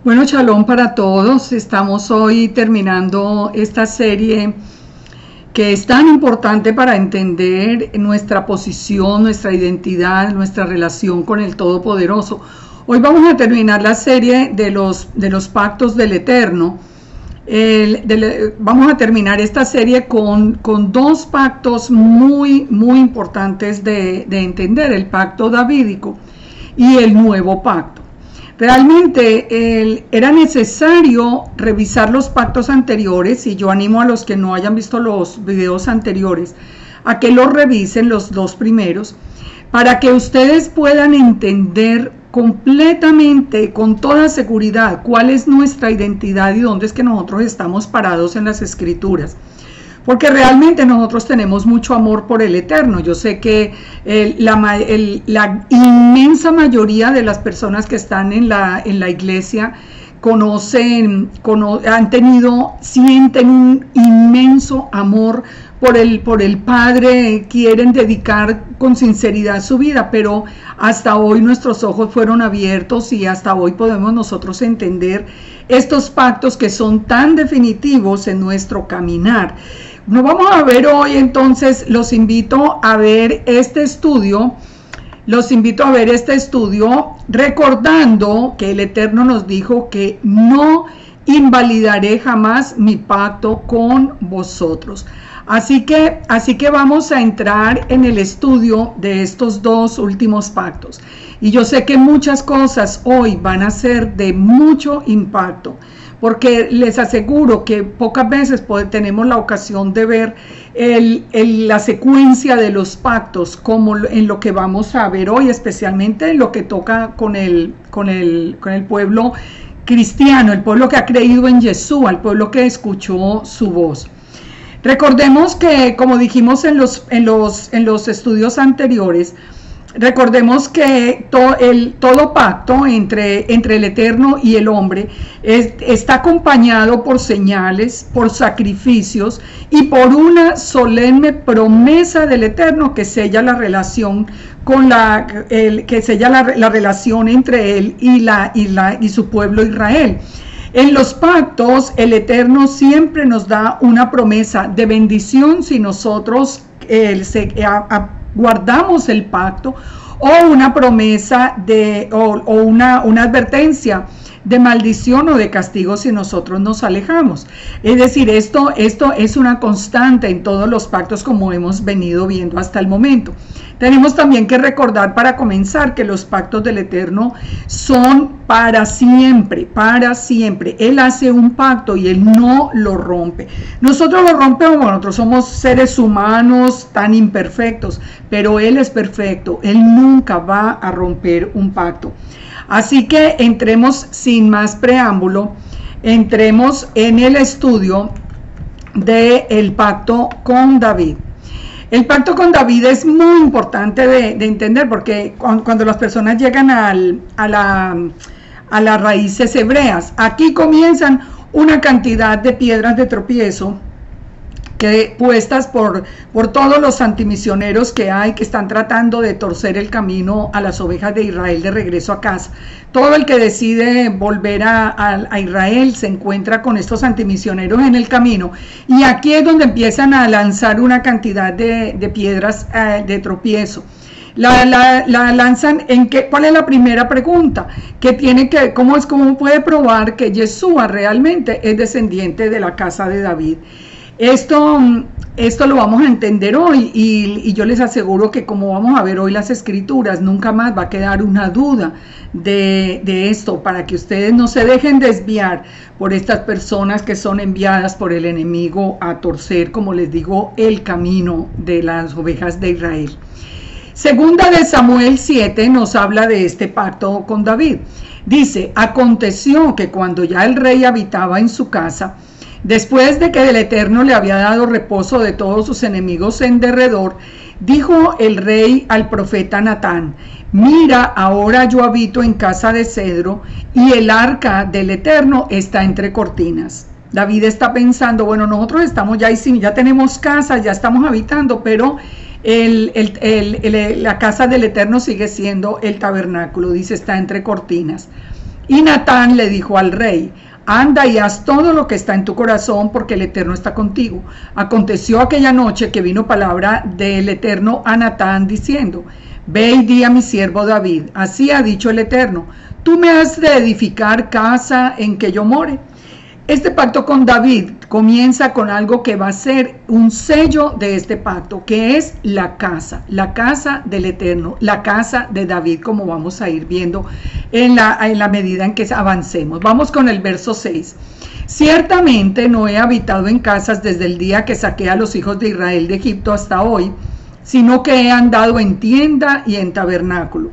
Bueno, shalom para todos. Estamos hoy terminando esta serie que es tan importante para entender nuestra posición, nuestra identidad, nuestra relación con el Todopoderoso. Hoy vamos a terminar la serie de los pactos del Eterno. Vamos a terminar esta serie con dos pactos muy importantes de entender: el pacto davídico y el nuevo pacto. Realmente era necesario revisar los pactos anteriores, y yo animo a los que no hayan visto los videos anteriores a que los revisen, los dos primeros, para que ustedes puedan entender completamente, con toda seguridad, cuál es nuestra identidad y dónde es que nosotros estamos parados en las Escrituras. Porque realmente nosotros tenemos mucho amor por el Eterno. Yo sé que la inmensa mayoría de las personas que están en la iglesia sienten un inmenso amor por el Padre, quieren dedicar con sinceridad su vida, pero hasta hoy nuestros ojos fueron abiertos y hasta hoy podemos nosotros entender estos pactos que son tan definitivos en nuestro caminar. Nos vamos a ver hoy, entonces los invito a ver este estudio. Recordando que el Eterno nos dijo que no invalidaré jamás mi pacto con vosotros. Así que vamos a entrar en el estudio de estos dos últimos pactos. Y yo sé que muchas cosas hoy van a ser de mucho impacto, porque les aseguro que pocas veces tenemos la ocasión de ver la secuencia de los pactos, como en lo que vamos a ver hoy, especialmente en lo que toca con el pueblo cristiano, el pueblo que ha creído en Yeshua, el pueblo que escuchó su voz. Recordemos que, como dijimos en los estudios anteriores, recordemos que todo pacto entre el Eterno y el hombre está acompañado por señales, por sacrificios y por una solemne promesa del Eterno que sella la relación la relación entre él y su pueblo Israel. En los pactos, el Eterno siempre nos da una promesa de bendición si nosotros guardamos el pacto, o una promesa o una advertencia de maldición o de castigo si nosotros nos alejamos. Es decir, esto es una constante en todos los pactos, como hemos venido viendo hasta el momento. Tenemos también que recordar, para comenzar, que los pactos del Eterno son para siempre, para siempre. Él hace un pacto y Él no lo rompe. Nosotros lo rompemos, nosotros somos seres humanos tan imperfectos, pero Él es perfecto. Él nunca va a romper un pacto. Así que entremos sin más preámbulo, entremos en el estudio del pacto con David. El pacto con David es muy importante de entender, porque cuando las personas llegan a las raíces hebreas, aquí comienzan una cantidad de piedras de tropiezo puestas por todos los antimisioneros que están tratando de torcer el camino a las ovejas de Israel de regreso a casa. Todo el que decide volver a Israel se encuentra con estos antimisioneros en el camino, y aquí es donde empiezan a lanzar una cantidad de piedras de tropiezo. La lanzan ¿cuál es la primera pregunta? ¿Cómo puede probar que Yeshua realmente es descendiente de la casa de David? Esto lo vamos a entender hoy, y yo les aseguro que, como vamos a ver hoy las Escrituras, nunca más va a quedar una duda de esto, para que ustedes no se dejen desviar por estas personas que son enviadas por el enemigo a torcer, como les digo, el camino de las ovejas de Israel. Segunda de Samuel 7 nos habla de este pacto con David. Dice: aconteció que cuando ya el rey habitaba en su casa, después de que el Eterno le había dado reposo de todos sus enemigos en derredor, dijo el rey al profeta Natán: mira, ahora yo habito en casa de cedro, y el arca del Eterno está entre cortinas. David está pensando, bueno, nosotros estamos ya tenemos casa, ya estamos habitando, pero la casa del Eterno sigue siendo el tabernáculo. Dice, está entre cortinas. Y Natán le dijo al rey: anda y haz todo lo que está en tu corazón, porque el Eterno está contigo. Aconteció aquella noche que vino palabra del Eterno a Natán diciendo: ve y di a mi siervo David, así ha dicho el Eterno, tú me has de edificar casa en que yo more. Este pacto con David comienza con algo que va a ser un sello de este pacto, que es la casa del Eterno, la casa de David, como vamos a ir viendo en la medida en que avancemos. Vamos con el verso 6. Ciertamente no he habitado en casas desde el día que saqué a los hijos de Israel de Egipto hasta hoy, sino que he andado en tienda y en tabernáculo.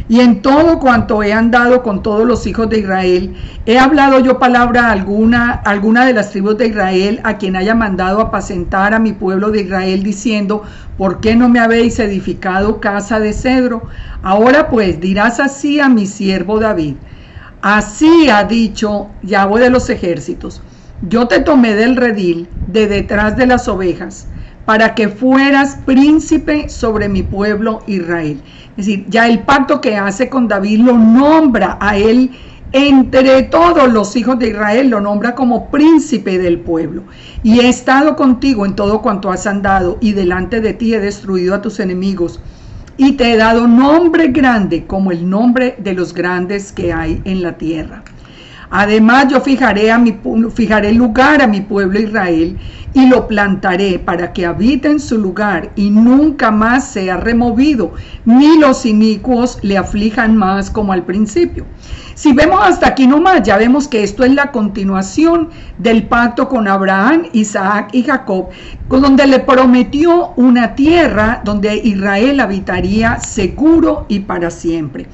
Y en todo cuanto he andado con todos los hijos de Israel, he hablado yo palabra alguna de las tribus de Israel, a quien haya mandado apacentar a mi pueblo de Israel, diciendo: ¿por qué no me habéis edificado casa de cedro? Ahora pues dirás así a mi siervo David: así ha dicho Yahweh de los ejércitos, yo te tomé del redil, de detrás de las ovejas, para que fueras príncipe sobre mi pueblo Israel. Es decir, ya el pacto que hace con David lo nombra a él entre todos los hijos de Israel, lo nombra como príncipe del pueblo. Y he estado contigo en todo cuanto has andado, y delante de ti he destruido a tus enemigos, y te he dado nombre grande como el nombre de los grandes que hay en la tierra. Además yo fijaré lugar a mi pueblo Israel, y lo plantaré para que habite en su lugar y nunca más sea removido, ni los inicuos le aflijan más como al principio. Si vemos hasta aquí nomás, ya vemos que esto es la continuación del pacto con Abraham, Isaac y Jacob, donde le prometió una tierra donde Israel habitaría seguro y para siempre.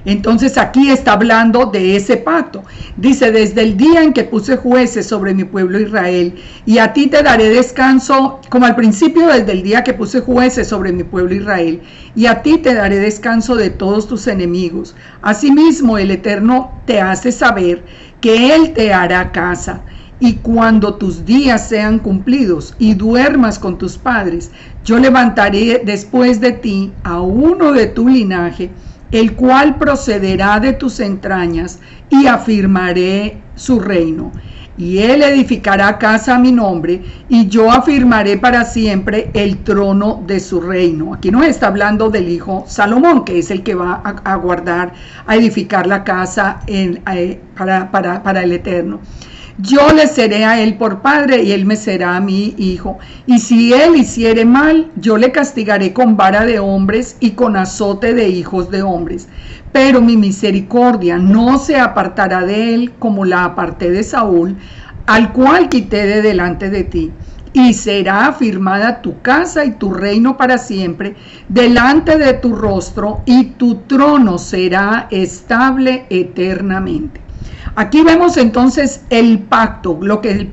Entonces aquí está hablando de ese pacto. Dice: desde el día en que puse jueces sobre mi pueblo Israel, y a ti te daré descanso, como al principio, desde el día que puse jueces sobre mi pueblo Israel, y a ti te daré descanso de todos tus enemigos. Asimismo el Eterno te hace saber que Él te hará casa. Y cuando tus días sean cumplidos y duermas con tus padres, yo levantaré después de ti a uno de tu linaje, el cual procederá de tus entrañas, y afirmaré su reino. Y él edificará casa a mi nombre, y yo afirmaré para siempre el trono de su reino. Aquí nos está hablando del hijo Salomón, que es el que va a guardar, a edificar la casa para el Eterno. Yo le seré a él por padre, y él me será a mi hijo. Y si él hiciere mal, yo le castigaré con vara de hombres y con azote de hijos de hombres. Pero mi misericordia no se apartará de él, como la aparté de Saúl, al cual quité de delante de ti. Y será afirmada tu casa y tu reino para siempre delante de tu rostro, y tu trono será estable eternamente. Aquí vemos entonces el pacto,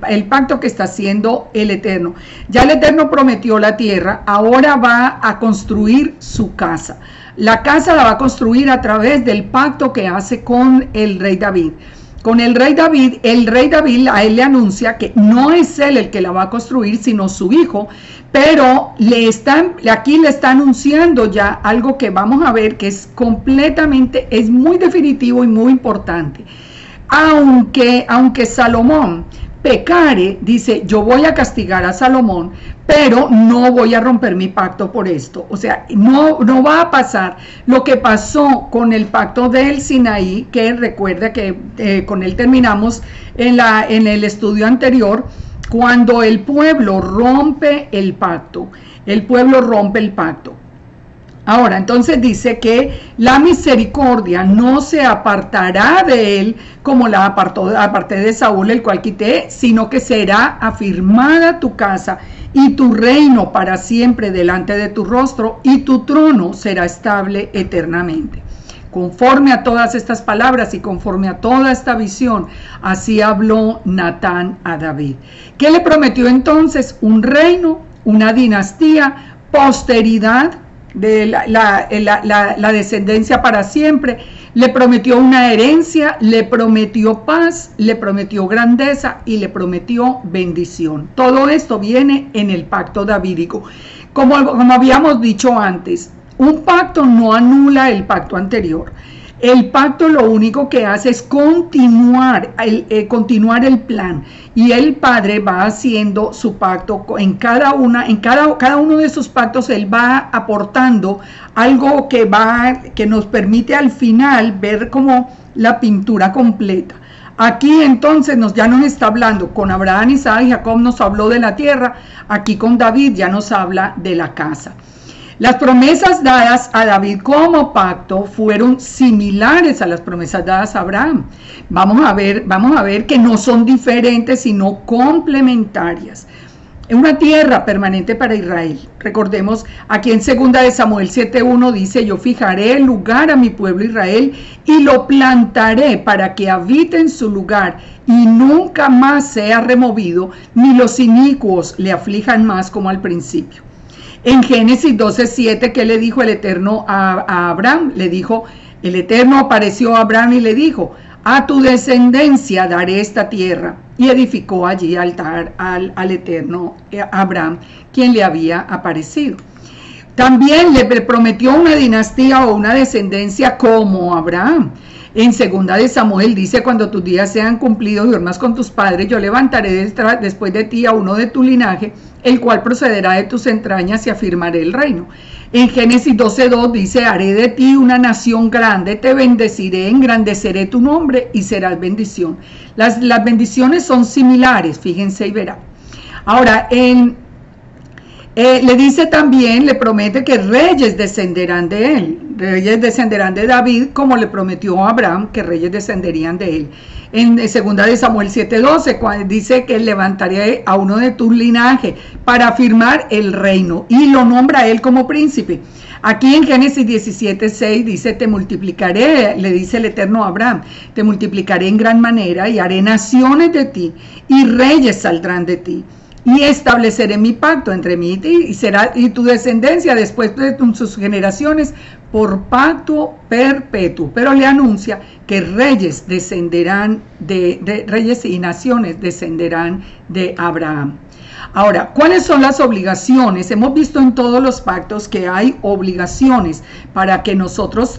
el pacto que está haciendo el Eterno. Ya el Eterno prometió la tierra, ahora va a construir su casa. La casa la va a construir a través del pacto que hace con el rey David. Con el rey David a él le anuncia que no es él el que la va a construir, sino su hijo, pero aquí le está anunciando ya algo que vamos a ver que es muy definitivo y muy importante. Aunque Salomón pecare, dice: yo voy a castigar a Salomón, pero no voy a romper mi pacto por esto. O sea, no va a pasar lo que pasó con el pacto del Sinaí, que recuerda que con él terminamos en el estudio anterior, cuando el pueblo rompe el pacto. Ahora, entonces dice que la misericordia no se apartará de él, como la aparté de Saúl, el cual quité, sino que será afirmada tu casa y tu reino para siempre delante de tu rostro, y tu trono será estable eternamente. Conforme a todas estas palabras y conforme a toda esta visión, así habló Natán a David. ¿Qué le prometió entonces? Un reino, una dinastía, posteridad, de la descendencia para siempre. Le prometió una herencia, le prometió paz, le prometió grandeza y le prometió bendición. Todo esto viene en el pacto davídico. Como habíamos dicho antes, un pacto no anula el pacto anterior. El pacto lo único que hace es continuar el plan, y el Padre va haciendo su pacto en cada uno de esos pactos. Él va aportando algo que nos permite al final ver como la pintura completa. Aquí entonces ya nos está hablando con Abraham, Isaac y Jacob, nos habló de la tierra. Aquí con David ya nos habla de la casa. Las promesas dadas a David como pacto fueron similares a las promesas dadas a Abraham. Vamos a ver que no son diferentes, sino complementarias. Una tierra permanente para Israel. Recordemos, aquí en 2 de Samuel 7:1 dice: yo fijaré el lugar a mi pueblo Israel y lo plantaré para que habite en su lugar y nunca más sea removido, ni los inicuos le aflijan más como al principio. En Génesis 12:7, ¿qué le dijo el Eterno a Abraham? Le dijo, el Eterno apareció a Abraham y le dijo: a tu descendencia daré esta tierra. Y edificó allí altar al Eterno Abraham, quien le había aparecido. También le prometió una dinastía o una descendencia como Abraham. En 2 de Samuel dice: cuando tus días sean cumplidos y duermas con tus padres, yo levantaré después de ti a uno de tu linaje, el cual procederá de tus entrañas, y afirmaré el reino. En Génesis 12:2 dice: haré de ti una nación grande, te bendeciré, engrandeceré tu nombre y serás bendición. Las bendiciones son similares, fíjense y verán. Ahora, le dice también, le promete que reyes descenderán de él, reyes descenderán de David, como le prometió a Abraham que reyes descenderían de él. En 2 de Samuel 7:12 dice que levantaré a uno de tu linaje para afirmar el reino, y lo nombra a él como príncipe. Aquí en Génesis 17:6 dice: te multiplicaré, le dice el Eterno a Abraham, te multiplicaré en gran manera y haré naciones de ti y reyes saldrán de ti. Y estableceré mi pacto entre mí y ti, y tu descendencia después de sus generaciones por pacto perpetuo. Pero le anuncia que reyes descenderán reyes y naciones descenderán de Abraham. Ahora, ¿cuáles son las obligaciones? Hemos visto en todos los pactos que hay obligaciones que nosotros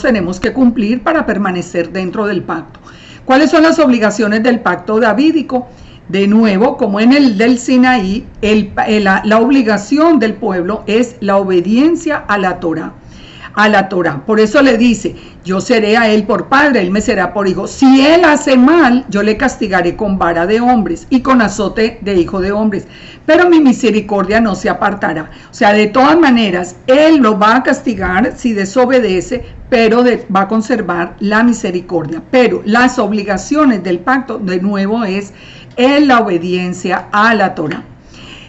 tenemos que cumplir para permanecer dentro del pacto. ¿Cuáles son las obligaciones del pacto davídico? De nuevo, como en el del Sinaí, la obligación del pueblo es la obediencia a la Torá. Por eso le dice: yo seré a él por padre, él me será por hijo. Si él hace mal, yo le castigaré con vara de hombres y con azote de hijo de hombres, pero mi misericordia no se apartará. O sea, de todas maneras, él lo va a castigar si desobedece, pero va a conservar la misericordia. Pero las obligaciones del pacto, de nuevo, es en la obediencia a la Torá.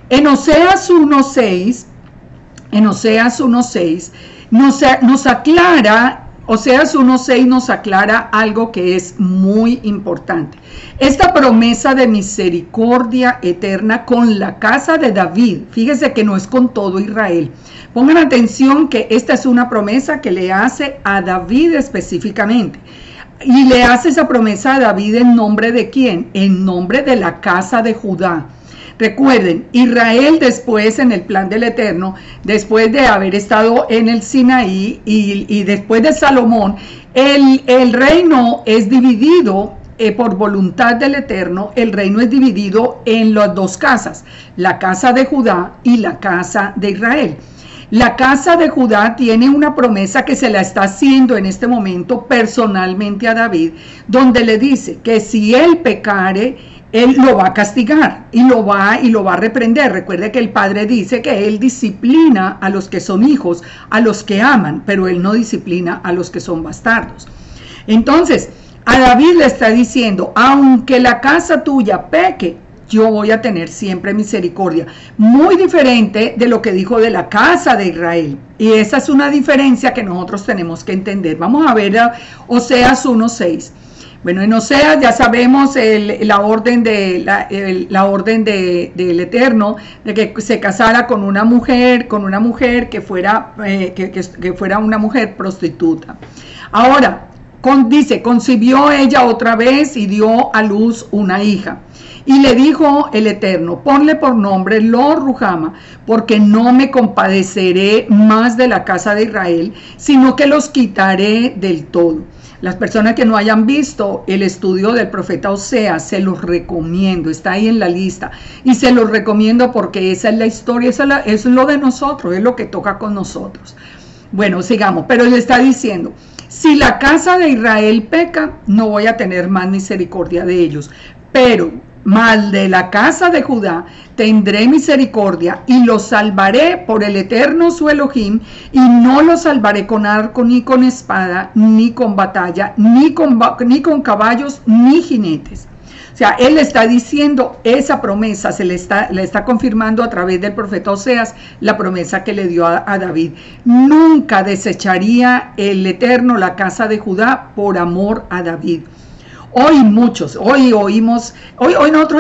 En Oseas 1:6 nos aclara, Oseas 1:6 nos aclara algo que es muy importante. Esta promesa de misericordia eterna con la casa de David, fíjese que no es con todo Israel. Pongan atención que esta es una promesa que le hace a David específicamente. Y le hace esa promesa a David ¿en nombre de quién? En nombre de la casa de Judá. Recuerden, Israel después, en el plan del Eterno, después de haber estado en el Sinaí y después de Salomón, el reino es dividido por voluntad del Eterno. El reino es dividido en las dos casas, la casa de Judá y la casa de Israel. La casa de Judá tiene una promesa que se la está haciendo en este momento personalmente a David, donde le dice que si él pecare, él lo va a castigar y lo va a reprender. Recuerde que el Padre dice que él disciplina a los que son hijos, a los que aman, pero él no disciplina a los que son bastardos. Entonces, a David le está diciendo: aunque la casa tuya peque, yo voy a tener siempre misericordia. Muy diferente de lo que dijo de la casa de Israel. Y esa es una diferencia que nosotros tenemos que entender. Vamos a ver Oseas 1:6. Bueno, en Oseas ya sabemos la orden del Eterno de que se casara con una mujer que fuera una mujer prostituta. Ahora, dice, concibió ella otra vez y dio a luz una hija. Y le dijo el Eterno, ponle por nombre Lo Ruhama, porque no me compadeceré más de la casa de Israel, sino que los quitaré del todo. Las personas que no hayan visto el estudio del profeta Oseas, se los recomiendo, está ahí en la lista. Y se los recomiendo porque esa es la historia, eso es lo de nosotros, es lo que toca con nosotros. Bueno, sigamos, pero le está diciendo, si la casa de Israel peca, no voy a tener más misericordia de ellos, pero mal de la casa de Judá tendré misericordia y los salvaré por el Eterno su Elohim, y no los salvaré con arco, ni con espada, ni con batalla, ni con caballos, ni jinetes. O sea, él está diciendo esa promesa, le está confirmando a través del profeta Oseas la promesa que le dio a David. Nunca desecharía el Eterno la casa de Judá por amor a David. Hoy nosotros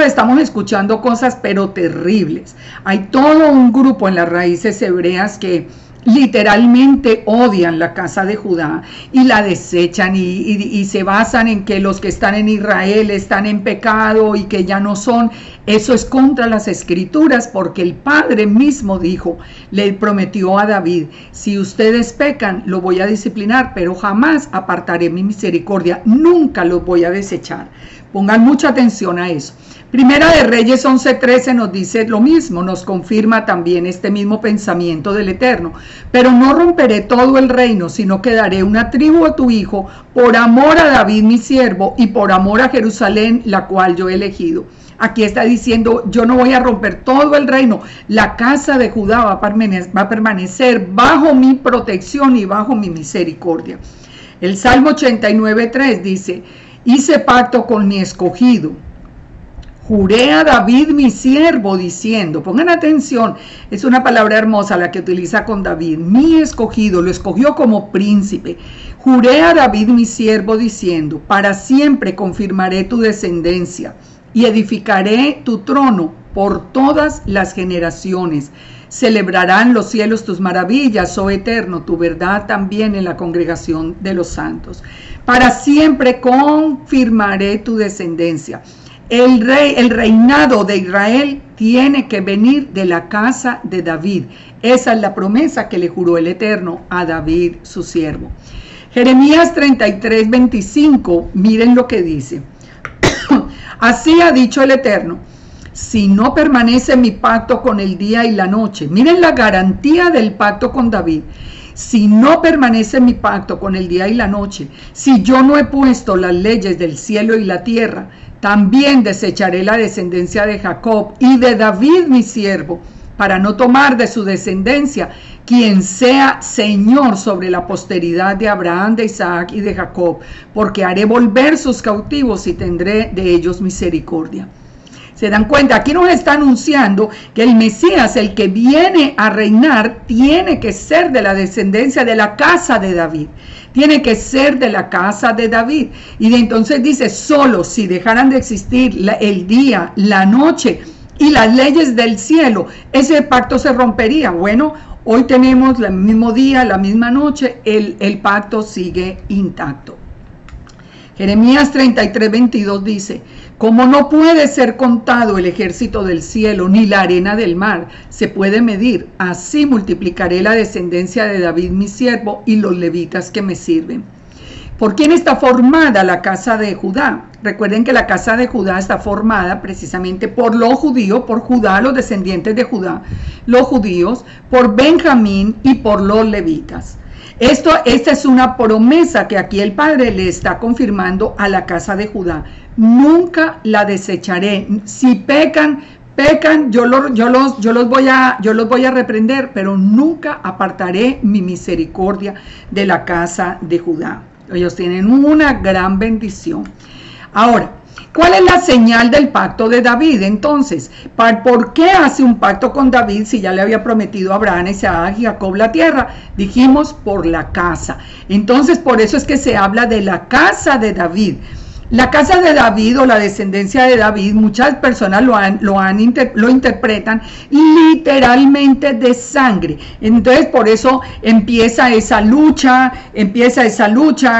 estamos escuchando cosas pero terribles. Hay todo un grupo en las raíces hebreas que literalmente odian la casa de Judá y la desechan y se basan en que los que están en Israel están en pecado y que ya no son. Eso es contra las escrituras, porque el Padre mismo dijo, le prometió a David, si ustedes pecan, lo voy a disciplinar, pero jamás apartaré mi misericordia, nunca los voy a desechar. Pongan mucha atención a eso. Primera de Reyes 11:13 nos dice lo mismo, nos confirma también este mismo pensamiento del Eterno. Pero no romperé todo el reino, sino que daré una tribu a tu hijo, por amor a David mi siervo, y por amor a Jerusalén, la cual yo he elegido. Aquí está diciendo, yo no voy a romper todo el reino, la casa de Judá va a permanecer bajo mi protección y bajo mi misericordia. El Salmo 89:3 dice, hice pacto con mi escogido, juré a David mi siervo diciendo, pongan atención, es una palabra hermosa la que utiliza con David, mi escogido, lo escogió como príncipe. Juré a David mi siervo diciendo, para siempre confirmaré tu descendencia y edificaré tu trono por todas las generaciones. Celebrarán los cielos tus maravillas, oh Eterno, tu verdad también en la congregación de los santos. Para siempre confirmaré tu descendencia. El reinado de Israel tiene que venir de la casa de David. Esa es la promesa que le juró el Eterno a David, su siervo. Jeremías 33:25, miren lo que dice. Así ha dicho el Eterno, si no permanece mi pacto con el día y la noche, miren la garantía del pacto con David, si no permanece mi pacto con el día y la noche, si yo no he puesto las leyes del cielo y la tierra, también desecharé la descendencia de Jacob y de David mi siervo, para no tomar de su descendencia quien sea Señor sobre la posteridad de Abraham, de Isaac y de Jacob, porque haré volver sus cautivos y tendré de ellos misericordia. ¿Se dan cuenta? Aquí nos está anunciando que el Mesías, el que viene a reinar, tiene que ser de la descendencia de la casa de David. Tiene que ser de la casa de David. Y entonces dice, solo si dejaran de existir el día, la noche y las leyes del cielo, ese pacto se rompería. Bueno, hoy tenemos el mismo día, la misma noche, el pacto sigue intacto. Jeremías 33:22 dice, como no puede ser contado el ejército del cielo, ni la arena del mar se puede medir, así multiplicaré la descendencia de David mi siervo y los levitas que me sirven. ¿Por quién está formada la casa de Judá? Recuerden que la casa de Judá está formada precisamente por los judíos, por Judá, los descendientes de Judá, los judíos, por Benjamín y por los levitas. Esta es una promesa que aquí el Padre le está confirmando a la casa de Judá. Nunca la desecharé. Si pecan, yo los voy a reprender, pero nunca apartaré mi misericordia de la casa de Judá. Ellos tienen una gran bendición. Ahora, ¿cuál es la señal del pacto de David? Entonces, ¿por qué hace un pacto con David si ya le había prometido a Abraham, Isaac y Jacob la tierra? Dijimos por la casa. Entonces, por eso es que se habla de la casa de David. La casa de David o la descendencia de David, muchas personas lo interpretan literalmente de sangre. Entonces por eso empieza esa lucha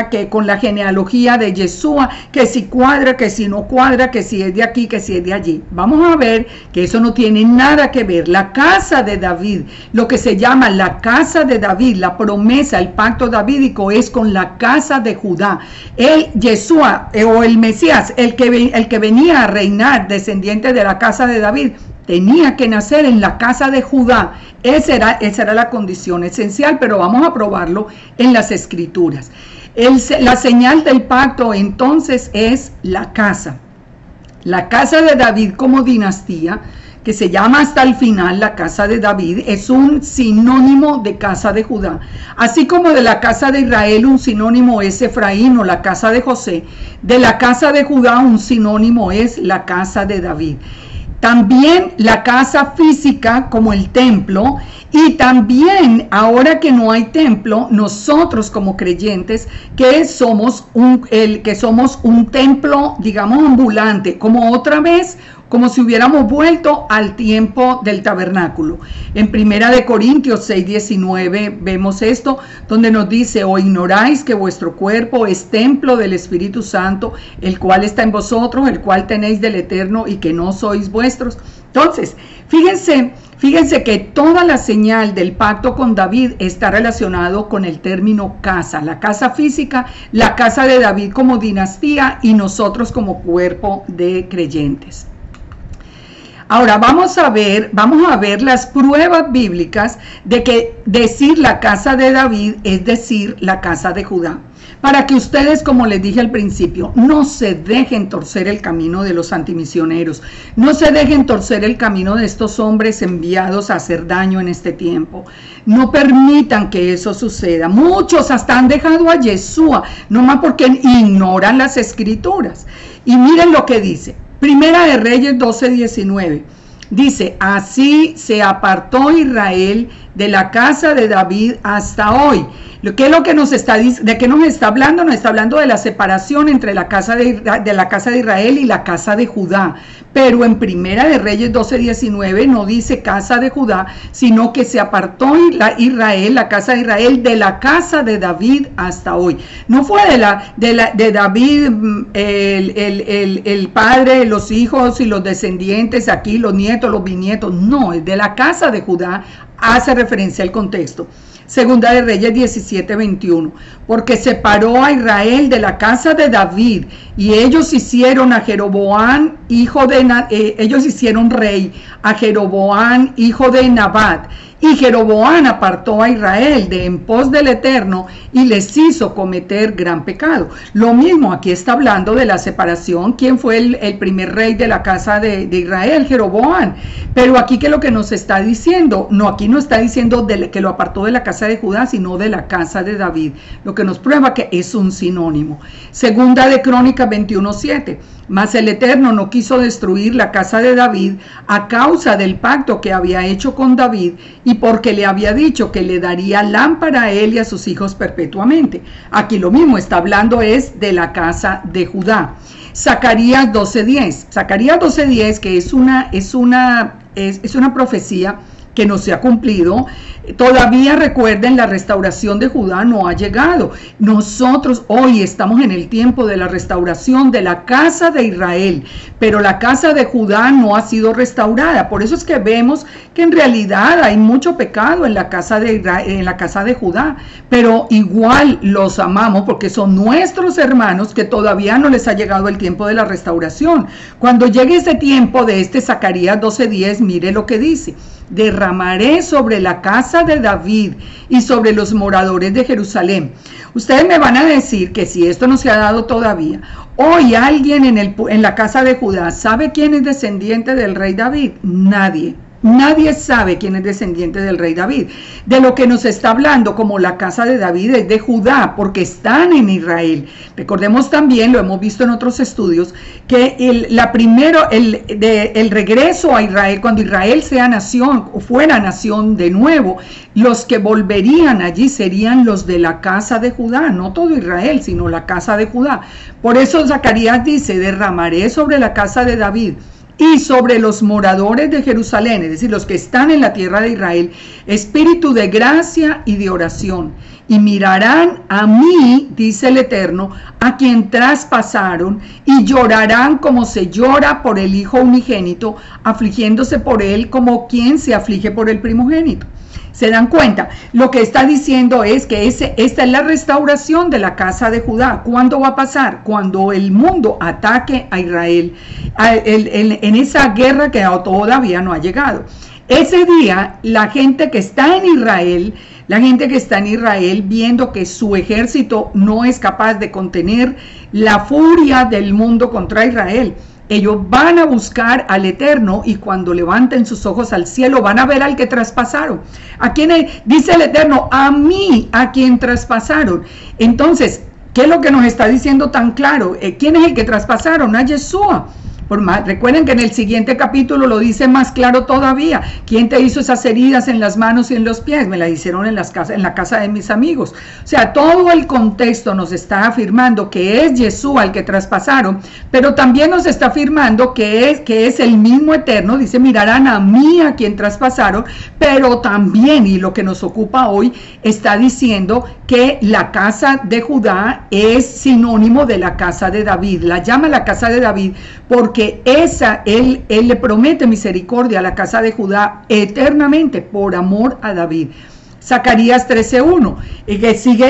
que con la genealogía de Yeshua, que si cuadra, que si no cuadra, que si es de aquí, que si es de allí. Vamos a ver que eso no tiene nada que ver. La casa de David, lo que se llama la casa de David, la promesa, el pacto davídico es con la casa de Judá. El Yeshua o el Mesías, el que venía a reinar descendiente de la casa de David, tenía que nacer en la casa de Judá. Esa era la condición esencial, pero vamos a probarlo en las escrituras. La señal del pacto entonces es la casa. La casa de David como dinastía, que se llama hasta el final la casa de David, es un sinónimo de casa de Judá. Así como de la casa de Israel un sinónimo es Efraín o la casa de José, de la casa de Judá un sinónimo es la casa de David. También la casa física como el templo, y también ahora que no hay templo, nosotros como creyentes que somos un templo, digamos, ambulante, como otra vez, como si hubiéramos vuelto al tiempo del tabernáculo. En 1 Corintios 6:19 vemos esto, donde nos dice: o ignoráis que vuestro cuerpo es templo del Espíritu Santo, el cual está en vosotros, el cual tenéis del Eterno, y que no sois vuestros. Entonces, fíjense que toda la señal del pacto con David está relacionado con el término casa, la casa física, la casa de David como dinastía y nosotros como cuerpo de creyentes. Ahora vamos a ver las pruebas bíblicas de que decir la casa de David es decir la casa de Judá. Para que ustedes, como les dije al principio, no se dejen torcer el camino de los antimisioneros, no se dejen torcer el camino de estos hombres enviados a hacer daño en este tiempo. No permitan que eso suceda. Muchos hasta han dejado a Yeshua, nomás porque ignoran las escrituras. Y miren lo que dice. Primera de Reyes 12:19. Dice: así se apartó Israel de la casa de David hasta hoy. ¿Qué es lo que de qué nos está hablando? Nos está hablando de la separación entre la casa de Israel y la casa de Judá. Pero en Primera de Reyes 12:19 no dice casa de Judá, sino que se apartó la casa de Israel de la casa de David hasta hoy. No fue de David, el padre, los hijos y los descendientes, aquí los nietos, los bisnietos. No, es de la casa de Judá. Hace referencia al contexto. Segunda de Reyes 17:21, porque separó a Israel de la casa de David, y ellos hicieron a Jeroboam, ellos hicieron rey a Jeroboam, hijo de Nabat, y Jeroboam apartó a Israel de en pos del Eterno y les hizo cometer gran pecado. Lo mismo, aquí está hablando de la separación. ¿Quién fue el primer rey de la casa de Israel? Jeroboam. Pero aquí, ¿qué es lo que nos está diciendo? No, aquí no está diciendo que lo apartó de la casa de Judá, sino de la casa de David, lo que nos prueba que es un sinónimo. Segunda de Crónicas 21:7. Mas el Eterno no quiso destruir la casa de David a causa del pacto que había hecho con David, y porque le había dicho que le daría lámpara a él y a sus hijos perpetuamente. Aquí lo mismo está hablando es de la casa de Judá. Zacarías 12:10. Zacarías 12:10, que es una profecía que no se ha cumplido. Todavía recuerden, la restauración de Judá no ha llegado. Nosotros hoy estamos en el tiempo de la restauración de la casa de Israel, pero la casa de Judá no ha sido restaurada. Por eso es que vemos que en realidad hay mucho pecado en la casa de Israel, en la casa de Judá, pero igual los amamos porque son nuestros hermanos que todavía no les ha llegado el tiempo de la restauración. Cuando llegue ese tiempo de Zacarías 12:10, mire lo que dice: derramaré sobre la casa de David y sobre los moradores de Jerusalén. Ustedes me van a decir que si esto no se ha dado todavía, hoy alguien en la casa de Judá sabe quién es descendiente del rey David. Nadie. Nadie sabe quién es descendiente del rey David. De lo que nos está hablando como la casa de David es de Judá, porque están en Israel. Recordemos también, lo hemos visto en otros estudios, que el regreso a Israel, cuando Israel sea nación o fuera nación de nuevo, los que volverían allí serían los de la casa de Judá, no todo Israel, sino la casa de Judá. Por eso Zacarías dice, derramaré sobre la casa de David y sobre los moradores de Jerusalén, es decir, los que están en la tierra de Israel, espíritu de gracia y de oración, y mirarán a mí, dice el Eterno, a quien traspasaron, y llorarán como se llora por el hijo unigénito, afligiéndose por él como quien se aflige por el primogénito. ¿Se dan cuenta? Lo que está diciendo es que esta es la restauración de la casa de Judá. ¿Cuándo va a pasar? Cuando el mundo ataque a Israel, en esa guerra que todavía no ha llegado. Ese día, la gente que está en Israel, viendo que su ejército no es capaz de contener la furia del mundo contra Israel, ellos van a buscar al Eterno, y cuando levanten sus ojos al cielo van a ver al que traspasaron. ¿A quién dice el Eterno? A mí, a quien traspasaron. Entonces, ¿qué es lo que nos está diciendo tan claro? ¿Quién es el que traspasaron? A Yeshua. Recuerden que en el siguiente capítulo lo dice más claro todavía. ¿Quién te hizo esas heridas en las manos y en los pies? Me las hicieron en la casa de mis amigos. O sea, todo el contexto nos está afirmando que es Yeshua el que traspasaron, pero también nos está afirmando que es el mismo Eterno. Dice, mirarán a mí a quien traspasaron, pero también, y lo que nos ocupa hoy, está diciendo que la casa de Judá es sinónimo de la casa de David. La llama la casa de David porque él le promete misericordia a la casa de Judá eternamente por amor a David. Zacarías 13:1,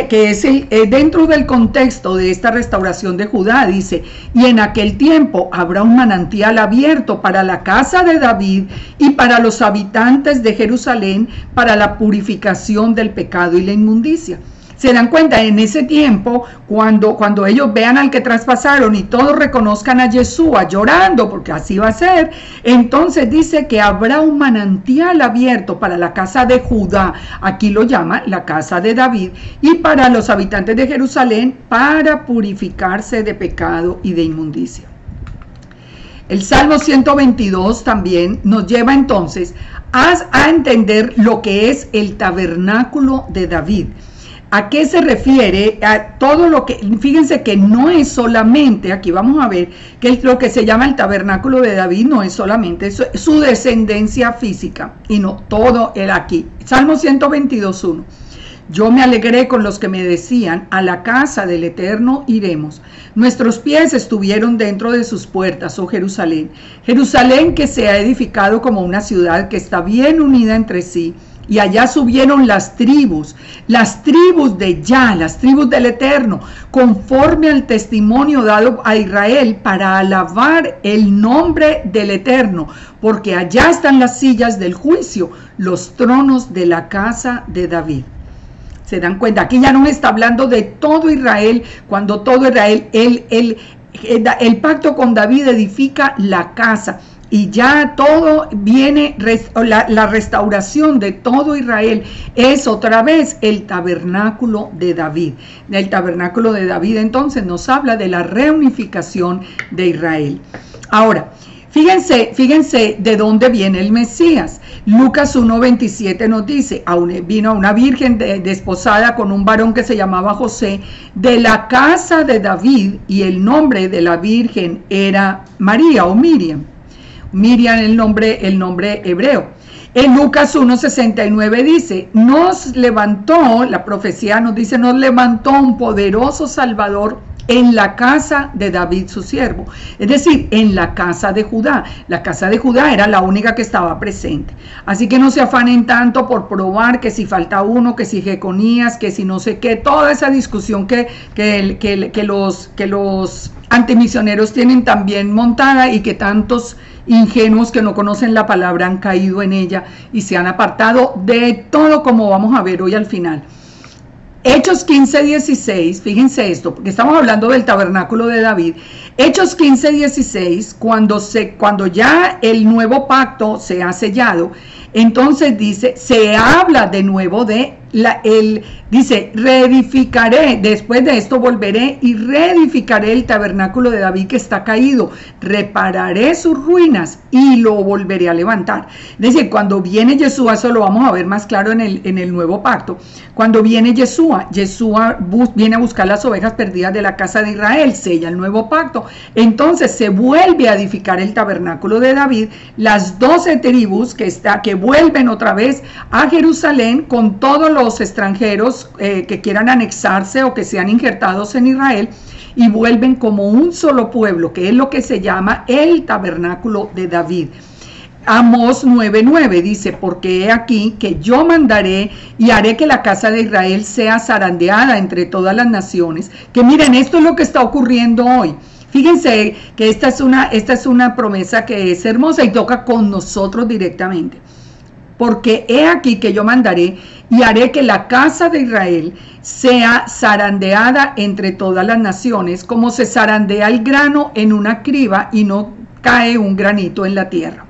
que es dentro del contexto de esta restauración de Judá, dice, y en aquel tiempo habrá un manantial abierto para la casa de David y para los habitantes de Jerusalén, para la purificación del pecado y la inmundicia. Se dan cuenta, en ese tiempo, cuando ellos vean al que traspasaron y todos reconozcan a Yeshua llorando, porque así va a ser, entonces dice que habrá un manantial abierto para la casa de Judá, aquí lo llama la casa de David, y para los habitantes de Jerusalén, para purificarse de pecado y de inmundicia. El Salmo 122 también nos lleva entonces a entender lo que es el tabernáculo de David. ¿A qué se refiere? A todo lo que, fíjense que no es solamente, aquí vamos a ver, que lo que se llama el tabernáculo de David no es solamente su descendencia física, y no todo el aquí. Salmo 122:1. Yo me alegré con los que me decían, a la casa del Eterno iremos. Nuestros pies estuvieron dentro de sus puertas, oh Jerusalén. Jerusalén que se ha edificado como una ciudad que está bien unida entre sí. Y allá subieron las tribus de Yah, las tribus del Eterno, conforme al testimonio dado a Israel para alabar el nombre del Eterno, porque allá están las sillas del juicio, los tronos de la casa de David. ¿Se dan cuenta? Aquí ya no está hablando de todo Israel, cuando todo Israel, el pacto con David edifica la casa. Y ya todo viene, la restauración de todo Israel es otra vez el tabernáculo de David. El tabernáculo de David entonces nos habla de la reunificación de Israel. Ahora, fíjense de dónde viene el Mesías. Lucas 1:27 nos dice, vino una virgen desposada con un varón que se llamaba José, de la casa de David, y el nombre de la virgen era María o Miriam. Miriam el nombre hebreo. En Lucas 1:69 dice, la profecía nos dice, nos levantó un poderoso Salvador en la casa de David su siervo, es decir, en la casa de Judá. La casa de Judá era la única que estaba presente. Así que no se afanen tanto por probar que si falta uno, que si Jeconías, que si no sé qué, toda esa discusión que los antimisioneros tienen también montada, y que tantos ingenuos que no conocen la palabra han caído en ella y se han apartado de todo, como vamos a ver hoy al final. Hechos 15:16, fíjense esto, porque estamos hablando del tabernáculo de David. Hechos 15:16, cuando ya el nuevo pacto se ha sellado, entonces dice, se habla de nuevo de dice, reedificaré, después de esto volveré y reedificaré el tabernáculo de David que está caído, repararé sus ruinas y lo volveré a levantar. Es decir, cuando viene Yeshua, eso lo vamos a ver más claro en el nuevo pacto, cuando viene Yeshua viene a buscar las ovejas perdidas de la casa de Israel, sella el nuevo pacto, entonces se vuelve a edificar el tabernáculo de David, las 12 tribus que vuelven otra vez a Jerusalén con todos los extranjeros que quieran anexarse o que sean injertados en Israel, y vuelven como un solo pueblo, que es lo que se llama el tabernáculo de David. Amós 9:9 dice, porque he aquí que yo mandaré y haré que la casa de Israel sea zarandeada entre todas las naciones. Que miren, esto es lo que está ocurriendo hoy. Fíjense que esta es una promesa que es hermosa y toca con nosotros directamente. Porque he aquí que yo mandaré y haré que la casa de Israel sea zarandeada entre todas las naciones, como se zarandea el grano en una criba y no cae un granito en la tierra.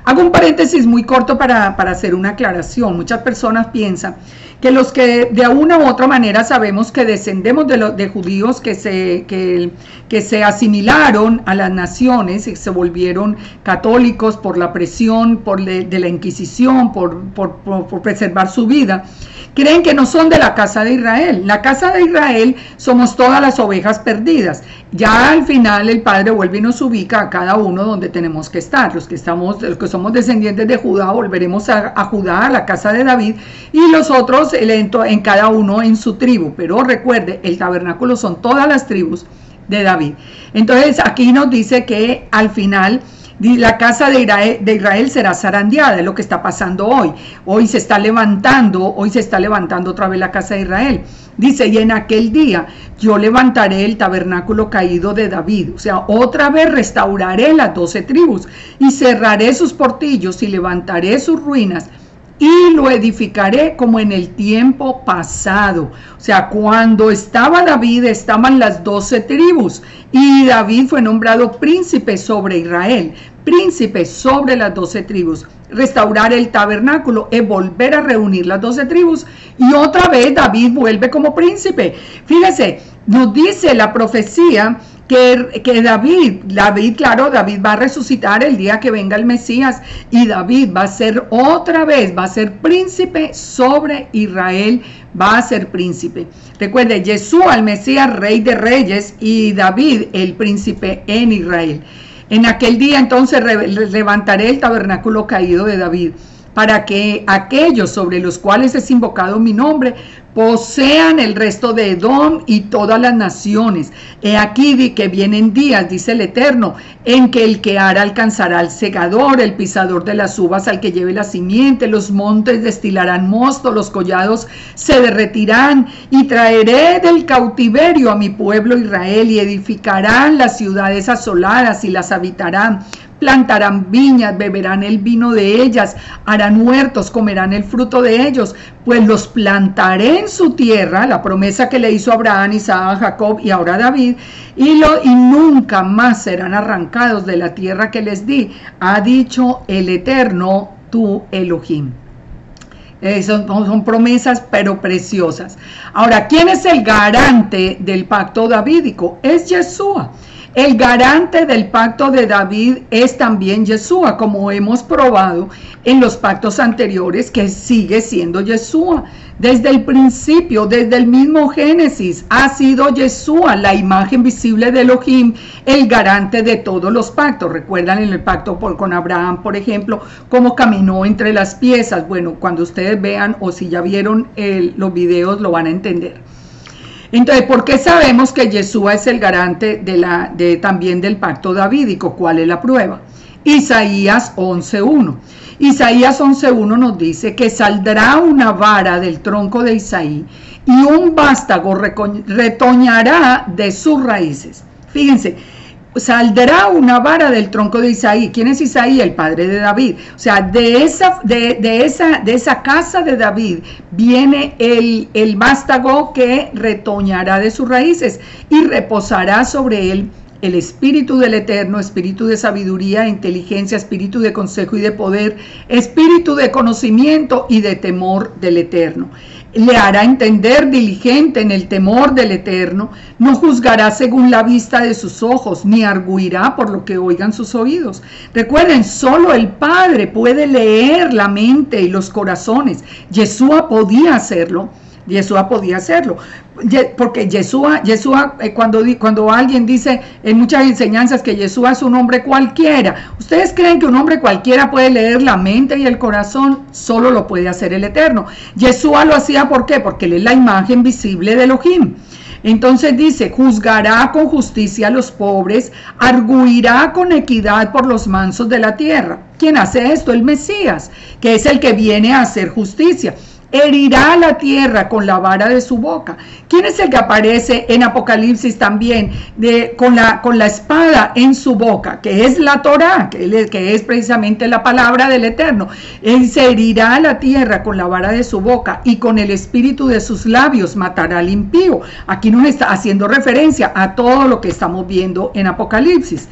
Hago un paréntesis muy corto para hacer una aclaración. Muchas personas piensan que los que de una u otra manera sabemos que descendemos de judíos que se asimilaron a las naciones y se volvieron católicos por la presión de la Inquisición, por preservar su vida, creen que no son de la casa de Israel. La casa de Israel somos todas las ovejas perdidas. Ya al final el Padre vuelve y nos ubica a cada uno donde tenemos que estar. Los que somos descendientes de Judá volveremos a Judá, a la casa de David, y los otros en cada uno en su tribu. Pero recuerde, el tabernáculo son todas las tribus de David. Entonces aquí nos dice que al final la casa de Israel será zarandeada, es lo que está pasando hoy. Hoy se está levantando otra vez la casa de Israel. Dice, y en aquel día yo levantaré el tabernáculo caído de David. O sea, otra vez restauraré las 12 tribus y cerraré sus portillos y levantaré sus ruinas y lo edificaré como en el tiempo pasado. O sea, cuando estaba David estaban las 12 tribus y David fue nombrado príncipe sobre Israel, príncipe sobre las 12 tribus. Restaurar el tabernáculo es volver a reunir las 12 tribus y otra vez David vuelve como príncipe. Fíjese, nos dice la profecía que David va a resucitar el día que venga el Mesías y David va a ser príncipe sobre Israel, va a ser príncipe. Recuerde, Yeshua, el Mesías, rey de reyes, y David, el príncipe en Israel. En aquel día entonces levantaré el tabernáculo caído de David, para que aquellos sobre los cuales es invocado mi nombre posean el resto de Edom y todas las naciones. He aquí que vienen días, dice el Eterno, en que el que ara alcanzará al segador, el pisador de las uvas al que lleve la simiente, los montes destilarán mosto, los collados se derretirán, y traeré del cautiverio a mi pueblo Israel, y edificarán las ciudades asoladas y las habitarán. Plantarán viñas, beberán el vino de ellas, harán huertos, comerán el fruto de ellos, pues los plantaré en su tierra, la promesa que le hizo Abraham, Isaac, Jacob y ahora David, y nunca más serán arrancados de la tierra que les di, ha dicho el Eterno, tu Elohim. Son promesas pero preciosas. Ahora, ¿quién es el garante del pacto davídico? Es Yeshua. El garante del pacto de David es también Yeshua, como hemos probado en los pactos anteriores, que sigue siendo Yeshua. Desde el principio, desde el mismo Génesis, ha sido Yeshua, la imagen visible de Elohim, el garante de todos los pactos. Recuerdan en el pacto con Abraham, por ejemplo, cómo caminó entre las piezas. Bueno, cuando ustedes vean o si ya vieron los videos lo van a entender. Entonces, ¿por qué sabemos que Yeshua es el garante también del pacto davídico? ¿Cuál es la prueba? Isaías 11:1. Isaías 11:1 nos dice que saldrá una vara del tronco de Isaí y un vástago retoñará de sus raíces. Fíjense, saldrá una vara del tronco de Isaí. ¿Quién es Isaí? El padre de David. O sea, de esa casa de David viene el vástago que retoñará de sus raíces y reposará sobre él el espíritu del Eterno, espíritu de sabiduría, inteligencia, espíritu de consejo y de poder, espíritu de conocimiento y de temor del Eterno. Le hará entender diligente en el temor del Eterno, no juzgará según la vista de sus ojos, ni arguirá por lo que oigan sus oídos. Recuerden, solo el Padre puede leer la mente y los corazones. Yeshua podía hacerlo. Yeshua podía hacerlo, porque Yeshua cuando alguien dice en muchas enseñanzas que Yeshua es un hombre cualquiera, ¿ustedes creen que un hombre cualquiera puede leer la mente y el corazón? Solo lo puede hacer el Eterno. Yeshua lo hacía, ¿por qué? Porque él es la imagen visible de Elohim. Entonces dice, juzgará con justicia a los pobres, arguirá con equidad por los mansos de la tierra. ¿Quién hace esto? El Mesías, que es el que viene a hacer justicia. Herirá la tierra con la vara de su boca. ¿Quién es el que aparece en Apocalipsis también con la espada en su boca? Que es la Torá, que es precisamente la palabra del Eterno. Él se herirá la tierra con la vara de su boca y con el espíritu de sus labios matará al impío. Aquí nos está haciendo referencia a todo lo que estamos viendo en Apocalipsis.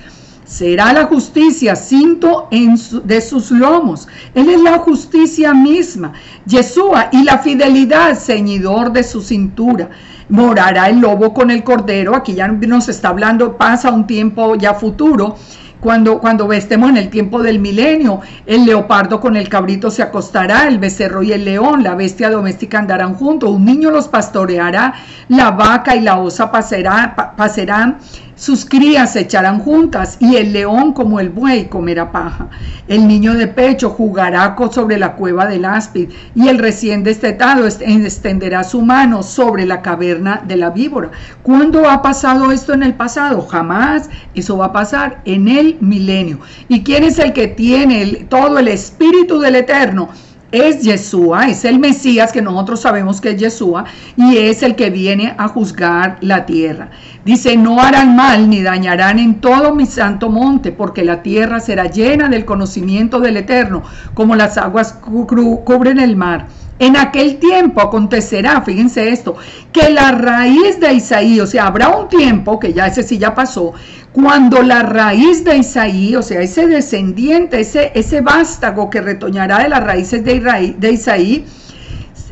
Será la justicia cinto de sus lomos. Él es la justicia misma. Yeshua, y la fidelidad ceñidor de su cintura. Morará el lobo con el cordero. Aquí ya nos está hablando, pasa un tiempo ya futuro. Cuando estemos en el tiempo del milenio, el leopardo con el cabrito se acostará, el becerro y el león, la bestia doméstica andarán juntos, un niño los pastoreará, la vaca y la osa pasarán, sus crías se echarán juntas, y el león como el buey comerá paja. El niño de pecho jugará sobre la cueva del áspid, y el recién destetado extenderá su mano sobre la caverna de la víbora. ¿Cuándo ha pasado esto en el pasado? Jamás. Eso va a pasar en el milenio. ¿Y quién es el que tiene todo el espíritu del Eterno? Es Yeshua, es el Mesías, que nosotros sabemos que es Yeshua, y es el que viene a juzgar la tierra. Dice, no harán mal ni dañarán en todo mi santo monte, porque la tierra será llena del conocimiento del Eterno, como las aguas cubren el mar. En aquel tiempo acontecerá, fíjense esto, que la raíz de Isaí, o sea, habrá un tiempo, que ya ese sí ya pasó, cuando la raíz de Isaí, o sea, ese descendiente, ese vástago que retoñará de las raíces de Isaí,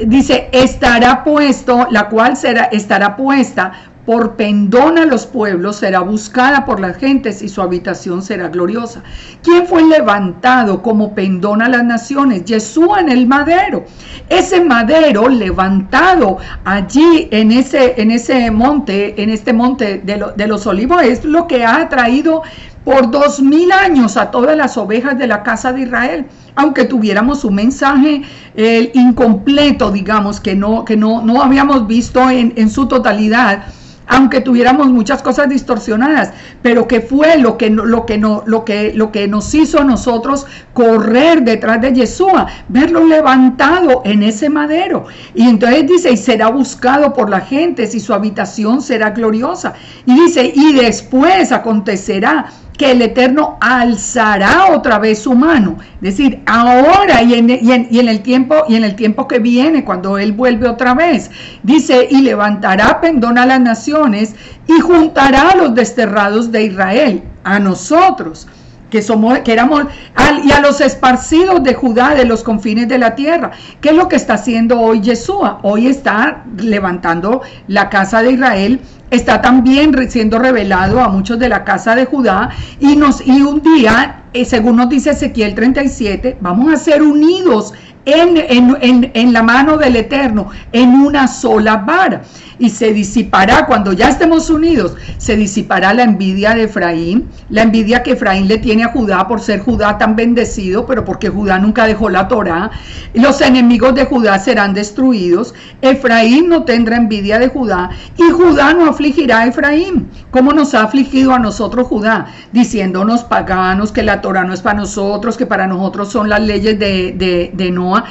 dice, estará puesto, la cual estará puesta por pendón a los pueblos, será buscada por las gentes y su habitación será gloriosa. ¿Quién fue levantado como pendón a las naciones? Yeshua en el madero. Ese madero levantado allí en este monte de los olivos es lo que ha traído por 2000 años a todas las ovejas de la casa de Israel. Aunque tuviéramos un mensaje incompleto, digamos, que no habíamos visto en su totalidad, aunque tuviéramos muchas cosas distorsionadas, pero que fue lo que nos hizo a nosotros correr detrás de Yeshua, verlo levantado en ese madero. Y entonces dice, y será buscado por la gente, y su habitación será gloriosa. Y dice, y después acontecerá que el Eterno alzará otra vez su mano, es decir, ahora y en el tiempo que viene, cuando Él vuelve otra vez, dice, y levantará pendón a las naciones y juntará a los desterrados de Israel, a nosotros, que éramos, y a los esparcidos de Judá, de los confines de la tierra. ¿Qué es lo que está haciendo hoy Yeshua? Hoy está levantando la casa de Israel, está también siendo revelado a muchos de la casa de Judá, y un día, según nos dice Ezequiel 37, vamos a ser unidos en la mano del Eterno, en una sola vara. Y se disipará, cuando ya estemos unidos, se disipará la envidia de Efraín, la envidia que Efraín le tiene a Judá por ser Judá tan bendecido, pero porque Judá nunca dejó la Torá. Los enemigos de Judá serán destruidos. Efraín no tendrá envidia de Judá, y Judá no afligirá a Efraín, como nos ha afligido a nosotros Judá, diciéndonos paganos que la Torá no es para nosotros, que para nosotros son las leyes de Noa.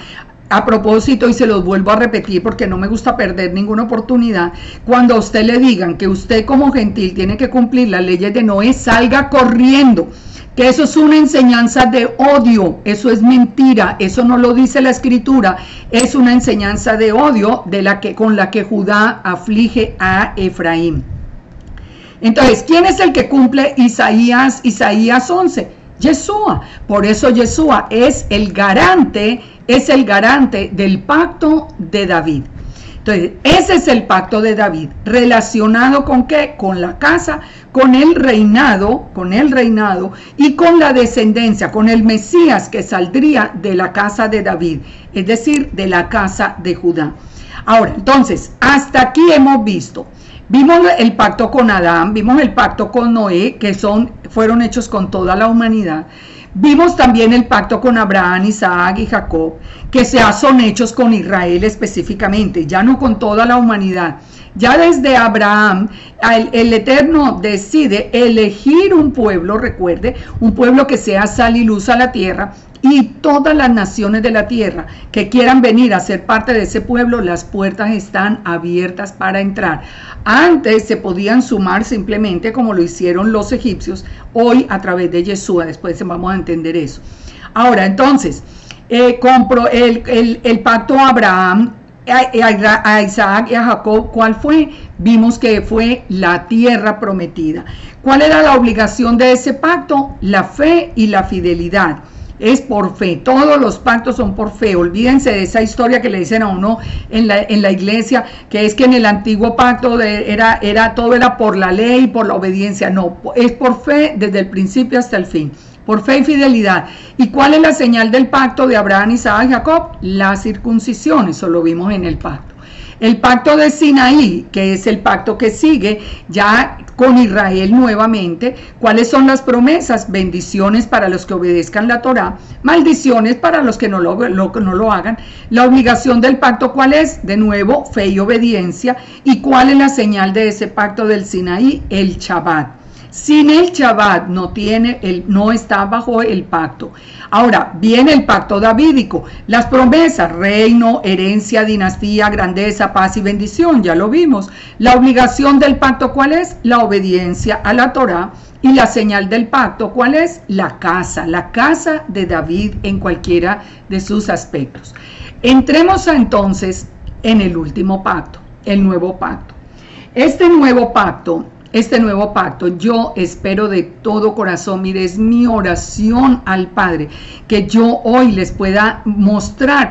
A propósito, y se los vuelvo a repetir porque no me gusta perder ninguna oportunidad, cuando a usted le digan que usted como gentil tiene que cumplir las leyes de Noé, salga corriendo, que eso es una enseñanza de odio, eso es mentira, eso no lo dice la escritura, es una enseñanza de odio con la que Judá aflige a Efraín. Entonces, ¿quién es el que cumple Isaías 11? Yeshua. Por eso Yeshua es el garante del pacto de David. Entonces, ese es el pacto de David, relacionado con ¿qué? Con la casa, con el reinado y con la descendencia, con el Mesías que saldría de la casa de David, es decir, de la casa de Judá. Ahora, entonces, hasta aquí vimos el pacto con Adán, vimos el pacto con Noé, que fueron hechos con toda la humanidad. Vimos también el pacto con Abraham, Isaac y Jacob, que son hechos con Israel específicamente, ya no con toda la humanidad. Ya desde Abraham, el Eterno decide elegir un pueblo, recuerde, un pueblo que sea sal y luz a la tierra, y todas las naciones de la tierra que quieran venir a ser parte de ese pueblo, las puertas están abiertas para entrar. Antes se podían sumar simplemente como lo hicieron los egipcios, hoy a través de Yeshua, después vamos a entender eso. Ahora, entonces, el pacto a Abraham, a Isaac y a Jacob, ¿cuál fue? Vimos que fue la tierra prometida. ¿Cuál era la obligación de ese pacto? La fe y la fidelidad. Es por fe, todos los pactos son por fe. Olvídense de esa historia que le dicen a uno en la iglesia, que es que en el antiguo pacto todo era por la ley, por la obediencia. No, es por fe desde el principio hasta el fin, por fe y fidelidad. ¿Y cuál es la señal del pacto de Abraham, Isaac y Jacob? La circuncisión, eso lo vimos en el pacto. El pacto de Sinaí, que es el pacto que sigue ya con Israel nuevamente. ¿Cuáles son las promesas? Bendiciones para los que obedezcan la Torá, maldiciones para los que no lo hagan. La obligación del pacto, ¿cuál es? De nuevo, fe y obediencia. ¿Y cuál es la señal de ese pacto del Sinaí? El Shabbat. Sin el Shabbat no está bajo el pacto. Ahora viene el pacto davídico, las promesas, reino, herencia, dinastía, grandeza, paz y bendición, ya lo vimos. La obligación del pacto, ¿cuál es? La obediencia a la Torá. Y la señal del pacto, ¿cuál es? La casa de David en cualquiera de sus aspectos. Entremos entonces en el último pacto, el nuevo pacto. Este nuevo pacto, yo espero de todo corazón, mire, es mi oración al Padre, que yo hoy les pueda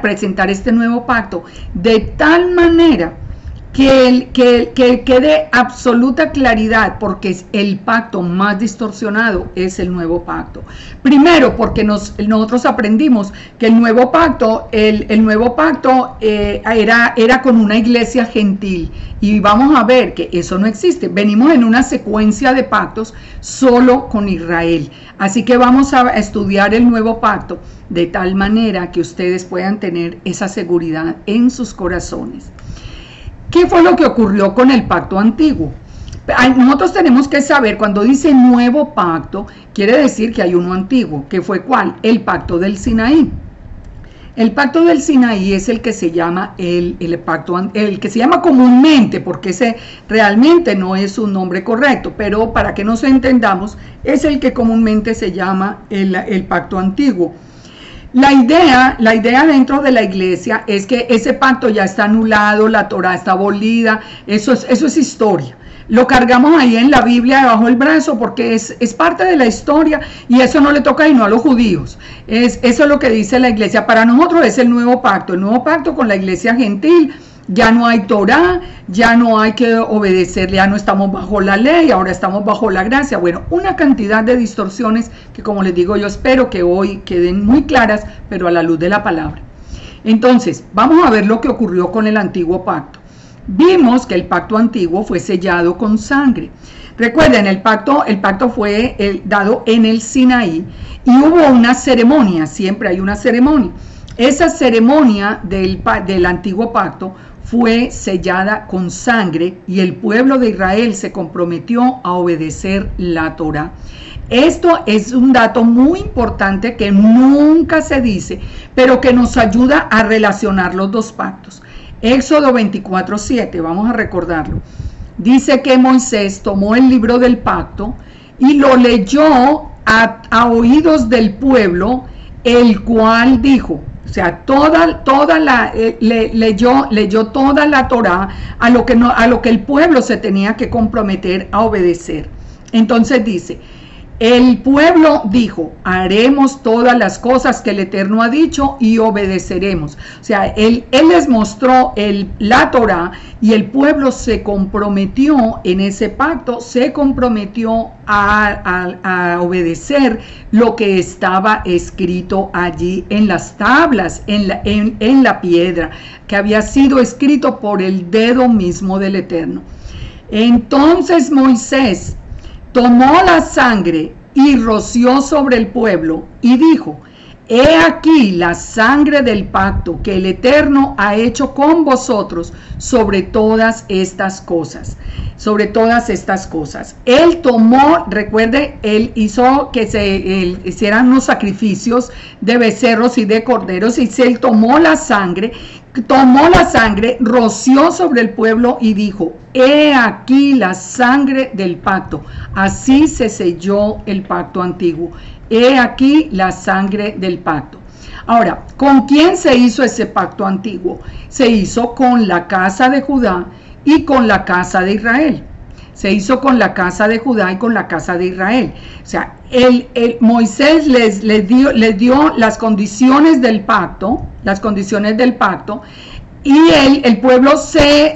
presentar este nuevo pacto de tal manera que quede absoluta claridad, porque el pacto más distorsionado es el nuevo pacto. Primero, porque nosotros aprendimos que el nuevo pacto era con una iglesia gentil, y vamos a ver que eso no existe. Venimos en una secuencia de pactos solo con Israel, así que vamos a estudiar el nuevo pacto de tal manera que ustedes puedan tener esa seguridad en sus corazones. ¿Qué fue lo que ocurrió con el pacto antiguo? Nosotros tenemos que saber, cuando dice nuevo pacto, quiere decir que hay uno antiguo, que fue ¿cuál? El pacto del Sinaí. El pacto del Sinaí es el que se llama el que se llama comúnmente, porque ese realmente no es un nombre correcto, pero para que nos entendamos, es el que comúnmente se llama el pacto antiguo. La idea dentro de la iglesia es que ese pacto ya está anulado, la Torá está abolida, eso es historia. Lo cargamos ahí en la Biblia debajo del brazo porque es parte de la historia, y eso no le toca sino a los judíos. Eso es lo que dice la iglesia. Para nosotros es el nuevo pacto con la iglesia gentil. Ya no hay Torá, ya no hay que obedecerle, ya no estamos bajo la ley, ahora estamos bajo la gracia. Bueno, una cantidad de distorsiones que, como les digo, yo espero que hoy queden muy claras, pero a la luz de la palabra. Entonces, vamos a ver lo que ocurrió con el antiguo pacto. Vimos que el pacto antiguo fue sellado con sangre. Recuerden, el pacto fue dado en el Sinaí, y hubo una ceremonia, siempre hay una ceremonia. Esa ceremonia del antiguo pacto fue sellada con sangre y el pueblo de Israel se comprometió a obedecer la Torá. Esto es un dato muy importante que nunca se dice, pero que nos ayuda a relacionar los dos pactos. Éxodo 24:7, vamos a recordarlo. Dice que Moisés tomó el libro del pacto y lo leyó a oídos del pueblo, el cual dijo, o sea, leyó toda la Torá a lo que el pueblo se tenía que comprometer a obedecer. Entonces dice, el pueblo dijo, haremos todas las cosas que el Eterno ha dicho y obedeceremos. O sea, él les mostró la Torá y el pueblo se comprometió en ese pacto, se comprometió a obedecer lo que estaba escrito allí en las tablas, en la piedra, que había sido escrito por el dedo mismo del Eterno. Entonces Moisés tomó la sangre y roció sobre el pueblo y dijo, he aquí la sangre del pacto que el Eterno ha hecho con vosotros sobre todas estas cosas. Sobre todas estas cosas. Él tomó, recuerde, él hizo que se hicieran unos sacrificios de becerros y de corderos y él tomó la sangre, roció sobre el pueblo y dijo, he aquí la sangre del pacto. Así se selló el pacto antiguo. He aquí la sangre del pacto. Ahora, ¿con quién se hizo ese pacto antiguo? Se hizo con la casa de Judá y con la casa de Israel. Se hizo con la casa de Judá y con la casa de Israel. O sea, Moisés les dio las condiciones del pacto, y el pueblo se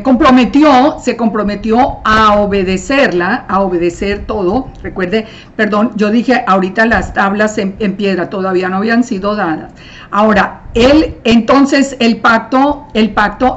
comprometió a obedecerla, a obedecer todo. Recuerde, perdón, yo dije ahorita las tablas en piedra todavía no habían sido dadas. Ahora, entonces el pacto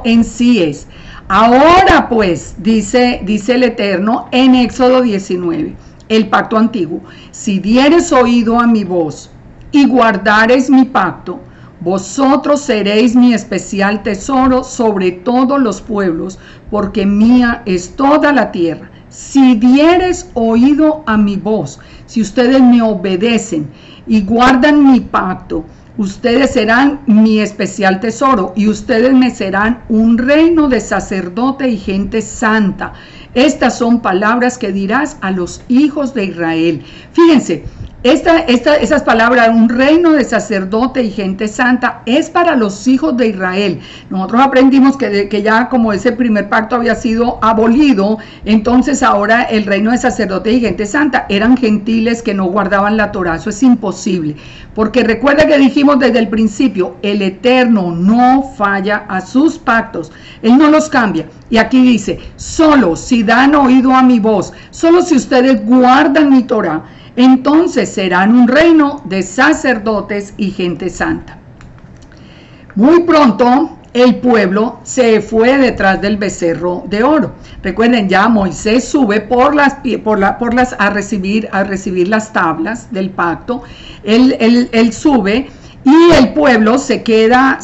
en sí es, ahora pues, dice el Eterno en Éxodo 19, el pacto antiguo, si dieres oído a mi voz y guardares mi pacto, vosotros seréis mi especial tesoro sobre todos los pueblos, porque mía es toda la tierra. Si dieres oído a mi voz, si ustedes me obedecen y guardan mi pacto, ustedes serán mi especial tesoro y ustedes me serán un reino de sacerdote y gente santa. Estas son palabras que dirás a los hijos de Israel. Fíjense, esas palabras, un reino de sacerdote y gente santa, es para los hijos de Israel. Nosotros aprendimos que ya como ese primer pacto había sido abolido, entonces ahora el reino de sacerdote y gente santa eran gentiles que no guardaban la Torá. Eso es imposible, porque recuerda que dijimos desde el principio, el Eterno no falla a sus pactos, Él no los cambia. Y aquí dice, solo si dan oído a mi voz, solo si ustedes guardan mi Torá, entonces serán un reino de sacerdotes y gente santa. Muy pronto el pueblo se fue detrás del becerro de oro. Recuerden, ya Moisés sube a recibir las tablas del pacto. Él sube y el pueblo se queda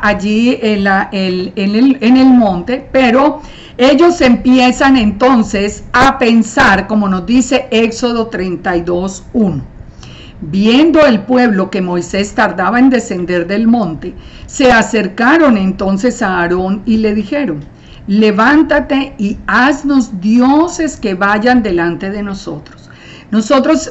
allí en el monte, pero ellos empiezan entonces a pensar, como nos dice Éxodo 32:1. Viendo el pueblo que Moisés tardaba en descender del monte, se acercaron entonces a Aarón y le dijeron, levántate y haznos dioses que vayan delante de nosotros. Nosotros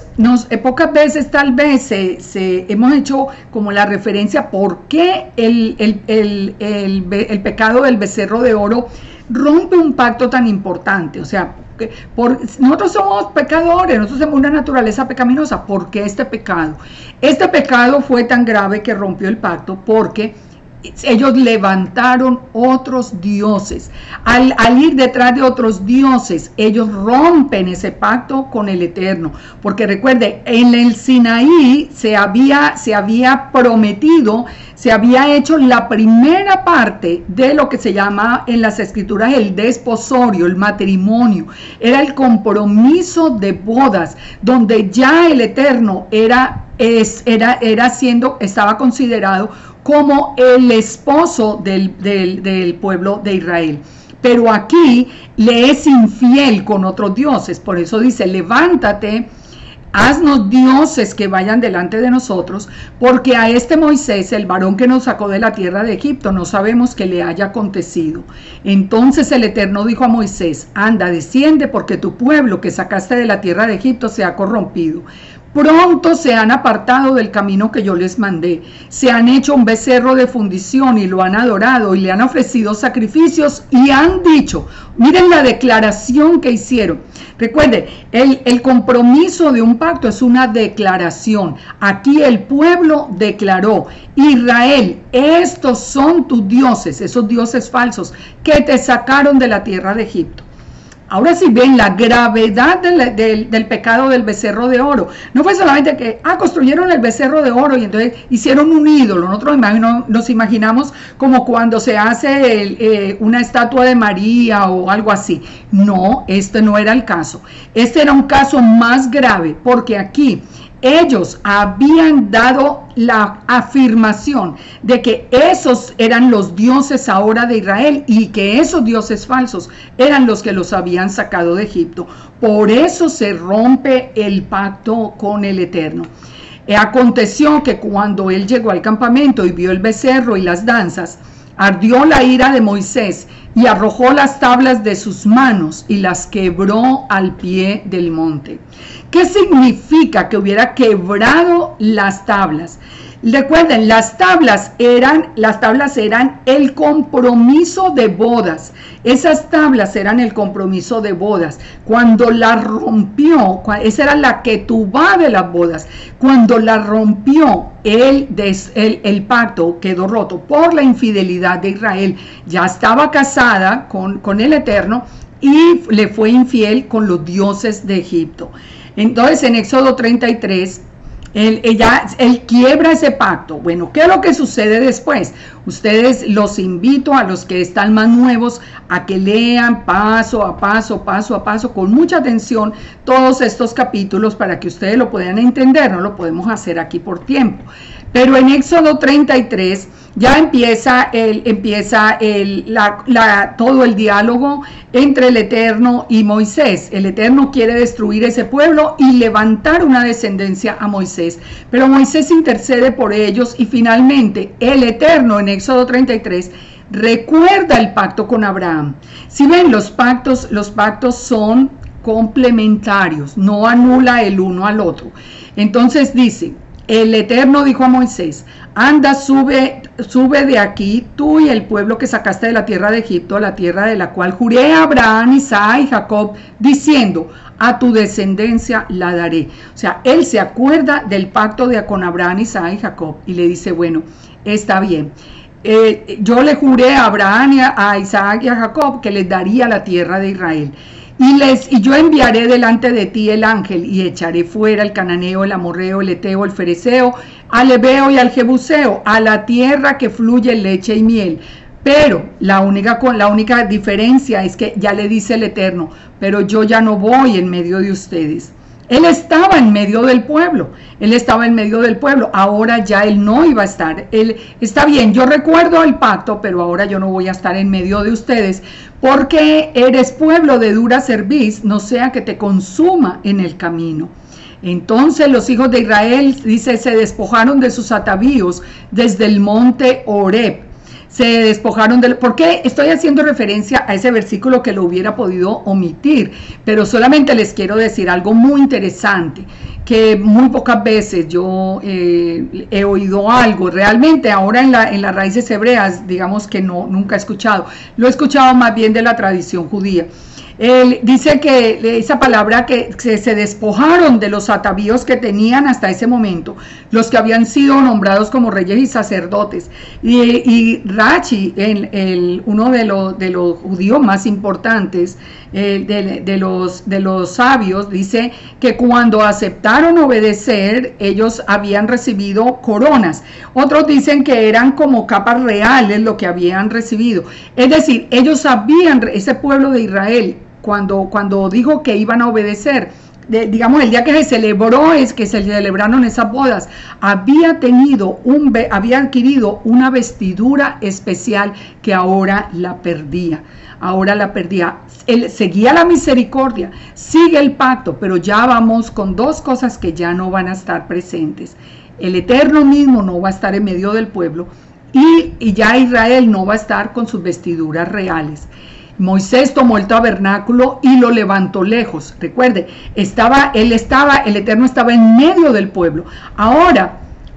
pocas veces tal vez hemos hecho como la referencia por qué el pecado del becerro de oro rompe un pacto tan importante. O sea, nosotros somos pecadores, nosotros tenemos una naturaleza pecaminosa. ¿Por qué este pecado? Este pecado fue tan grave que rompió el pacto porque ellos levantaron otros dioses. Al ir detrás de otros dioses, ellos rompen ese pacto con el Eterno. Porque recuerde, en el Sinaí se había prometido, se había hecho la primera parte de lo que se llama en las escrituras el desposorio, el matrimonio. Era el compromiso de bodas, donde ya el Eterno estaba considerado como el esposo del pueblo de Israel. Pero aquí le es infiel con otros dioses. Por eso dice, levántate, haznos dioses que vayan delante de nosotros, porque a este Moisés, el varón que nos sacó de la tierra de Egipto, no sabemos qué le haya acontecido. Entonces el Eterno dijo a Moisés, anda, desciende, porque tu pueblo que sacaste de la tierra de Egipto se ha corrompido. Pronto se han apartado del camino que yo les mandé, se han hecho un becerro de fundición y lo han adorado y le han ofrecido sacrificios y han dicho, miren la declaración que hicieron. Recuerden, el compromiso de un pacto es una declaración. Aquí el pueblo declaró, Israel, estos son tus dioses, esos dioses falsos que te sacaron de la tierra de Egipto. Ahora sí ven la gravedad del pecado del becerro de oro. No fue solamente que construyeron el becerro de oro y entonces hicieron un ídolo. Nosotros nos imaginamos como cuando se hace una estatua de María o algo así. No, este no era el caso. Este era un caso más grave porque aquí ellos habían dado la afirmación de que esos eran los dioses ahora de Israel y que esos dioses falsos eran los que los habían sacado de Egipto. Por eso se rompe el pacto con el Eterno. Aconteció que cuando él llegó al campamento y vio el becerro y las danzas, ardió la ira de Moisés y arrojó las tablas de sus manos y las quebró al pie del monte. ¿Qué significa que hubiera quebrado las tablas? Recuerden, las tablas eran el compromiso de bodas. Esas tablas eran el compromiso de bodas. Cuando la rompió, esa era la ketubá de las bodas. Cuando la rompió, el pacto quedó roto por la infidelidad de Israel. Ya estaba casada con el Eterno y le fue infiel con los dioses de Egipto. Entonces, en Éxodo 33, él quiebra ese pacto. Bueno, ¿qué es lo que sucede después? Ustedes, los invito a los que están más nuevos a que lean paso a paso, con mucha atención todos estos capítulos para que ustedes lo puedan entender. No lo podemos hacer aquí por tiempo. Pero en Éxodo 33 ya empieza todo el diálogo entre el Eterno y Moisés. El Eterno quiere destruir ese pueblo y levantar una descendencia a Moisés. Pero Moisés intercede por ellos y finalmente el Eterno en Éxodo 33 recuerda el pacto con Abraham. Si ven, los pactos son complementarios, no anula el uno al otro. Entonces dice, el Eterno dijo a Moisés, anda, sube de aquí, tú y el pueblo que sacaste de la tierra de Egipto, la tierra de la cual juré a Abraham, Isaac y Jacob, diciendo, a tu descendencia la daré. O sea, él se acuerda del pacto con Abraham, Isaac y Jacob y le dice, bueno, está bien. Yo le juré a Abraham, a Isaac y a Jacob que les daría la tierra de Israel. Y yo enviaré delante de ti el ángel y echaré fuera el cananeo, el amorreo, el eteo, el fereceo, al heveo y al jebuseo, a la tierra que fluye leche y miel. Pero la única diferencia es que ya le dice el Eterno, pero yo ya no voy en medio de ustedes. Él estaba en medio del pueblo, ahora ya él no iba a estar. Él está bien, yo recuerdo el pacto, pero ahora yo no voy a estar en medio de ustedes, porque eres pueblo de dura cerviz, no sea que te consuma en el camino. Entonces los hijos de Israel, dice, se despojaron de sus atavíos desde el monte Horeb. Se despojaron ¿Por qué estoy haciendo referencia a ese versículo que lo hubiera podido omitir? Pero solamente les quiero decir algo muy interesante, que muy pocas veces yo he oído algo. Realmente ahora en las raíces hebreas, digamos que nunca he escuchado. Lo he escuchado más bien de la tradición judía. Él dice que esa palabra que se despojaron de los atavíos que tenían hasta ese momento, los que habían sido nombrados como reyes y sacerdotes. Y Rashi, uno de los judíos más importantes, de los sabios, dice que cuando aceptaron obedecer, ellos habían recibido coronas. Otros dicen que eran como capas reales lo que habían recibido. Es decir, ellos sabían, ese pueblo de Israel, cuando dijo que iban a obedecer, digamos, el día que se celebró, es que se celebraron esas bodas, había adquirido una vestidura especial que ahora la perdía. Él seguía la misericordia, sigue el pacto, pero ya vamos con dos cosas que ya no van a estar presentes. El Eterno mismo no va a estar en medio del pueblo y ya Israel no va a estar con sus vestiduras reales. Moisés tomó el tabernáculo y lo levantó lejos. Recuerde, el Eterno estaba en medio del pueblo.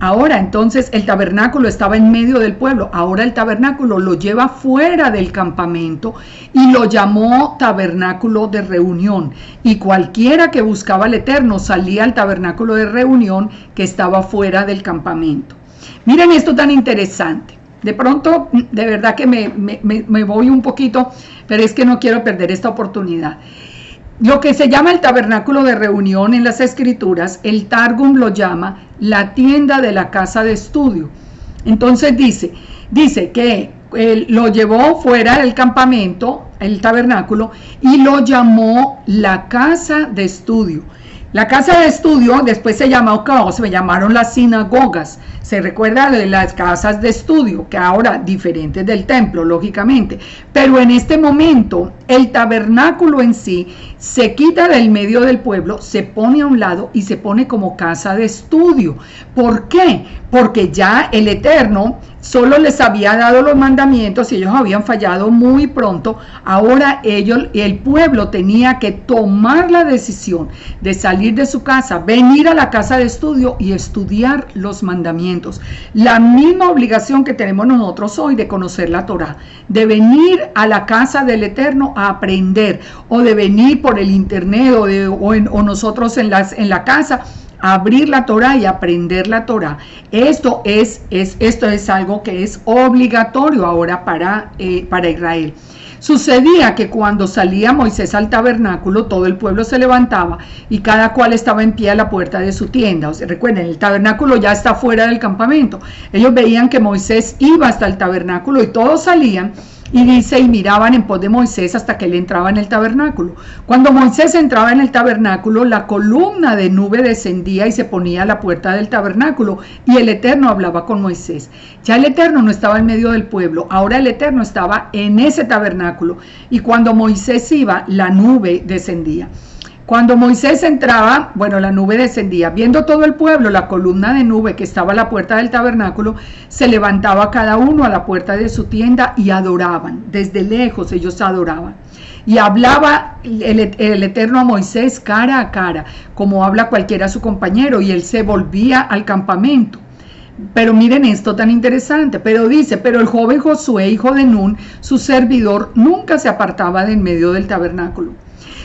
Ahora entonces el tabernáculo estaba en medio del pueblo. Ahora el tabernáculo lo lleva fuera del campamento y lo llamó tabernáculo de reunión. Y cualquiera que buscaba al Eterno salía al tabernáculo de reunión que estaba fuera del campamento. Miren esto tan interesante. De pronto, de verdad que me voy un poquito, pero es que no quiero perder esta oportunidad. Lo que se llama el tabernáculo de reunión en las escrituras, el Targum lo llama la tienda de la casa de estudio. Entonces dice que lo llevó fuera del campamento, el tabernáculo, y lo llamó la casa de estudio. La casa de estudio después se llamaron las sinagogas. Se recuerda de las casas de estudio, que ahora diferentes del templo, lógicamente. Pero en este momento, el tabernáculo en sí se quita del medio del pueblo, se pone a un lado y se pone como casa de estudio. ¿Por qué? Porque ya el Eterno solo les había dado los mandamientos y ellos habían fallado muy pronto. Ahora el pueblo tenía que tomar la decisión de salir de su casa, venir a la casa de estudio y estudiar los mandamientos. La misma obligación que tenemos nosotros hoy de conocer la Torá, de venir a la casa del Eterno a aprender, o de venir por el internet o nosotros en la casa, abrir la Torá y aprender la Torá. Esto es algo que es obligatorio ahora para Israel. Sucedía que cuando salía Moisés al tabernáculo, todo el pueblo se levantaba y cada cual estaba en pie a la puerta de su tienda. O sea, recuerden, el tabernáculo ya está fuera del campamento. Ellos veían que Moisés iba hasta el tabernáculo y todos salían. Y dice, y miraban en pos de Moisés hasta que él entraba en el tabernáculo. Cuando Moisés entraba en el tabernáculo, la columna de nube descendía y se ponía a la puerta del tabernáculo, y el Eterno hablaba con Moisés. Ya el Eterno no estaba en medio del pueblo, ahora el Eterno estaba en ese tabernáculo, y cuando Moisés iba, la nube descendía. Cuando Moisés entraba, la nube descendía. Viendo todo el pueblo, la columna de nube que estaba a la puerta del tabernáculo, se levantaba cada uno a la puerta de su tienda y adoraban. Desde lejos ellos adoraban. Y hablaba el Eterno a Moisés cara a cara, como habla cualquiera a su compañero, y él se volvía al campamento. Pero miren esto tan interesante, pero el joven Josué, hijo de Nun, su servidor, nunca se apartaba de en medio del tabernáculo.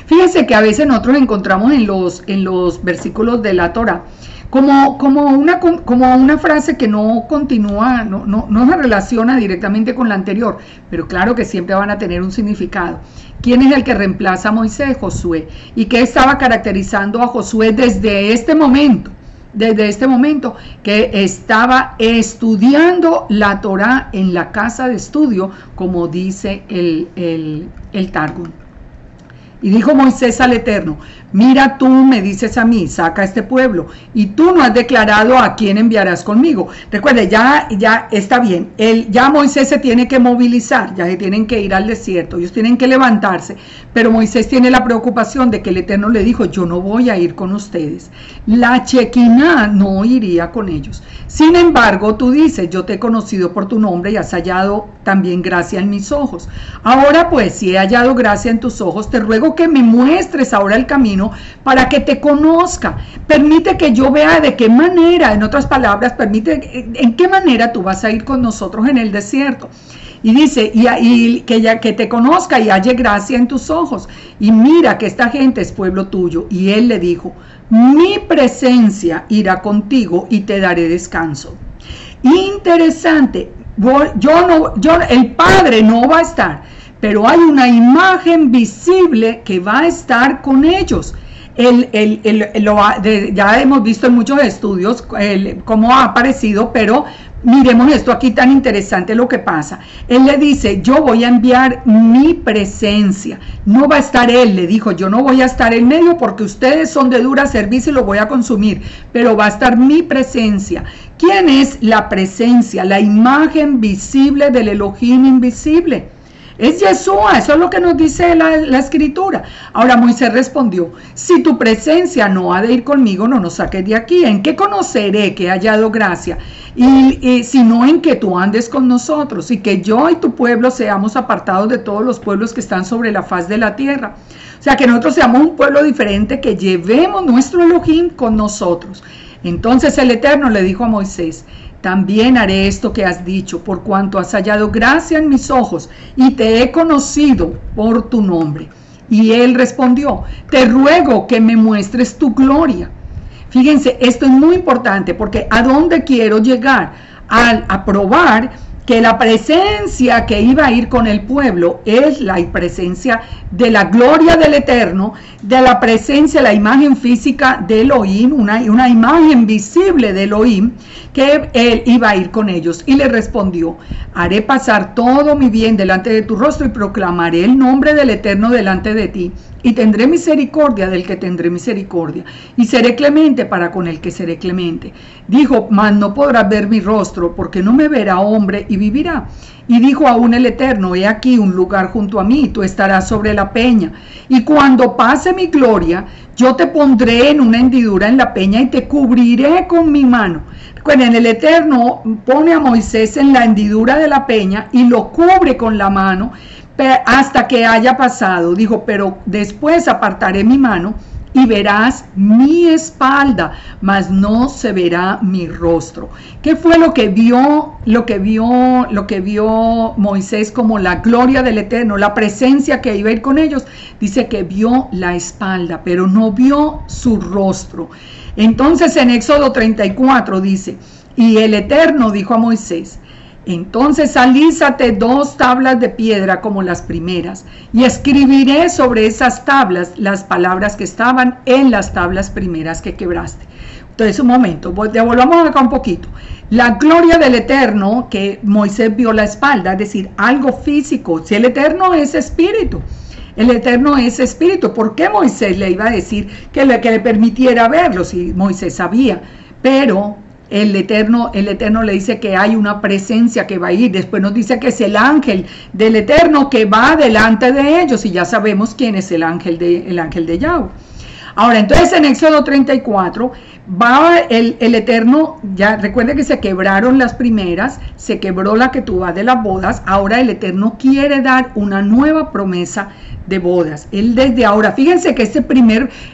Fíjense que a veces nosotros encontramos en los versículos de la Torá como una frase que no continúa, no se relaciona directamente con la anterior, pero claro que siempre van a tener un significado. ¿Quién es el que reemplaza a Moisés? Josué. ¿Y qué estaba caracterizando a Josué desde este momento? Que estaba estudiando la Torá en la casa de estudio, como dice el Targum. Y dijo Moisés al Eterno, mira, tú me dices a mí, saca a este pueblo, y tú no has declarado a quién enviarás conmigo. Recuerde, ya está bien, ya Moisés se tiene que movilizar, ya se tienen que ir al desierto, ellos tienen que levantarse, pero Moisés tiene la preocupación de que el Eterno le dijo, yo no voy a ir con ustedes. La Chequiná no iría con ellos. Sin embargo, tú dices, yo te he conocido por tu nombre y has hallado también gracia en mis ojos. Ahora pues, si he hallado gracia en tus ojos, te ruego que me muestres ahora el camino para que te conozca. Permite que yo vea de qué manera, en otras palabras, permite en qué manera tú vas a ir con nosotros en el desierto. Y dice, y que te conozca y halle gracia en tus ojos. Y mira que esta gente es pueblo tuyo. Y él le dijo, mi presencia irá contigo y te daré descanso. Interesante, el Padre no va a estar, pero hay una imagen visible que va a estar con ellos. Ya hemos visto en muchos estudios cómo ha aparecido, pero Miremos esto aquí tan interesante lo que pasa. Él le dice, yo voy a enviar mi presencia. No va a estar él, le dijo, yo no voy a estar en medio porque ustedes son de dura servicio y lo voy a consumir, pero va a estar mi presencia. ¿Quién es la presencia? La imagen visible del Elohim invisible. Es Yeshua, eso es lo que nos dice la escritura. Ahora Moisés respondió, si tu presencia no ha de ir conmigo, no nos saques de aquí. ¿En qué conoceré que he hallado gracia? Y sino en que tú andes con nosotros y que yo y tu pueblo seamos apartados de todos los pueblos que están sobre la faz de la tierra. O sea, que nosotros seamos un pueblo diferente, que llevemos nuestro Elohim con nosotros. Entonces el Eterno le dijo a Moisés, también haré esto que has dicho, por cuanto has hallado gracia en mis ojos y te he conocido por tu nombre. Y él respondió, te ruego que me muestres tu gloria. Fíjense, esto es muy importante porque ¿a dónde quiero llegar? A probar que la presencia que iba a ir con el pueblo es la presencia de la gloria del Eterno, de la presencia, la imagen física de Elohim, una imagen visible de Elohim, que él iba a ir con ellos. Y le respondió, haré pasar todo mi bien delante de tu rostro y proclamaré el nombre del Eterno delante de ti. Y tendré misericordia del que tendré misericordia, y seré clemente para con el que seré clemente. Dijo, mas no podrás ver mi rostro, porque no me verá hombre y vivirá. Y dijo aún el Eterno, he aquí un lugar junto a mí, tú estarás sobre la peña. Y cuando pase mi gloria, yo te pondré en una hendidura en la peña y te cubriré con mi mano. Recuerden, el Eterno pone a Moisés en la hendidura de la peña y lo cubre con la mano, hasta que haya pasado. Dijo, pero después apartaré mi mano y verás mi espalda, mas no se verá mi rostro. ¿Qué fue lo que vio Moisés como la gloria del Eterno, la presencia que iba a ir con ellos? Dice que vio la espalda, pero no vio su rostro. Entonces en Éxodo 34 dice, y el Eterno dijo a Moisés, entonces alízate 2 tablas de piedra como las primeras, y escribiré sobre esas tablas las palabras que estaban en las tablas primeras que quebraste. Entonces, un momento, devolvamos acá un poquito. La gloria del Eterno, que Moisés vio la espalda, es decir, algo físico. Si el Eterno es espíritu, el Eterno es espíritu, ¿por qué Moisés le iba a decir que le permitiera verlo si Moisés sabía? Pero el Eterno le dice que hay una presencia que va a ir. Después nos dice que es el ángel del Eterno que va delante de ellos, y ya sabemos quién es el ángel de Yahweh. Ahora, entonces en Éxodo 34 va el Eterno, ya recuerde que se quebraron las primeras, se quebró la ketubá de las bodas. Ahora el Eterno quiere dar una nueva promesa de bodas. Él desde ahora, fíjense que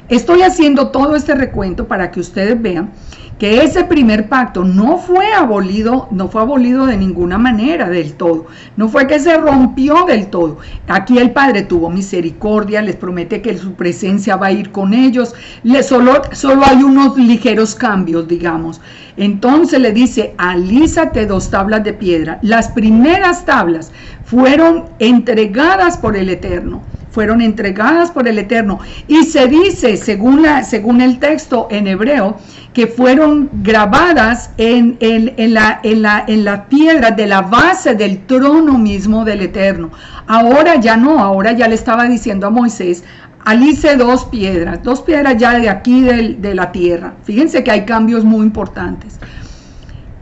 estoy haciendo todo este recuento para que ustedes vean que ese primer pacto no fue abolido de ninguna manera del todo, no fue que se rompió del todo. Aquí el Padre tuvo misericordia, les promete que su presencia va a ir con ellos, solo hay unos ligeros cambios, digamos. Entonces le dice, alízate 2 tablas de piedra. Las primeras tablas fueron entregadas por el Eterno. Y se dice, según el texto en hebreo, que fueron grabadas en la piedra de la base del trono mismo del Eterno. Ahora ya no, ahora ya le estaba diciendo a Moisés, alice 2 piedras ya de aquí de la tierra. Fíjense que hay cambios muy importantes.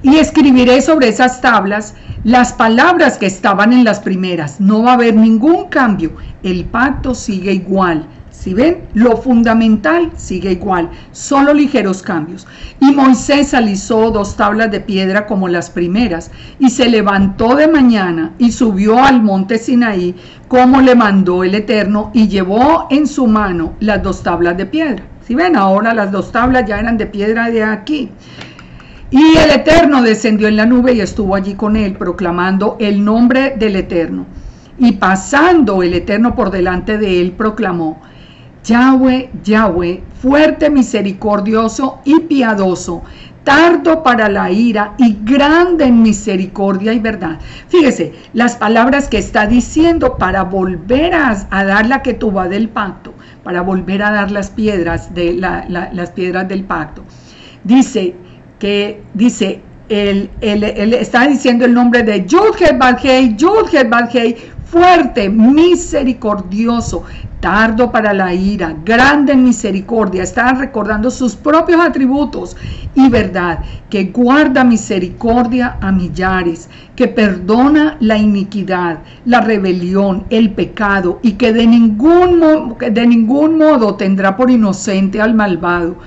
Y escribiré sobre esas tablas las palabras que estaban en las primeras. No va a haber ningún cambio. El pacto sigue igual. ¿Sí ven? Lo fundamental sigue igual. Solo ligeros cambios. Y Moisés alisó 2 tablas de piedra como las primeras. Y se levantó de mañana y subió al monte Sinaí como le mandó el Eterno. Y llevó en su mano las 2 tablas de piedra. ¿Sí ven? Ahora las 2 tablas ya eran de piedra de aquí. Y el Eterno descendió en la nube y estuvo allí con él, proclamando el nombre del Eterno. Y pasando el Eterno por delante de él, proclamó, Yahweh, Yahweh, fuerte, misericordioso y piadoso, tardo para la ira y grande en misericordia y verdad. Fíjese, las palabras que está diciendo para volver a dar la ketubá del pacto, para volver a dar las piedras, las piedras del pacto. Dice, él está diciendo el nombre de Yud-Heh-Vav-Heh, Yud-Heh-Vav-Heh, fuerte, misericordioso, tardo para la ira, grande en misericordia. Está recordando sus propios atributos y verdad, que guarda misericordia a millares, que perdona la iniquidad, la rebelión, el pecado, y que de ningún modo tendrá por inocente al malvado,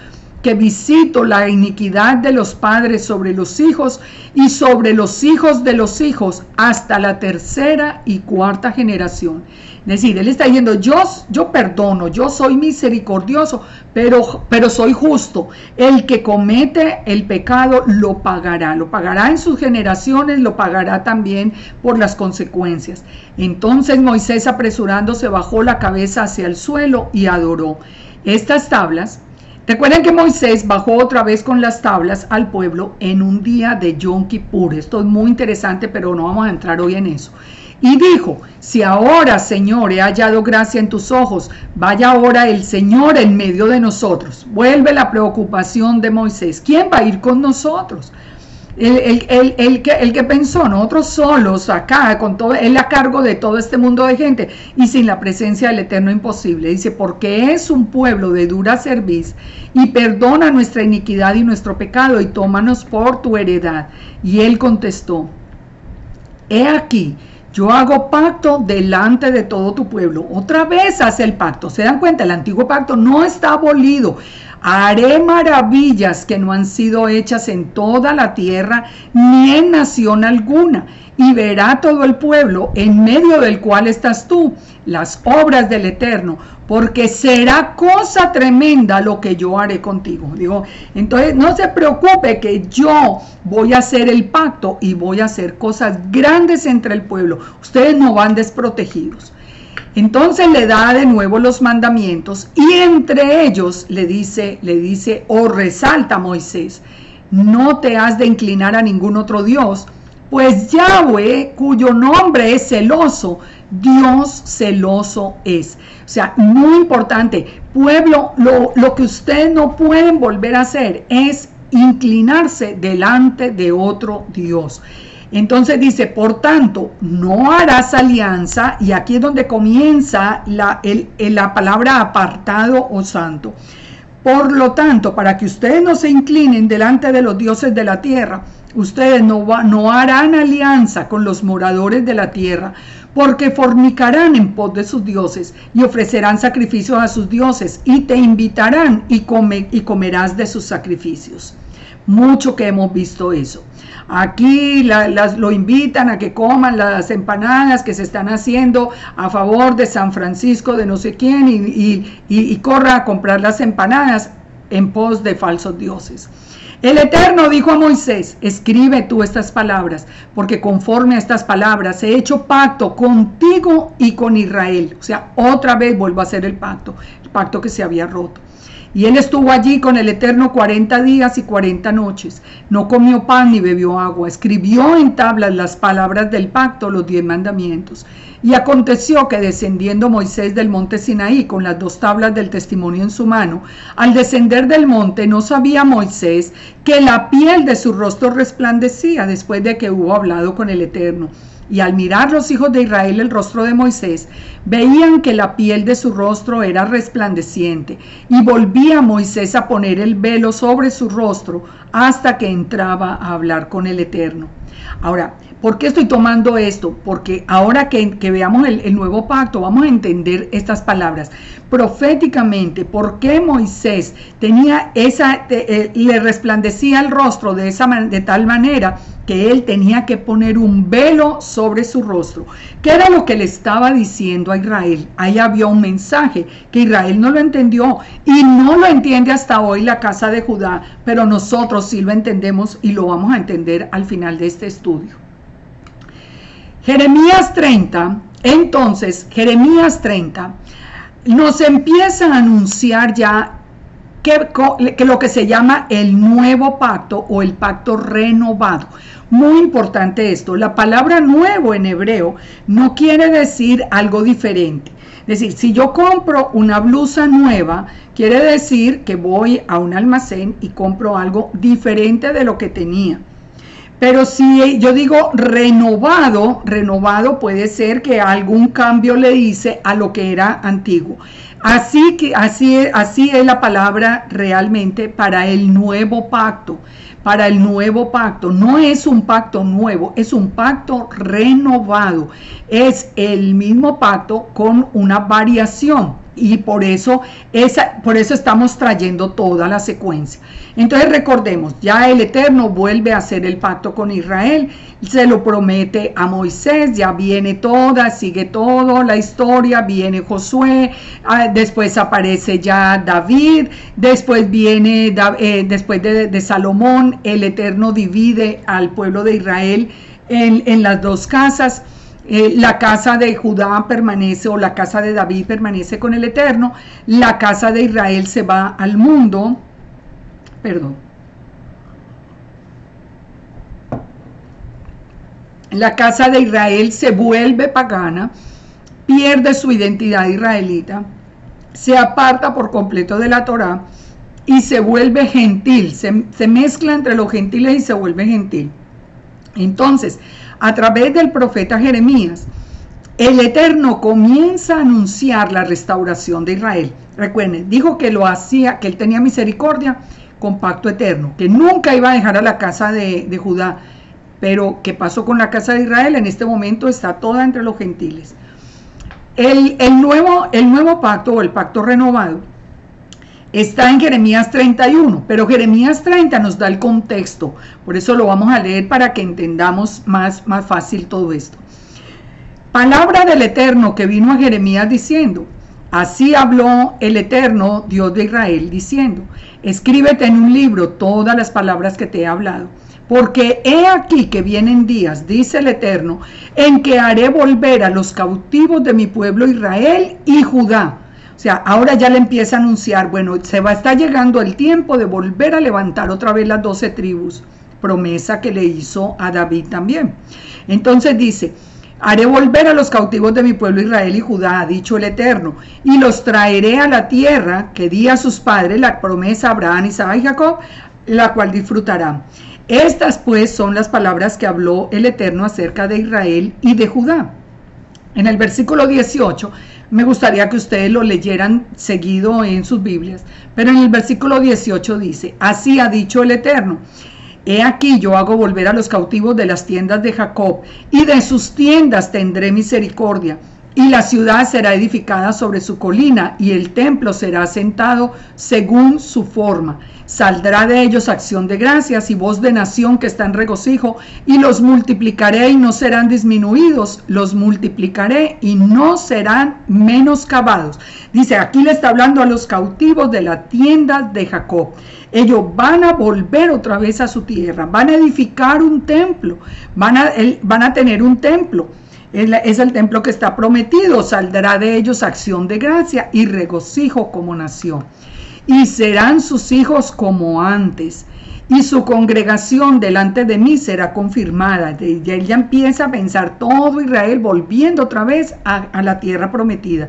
que visito la iniquidad de los padres sobre los hijos y sobre los hijos de los hijos hasta la tercera y cuarta generación. Es decir, él está diciendo, yo perdono, yo soy misericordioso, pero soy justo. El que comete el pecado lo pagará en sus generaciones, lo pagará también por las consecuencias. Entonces Moisés, apresurándose, bajó la cabeza hacia el suelo y adoró. Estas tablas, recuerden que Moisés bajó otra vez con las tablas al pueblo en un día de Yom Kippur. Esto es muy interesante, pero no vamos a entrar hoy en eso. Y dijo, si ahora, Señor, he hallado gracia en tus ojos, vaya ahora el Señor en medio de nosotros. Vuelve la preocupación de Moisés. ¿Quién va a ir con nosotros? El que pensó, nosotros solos acá, con todo, él a cargo de todo este mundo de gente y sin la presencia del Eterno imposible. Dice, porque es un pueblo de dura cerviz y perdona nuestra iniquidad y nuestro pecado y tómanos por tu heredad. Y él contestó, he aquí, yo hago pacto delante de todo tu pueblo. Otra vez hace el pacto. ¿Se dan cuenta? El antiguo pacto no está abolido. Haré maravillas que no han sido hechas en toda la tierra ni en nación alguna. Y verá todo el pueblo en medio del cual estás tú, las obras del Eterno, porque será cosa tremenda lo que yo haré contigo. Digo, entonces no se preocupe que yo voy a hacer el pacto y voy a hacer cosas grandes entre el pueblo. Ustedes no van desprotegidos. Entonces le da de nuevo los mandamientos y entre ellos le dice o resalta Moisés, no te has de inclinar a ningún otro Dios, pues Yahweh, cuyo nombre es celoso, Dios celoso es. O sea, muy importante, pueblo, lo que ustedes no pueden volver a hacer es inclinarse delante de otro Dios. Entonces dice, por tanto, no harás alianza, y aquí es donde comienza la palabra apartado o santo. Por lo tanto, para que ustedes no se inclinen delante de los dioses de la tierra, ustedes no harán alianza con los moradores de la tierra, porque fornicarán en pos de sus dioses y ofrecerán sacrificios a sus dioses y te invitarán y comerás de sus sacrificios. Mucho que hemos visto eso. Aquí lo invitan a que coman las empanadas que se están haciendo a favor de San Francisco de no sé quién y corra a comprar las empanadas en pos de falsos dioses. El Eterno dijo a Moisés, escribe tú estas palabras, porque conforme a estas palabras he hecho pacto contigo y con Israel. O sea, otra vez vuelvo a hacer el pacto que se había roto. Y él estuvo allí con el Eterno 40 días y 40 noches. No comió pan ni bebió agua. Escribió en tablas las palabras del pacto, los 10 mandamientos. Y aconteció que descendiendo Moisés del monte Sinaí con las 2 tablas del testimonio en su mano, al descender del monte no sabía Moisés que la piel de su rostro resplandecía después de que hubo hablado con el Eterno. Y al mirar los hijos de Israel el rostro de Moisés, veían que la piel de su rostro era resplandeciente, y volvía Moisés a poner el velo sobre su rostro hasta que entraba a hablar con el Eterno. Ahora, ¿por qué estoy tomando esto? Porque ahora que veamos el nuevo pacto, vamos a entender estas palabras. Proféticamente, ¿por qué Moisés tenía le resplandecía el rostro de tal manera que él tenía que poner un velo sobre su rostro? ¿Qué era lo que le estaba diciendo a Israel? Ahí había un mensaje que Israel no lo entendió y no lo entiende hasta hoy la casa de Judá, pero nosotros sí lo entendemos y lo vamos a entender al final de este estudio. Jeremías 30, entonces Jeremías 30 nos empieza a anunciar ya que lo que se llama el nuevo pacto o el pacto renovado. Muy importante esto, la palabra nuevo en hebreo no quiere decir algo diferente. Es decir, si yo compro una blusa nueva, quiere decir que voy a un almacén y compro algo diferente de lo que tenía. Pero si yo digo renovado, renovado puede ser que algún cambio le hice a lo que era antiguo. Así es la palabra realmente para el nuevo pacto. Para el nuevo pacto, no es un pacto nuevo, es un pacto renovado. Es el mismo pacto con una variación. Y por eso estamos trayendo toda la secuencia. Entonces recordemos, ya el Eterno vuelve a hacer el pacto con Israel, se lo promete a Moisés, ya viene toda, sigue todo la historia, viene Josué, después aparece ya David, después viene, después de Salomón, el Eterno divide al pueblo de Israel en las dos casas. La casa de Judá permanece, o la casa de David permanece con el Eterno, la casa de Israel se va al mundo, la casa de Israel se vuelve pagana, pierde su identidad israelita, se aparta por completo de la Torá y se vuelve gentil, se mezcla entre los gentiles y se vuelve gentil. Entonces, a través del profeta Jeremías, el Eterno comienza a anunciar la restauración de Israel. Recuerden, dijo que lo hacía, que él tenía misericordia con pacto eterno, que nunca iba a dejar a la casa de Judá. Pero, ¿qué pasó con la casa de Israel? En este momento está toda entre los gentiles. El nuevo pacto, o el pacto renovado, está en Jeremías 31, pero Jeremías 30 nos da el contexto, por eso lo vamos a leer para que entendamos más fácil todo esto. Palabra del Eterno que vino a Jeremías diciendo, así habló el Eterno, Dios de Israel, diciendo, escríbete en un libro todas las palabras que te he hablado, porque he aquí que vienen días, dice el Eterno, en que haré volver a los cautivos de mi pueblo Israel y Judá. O sea, ahora ya le empieza a anunciar, bueno, está llegando el tiempo de volver a levantar otra vez las 12 tribus, promesa que le hizo a David también. Entonces dice, haré volver a los cautivos de mi pueblo Israel y Judá, ha dicho el Eterno, y los traeré a la tierra que di a sus padres, la promesa a Abraham, Isaac y Jacob, la cual disfrutarán. Estas pues son las palabras que habló el Eterno acerca de Israel y de Judá. En el versículo 18, me gustaría que ustedes lo leyeran seguido en sus Biblias, pero en el versículo 18 dice, así ha dicho el Eterno, he aquí yo hago volver a los cautivos de las tiendas de Jacob, y de sus tiendas tendré misericordia, y la ciudad será edificada sobre su colina, y el templo será asentado según su forma. Saldrá de ellos acción de gracias y voz de nación que está en regocijo, y los multiplicaré y no serán disminuidos, los multiplicaré y no serán menoscabados. Dice, aquí le está hablando a los cautivos de la tienda de Jacob. Ellos van a volver otra vez a su tierra, van a edificar un templo, van a tener un templo. Es el templo que está prometido, saldrá de ellos acción de gracia y regocijo como nación. Y serán sus hijos como antes, y su congregación delante de mí será confirmada. Y él ya empieza a pensar todo Israel volviendo otra vez a la tierra prometida.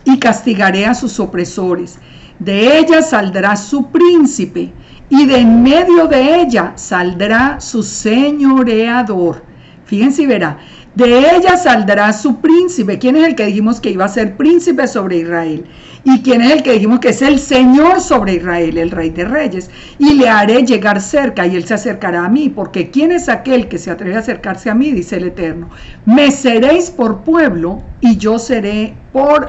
Y castigaré a sus opresores. De ella saldrá su príncipe, y de en medio de ella saldrá su señoreador. Fíjense y verá. De ella saldrá su príncipe. ¿Quién es el que dijimos que iba a ser príncipe sobre Israel? ¿Y quién es el que dijimos que es el Señor sobre Israel, el Rey de Reyes? Y le haré llegar cerca y él se acercará a mí, porque ¿quién es aquel que se atreve a acercarse a mí? Dice el Eterno. Me seréis por pueblo y yo seré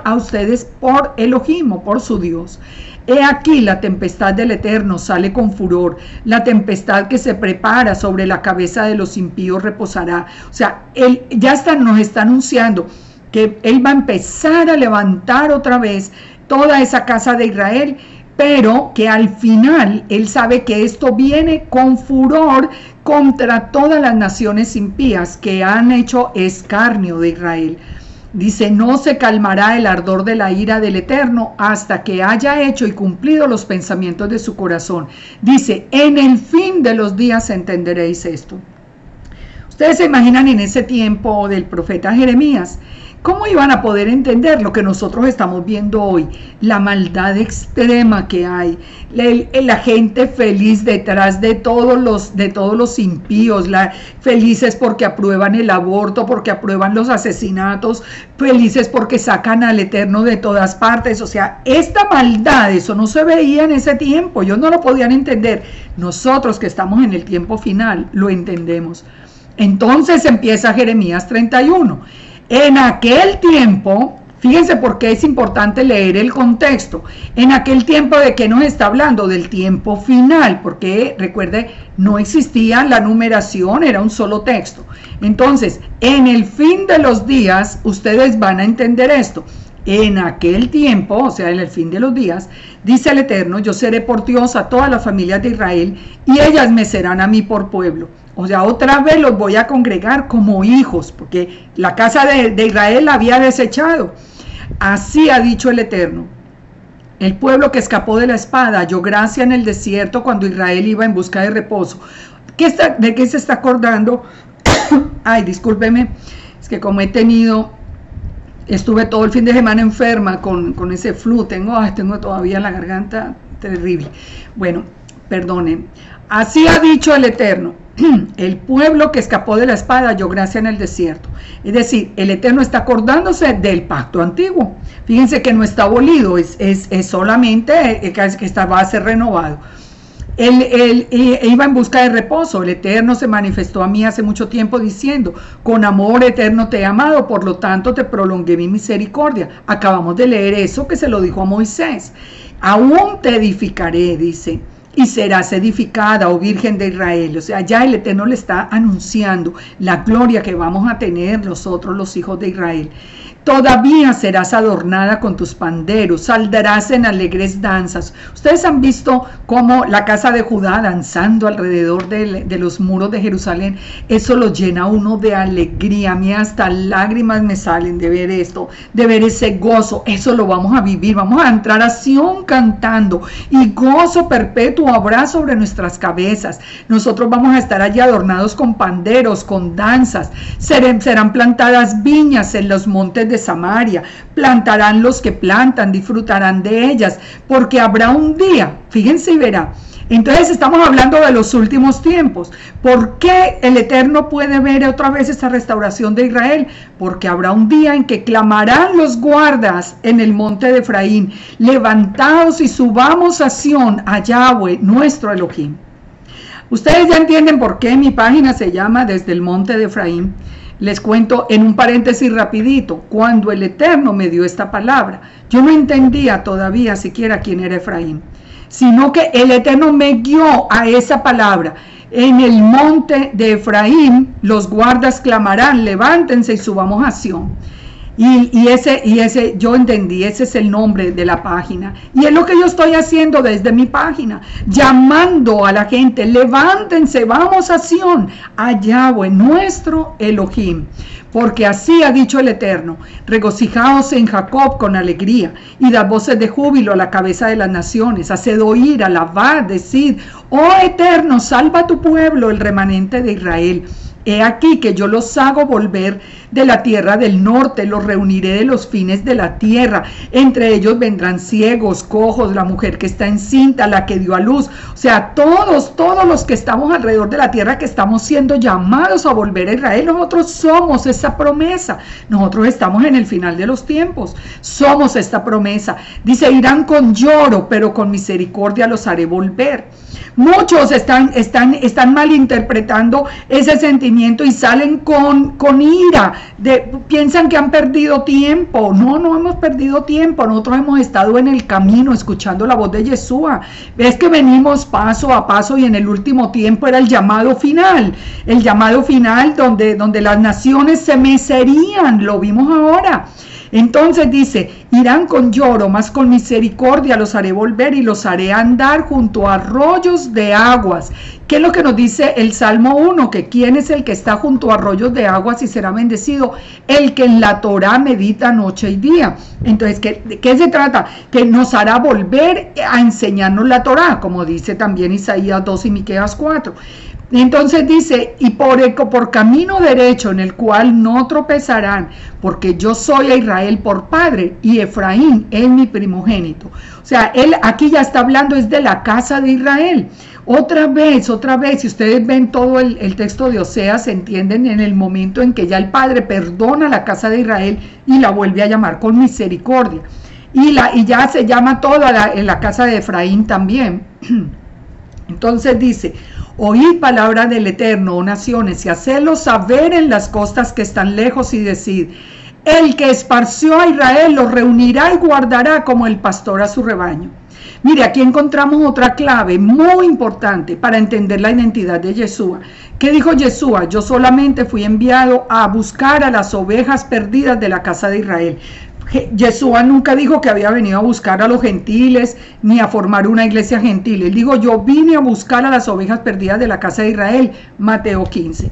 a ustedes por Elohim, o por su Dios. He aquí la tempestad del Eterno sale con furor, la tempestad que se prepara sobre la cabeza de los impíos reposará. O sea, él nos está anunciando que él va a empezar a levantar otra vez toda esa casa de Israel, pero que al final él sabe que esto viene con furor contra todas las naciones impías que han hecho escarnio de Israel. Dice, no se calmará el ardor de la ira del Eterno hasta que haya hecho y cumplido los pensamientos de su corazón. Dice, en el fin de los días entenderéis esto. Ustedes se imaginan en ese tiempo del profeta Jeremías ¿Cómo iban a poder entender lo que nosotros estamos viendo hoy? La maldad extrema que hay, la gente feliz detrás de todos los impíos, felices porque aprueban el aborto, porque aprueban los asesinatos, felices porque sacan al Eterno de todas partes. O sea, esta maldad, eso no se veía en ese tiempo, ellos no lo podían entender. Nosotros que estamos en el tiempo final, lo entendemos. Entonces empieza Jeremías 31. En aquel tiempo, fíjense por qué es importante leer el contexto. En aquel tiempo, ¿de qué nos está hablando? Del tiempo final, porque recuerde, no existía la numeración, era un solo texto. Entonces, en el fin de los días, ustedes van a entender esto. En aquel tiempo, o sea, en el fin de los días, dice el Eterno, yo seré por Dios a todas las familias de Israel y ellas me serán a mí por pueblo. O sea, otra vez los voy a congregar como hijos, porque la casa de Israel la había desechado. Así ha dicho el Eterno. El pueblo que escapó de la espada halló gracia en el desierto cuando Israel iba en busca de reposo. ¿De qué se está acordando? Ay, discúlpeme, es que como estuve todo el fin de semana enferma con ese flu, tengo todavía la garganta terrible. Bueno, perdonen. Así ha dicho el Eterno. El pueblo que escapó de la espada halló gracia en el desierto. Es decir, el Eterno está acordándose del pacto antiguo. Fíjense que no está abolido, es solamente que va a ser renovado. Él iba en busca de reposo. El Eterno se manifestó a mí hace mucho tiempo diciendo, con amor eterno te he amado, por lo tanto te prolongué mi misericordia. Acabamos de leer eso que se lo dijo a Moisés. Aún te edificaré, dice, y serás edificada, oh Virgen de Israel. O sea, ya el Eterno le está anunciando la gloria que vamos a tener nosotros los hijos de Israel. Todavía serás adornada con tus panderos, saldrás en alegres danzas. Ustedes han visto cómo la casa de Judá danzando alrededor de los muros de Jerusalén. Eso lo llena uno de alegría. A mí hasta lágrimas me salen de ver esto, de ver ese gozo. Eso lo vamos a vivir. Vamos a entrar a Sión cantando y gozo perpetuo habrá sobre nuestras cabezas. Nosotros vamos a estar allí adornados con panderos, con danzas. Serán plantadas viñas en los montes de Samaria, plantarán los que plantan, disfrutarán de ellas, porque habrá un día, fíjense y verá. Entonces estamos hablando de los últimos tiempos. ¿Por qué el Eterno puede ver otra vez esta restauración de Israel? Porque habrá un día en que clamarán los guardas en el monte de Efraín, levantaos y subamos a Sión, a Yahweh, nuestro Elohim. Ustedes ya entienden por qué mi página se llama Desde el monte de Efraín. Les cuento en un paréntesis rapidito, cuando el Eterno me dio esta palabra, yo no entendía todavía siquiera quién era Efraín, sino que el Eterno me guió a esa palabra. En el monte de Efraín los guardas clamarán, levántense y subamos a Sión. Y ese yo entendí, ese es el nombre de la página. Y es lo que yo estoy haciendo desde mi página, llamando a la gente, levántense, vamos a Sión, a Yahweh, nuestro Elohim. Porque así ha dicho el Eterno, regocijaos en Jacob con alegría, y dad voces de júbilo a la cabeza de las naciones, haced oír, alabad, decid, oh Eterno, salva a tu pueblo, el remanente de Israel. He aquí que yo los hago volver de la tierra del norte, los reuniré de los fines de la tierra. Entre ellos vendrán ciegos, cojos, la mujer que está encinta, la que dio a luz. O sea, todos los que estamos alrededor de la tierra, que estamos siendo llamados a volver a Israel, nosotros somos esa promesa. Nosotros estamos en el final de los tiempos. Somos esta promesa. Dice, irán con lloro, pero con misericordia los haré volver. Muchos están malinterpretando ese sentimiento y salen con ira, piensan que han perdido tiempo. No hemos perdido tiempo, nosotros hemos estado en el camino escuchando la voz de Yeshua. Es que venimos paso a paso y en el último tiempo era el llamado final donde las naciones se mecerían, lo vimos ahora. Entonces dice, irán con lloro, mas con misericordia los haré volver y los haré andar junto a arroyos de aguas. ¿Qué es lo que nos dice el Salmo 1? Que quién es el que está junto a arroyos de aguas y será bendecido, el que en la Torá medita noche y día. Entonces, ¿qué se trata? Que nos hará volver a enseñarnos la Torá, como dice también Isaías 2 y Miqueas 4. Entonces dice, y por camino derecho en el cual no tropezarán, porque yo soy a Israel por padre y Efraín es mi primogénito. O sea, él aquí ya está hablando es de la casa de Israel. Otra vez, si ustedes ven todo el texto de Oseas, entienden en el momento en que ya el padre perdona a la casa de Israel y la vuelve a llamar con misericordia. Y ya se llama toda en la casa de Efraín también. Entonces dice, oíd palabra del Eterno, oh naciones, y hacedlo saber en las costas que están lejos, y decid, el que esparció a Israel los reunirá y guardará como el pastor a su rebaño. Mire, aquí encontramos otra clave muy importante para entender la identidad de Yeshua. ¿Qué dijo Yeshua? Yo solamente fui enviado a buscar a las ovejas perdidas de la casa de Israel. Yeshua nunca dijo que había venido a buscar a los gentiles ni a formar una iglesia gentil. Él dijo, yo vine a buscar a las ovejas perdidas de la casa de Israel. Mateo 15.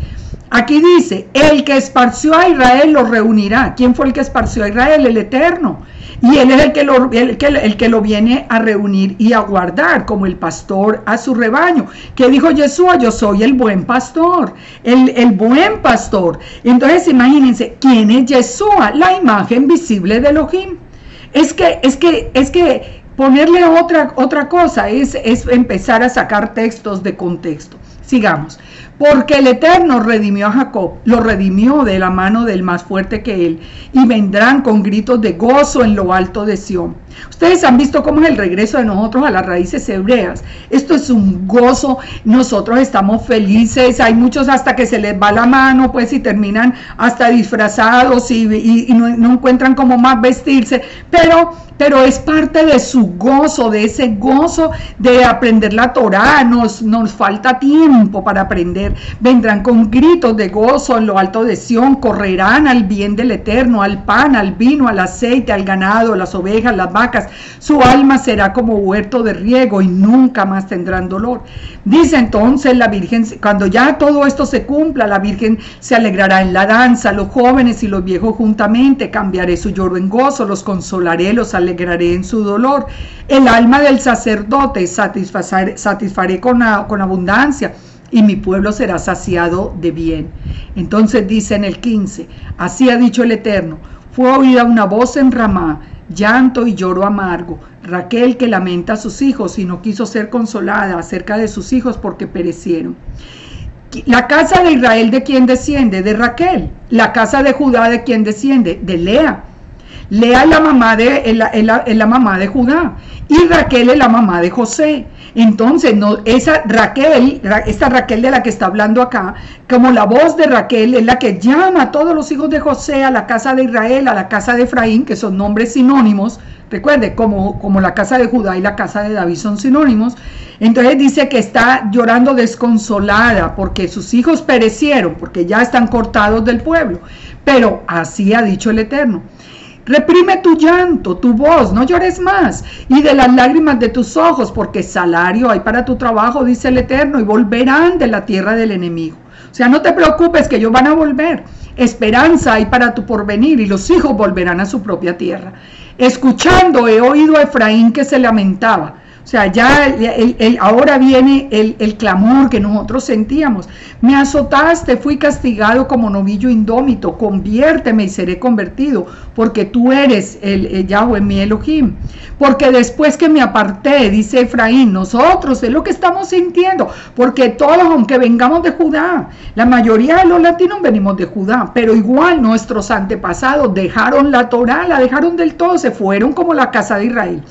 Aquí dice, el que esparció a Israel los reunirá. ¿Quién fue el que esparció a Israel? El Eterno. Y él es el que lo viene a reunir y a guardar como el pastor a su rebaño. ¿Qué dijo Yeshua? Yo soy el buen pastor, el buen pastor. Entonces imagínense, ¿quién es Yeshua? La imagen visible de Elohim. Es que ponerle otra cosa es empezar a sacar textos de contexto. Sigamos. Porque el Eterno redimió a Jacob, lo redimió de la mano del más fuerte que él, y vendrán con gritos de gozo en lo alto de Sión. Ustedes han visto cómo es el regreso de nosotros a las raíces hebreas. Esto es un gozo, nosotros estamos felices, hay muchos hasta que se les va la mano, pues, y terminan hasta disfrazados y no encuentran cómo más vestirse, pero es parte de su gozo, de ese gozo de aprender la Torá. Nos falta tiempo para aprender. Vendrán con gritos de gozo en lo alto de Sión, correrán al bien del Eterno, al pan, al vino, al aceite, al ganado, las ovejas, las vacas. Su alma será como huerto de riego y nunca más tendrán dolor. Dice entonces la Virgen, cuando ya todo esto se cumpla, la Virgen se alegrará en la danza, los jóvenes y los viejos juntamente, cambiaré su lloro en gozo, los consolaré, los alegraré en su dolor. El alma del sacerdote satisfaré con abundancia, y mi pueblo será saciado de bien. Entonces dice en el 15, así ha dicho el Eterno, fue oída una voz en Ramá, llanto y lloro amargo, Raquel que lamenta a sus hijos y no quiso ser consolada acerca de sus hijos porque perecieron. La casa de Israel, ¿de quién desciende? De Raquel. La casa de Judá, ¿de quién desciende? De Lea. Lea es la mamá de Judá y Raquel es la mamá de José. Entonces, esta Raquel de la que está hablando acá, como la voz de Raquel es la que llama a todos los hijos de José a la casa de Israel, a la casa de Efraín, que son nombres sinónimos. Recuerde, como la casa de Judá y la casa de David son sinónimos. Entonces dice que está llorando desconsolada porque sus hijos perecieron, porque ya están cortados del pueblo. Pero así ha dicho el Eterno. Reprime tu llanto, tu voz, no llores más, y de las lágrimas de tus ojos, porque salario hay para tu trabajo, dice el Eterno, y volverán de la tierra del enemigo. O sea, no te preocupes que ellos van a volver. Esperanza hay para tu porvenir, y los hijos volverán a su propia tierra. Escuchando he oído a Efraín que se lamentaba. O sea, ya ahora viene el clamor que nosotros sentíamos. Me azotaste, fui castigado como novillo indómito. Conviérteme y seré convertido, porque tú eres el Yahweh, mi Elohim. Porque después que me aparté, dice Efraín, nosotros es lo que estamos sintiendo. Porque todos, aunque vengamos de Judá, la mayoría de los latinos venimos de Judá, pero igual nuestros antepasados dejaron la Torá, la dejaron del todo, se fueron como la casa de Israel.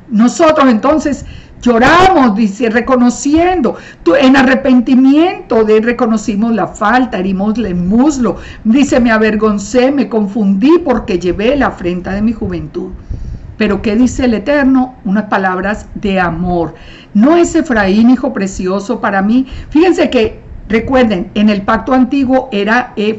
Nosotros entonces lloramos, dice, reconociendo, en arrepentimiento reconocimos la falta, herimos el muslo, dice, me avergoncé, me confundí porque llevé la afrenta de mi juventud. Pero ¿qué dice el Eterno? Unas palabras de amor. ¿No es Efraín, hijo precioso para mí? Fíjense que, recuerden, en el pacto antiguo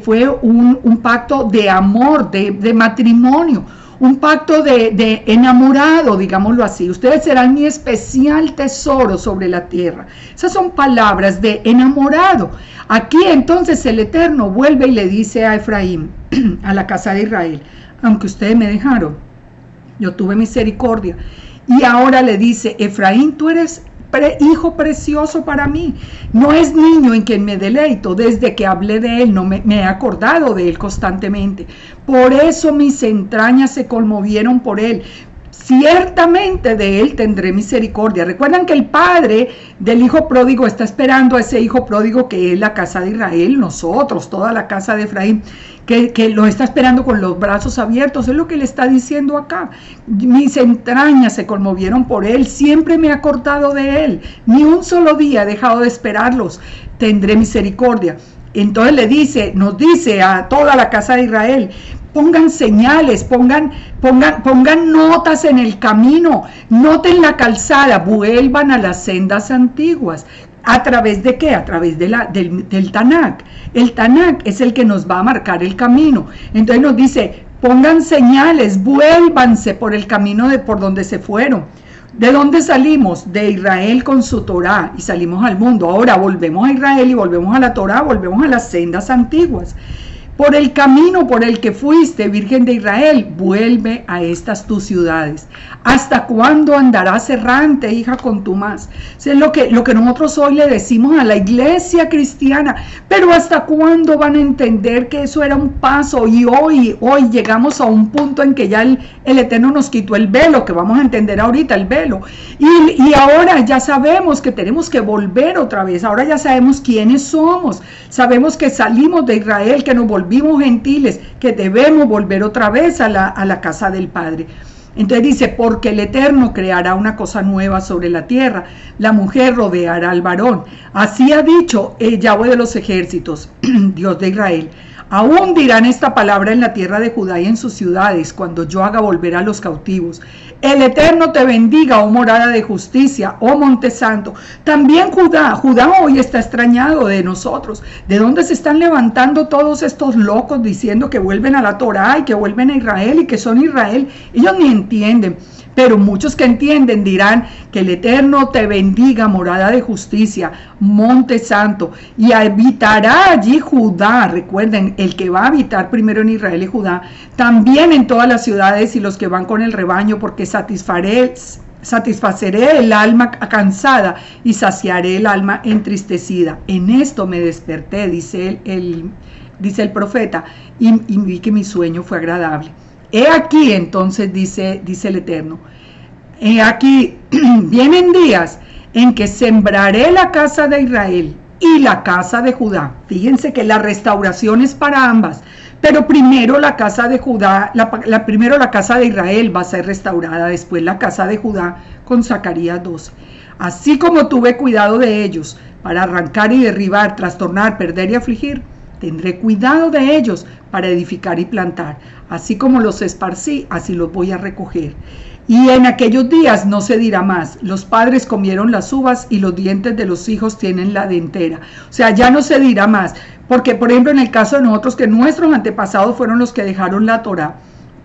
fue un pacto de amor, de matrimonio. Un pacto de enamorado, digámoslo así. Ustedes serán mi especial tesoro sobre la tierra. Esas son palabras de enamorado. Aquí entonces el Eterno vuelve y le dice a Efraín, a la casa de Israel, aunque ustedes me dejaron, yo tuve misericordia. Y ahora le dice, Efraín, tú eres hijo precioso para mí. No es niño en quien me deleito. Desde que hablé de él, no me he acordado de él constantemente. Por eso mis entrañas se conmovieron por él. Ciertamente de él tendré misericordia. Recuerdan que el padre del hijo pródigo está esperando a ese hijo pródigo que es la casa de Israel, nosotros, toda la casa de Efraín, que lo está esperando con los brazos abiertos. Es lo que le está diciendo acá. Mis entrañas se conmovieron por él, siempre me he acordado de él, ni un solo día he dejado de esperarlos. Tendré misericordia. Entonces nos dice a toda la casa de Israel: pongan señales, pongan notas en el camino, noten la calzada, vuelvan a las sendas antiguas. ¿A través de qué? A través del Tanakh. El Tanakh es el que nos va a marcar el camino. Entonces nos dice: pongan señales, vuélvanse por el camino por donde se fueron. ¿De dónde salimos? De Israel con su Torá, y salimos al mundo. Ahora volvemos a Israel y volvemos a la Torá, volvemos a las sendas antiguas. Por el camino por el que fuiste, Virgen de Israel, vuelve a estas tus ciudades. ¿Hasta cuándo andarás errante, hija contumaz? Es lo que nosotros hoy le decimos a la iglesia cristiana. Pero ¿hasta cuándo van a entender que eso era un paso? Y hoy llegamos a un punto en que ya el Eterno nos quitó el velo, que vamos a entender ahorita el velo. Y ahora ya sabemos que tenemos que volver otra vez. Ahora ya sabemos quiénes somos. Sabemos que salimos de Israel, que nos volvimos gentiles, que debemos volver otra vez a la casa del Padre. Entonces dice: porque el Eterno creará una cosa nueva sobre la tierra, la mujer rodeará al varón. Así ha dicho el Yahweh de los ejércitos, Dios de Israel. Aún dirán esta palabra en la tierra de Judá y en sus ciudades, cuando yo haga volver a los cautivos. El Eterno te bendiga, oh morada de justicia, oh monte santo. También Judá hoy está extrañado de nosotros. ¿De dónde se están levantando todos estos locos diciendo que vuelven a la Torá y que vuelven a Israel y que son Israel? Ellos ni entienden. Pero muchos que entienden dirán: que el Eterno te bendiga, morada de justicia, monte santo, y habitará allí Judá. Recuerden, el que va a habitar primero en Israel y Judá, también en todas las ciudades y los que van con el rebaño, porque satisfaceré el alma cansada y saciaré el alma entristecida. En esto me desperté, dice el profeta, y vi que mi sueño fue agradable. He aquí, entonces dice el Eterno, he aquí, vienen días en que sembraré la casa de Israel y la casa de Judá. Fíjense que la restauración es para ambas, pero primero la casa de Judá, primero la casa de Israel va a ser restaurada, después la casa de Judá, con Zacarías 12. Así como tuve cuidado de ellos para arrancar y derribar, trastornar, perder y afligir, tendré cuidado de ellos para edificar y plantar. Así como los esparcí, así los voy a recoger. Y en aquellos días no se dirá más: los padres comieron las uvas y los dientes de los hijos tienen la dentera. O sea, ya no se dirá más. Porque, por ejemplo, en el caso de nosotros, que nuestros antepasados fueron los que dejaron la Torá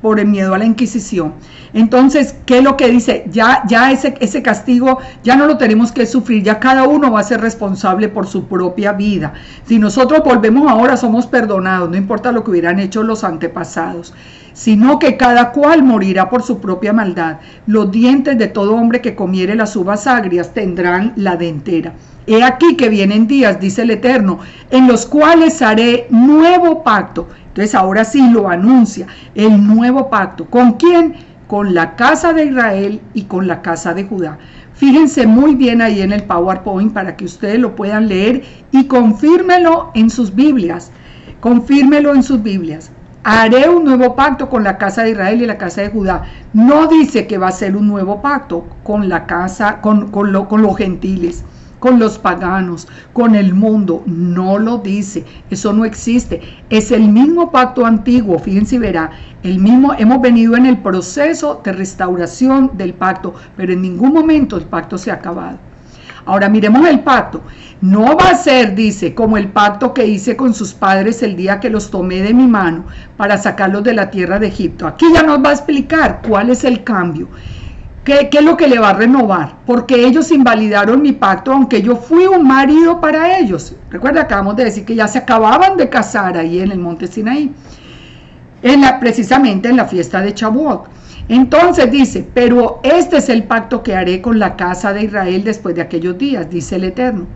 por el miedo a la Inquisición. Entonces, ¿qué es lo que dice? Ya ese castigo ya no lo tenemos que sufrir, ya cada uno va a ser responsable por su propia vida. Si nosotros volvemos ahora, somos perdonados, no importa lo que hubieran hecho los antepasados, sino que cada cual morirá por su propia maldad. Los dientes de todo hombre que comiere las uvas agrias tendrán la dentera. He aquí que vienen días, dice el Eterno, en los cuales haré nuevo pacto. Entonces ahora sí lo anuncia, el nuevo pacto. ¿Con quién? Con la casa de Israel y con la casa de Judá. Fíjense muy bien ahí en el PowerPoint para que ustedes lo puedan leer y confírmelo en sus Biblias. Confírmelo en sus Biblias. Haré un nuevo pacto con la casa de Israel y la casa de Judá. No dice que va a ser un nuevo pacto con la casa, con los gentiles, con los paganos, con el mundo. No lo dice, eso no existe. Es el mismo pacto antiguo, fíjense y verá, el mismo. Hemos venido en el proceso de restauración del pacto, pero en ningún momento el pacto se ha acabado. Ahora miremos el pacto. No va a ser, dice, como el pacto que hice con sus padres el día que los tomé de mi mano para sacarlos de la tierra de Egipto. Aquí ya nos va a explicar cuál es el cambio. ¿Qué es lo que le va a renovar? Porque ellos invalidaron mi pacto, aunque yo fui un marido para ellos. Recuerda, acabamos de decir que ya se acababan de casar ahí en el monte Sinaí, precisamente en la fiesta de Shavuot. Entonces dice, pero este es el pacto que haré con la casa de Israel después de aquellos días, dice el Eterno.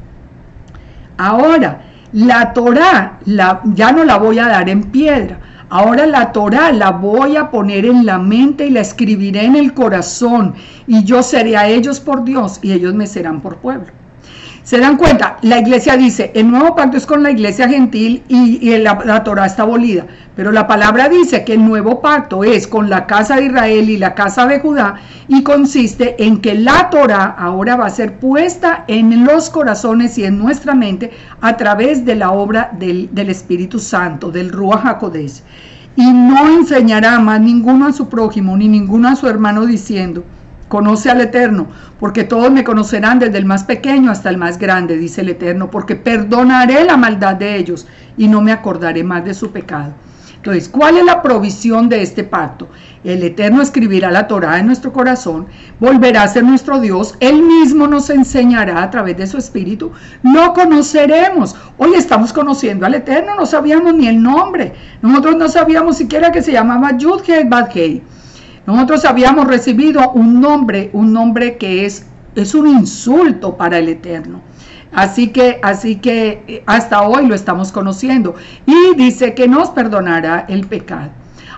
Ahora, la Torá ya no la voy a dar en piedra. Ahora la Torá la voy a poner en la mente y la escribiré en el corazón. Y yo seré a ellos por Dios y ellos me serán por pueblo. ¿Se dan cuenta? La iglesia dice, el nuevo pacto es con la iglesia gentil y la Torá está abolida. Pero la palabra dice que el nuevo pacto es con la casa de Israel y la casa de Judá y consiste en que la Torá ahora va a ser puesta en los corazones y en nuestra mente a través de la obra del Espíritu Santo, del Ruach HaKodesh. Y no enseñará más ninguno a su prójimo ni ninguno a su hermano diciendo, conoce al Eterno, porque todos me conocerán desde el más pequeño hasta el más grande, dice el Eterno, porque perdonaré la maldad de ellos y no me acordaré más de su pecado. Entonces, ¿cuál es la provisión de este pacto? El Eterno escribirá la Torá en nuestro corazón, volverá a ser nuestro Dios, Él mismo nos enseñará a través de su Espíritu, lo conoceremos. Hoy estamos conociendo al Eterno, no sabíamos ni el nombre, nosotros no sabíamos siquiera que se llamaba Yud-Heh Vav-Heh. Nosotros habíamos recibido un nombre que es un insulto para el Eterno. Así que hasta hoy lo estamos conociendo. Y dice que nos perdonará el pecado.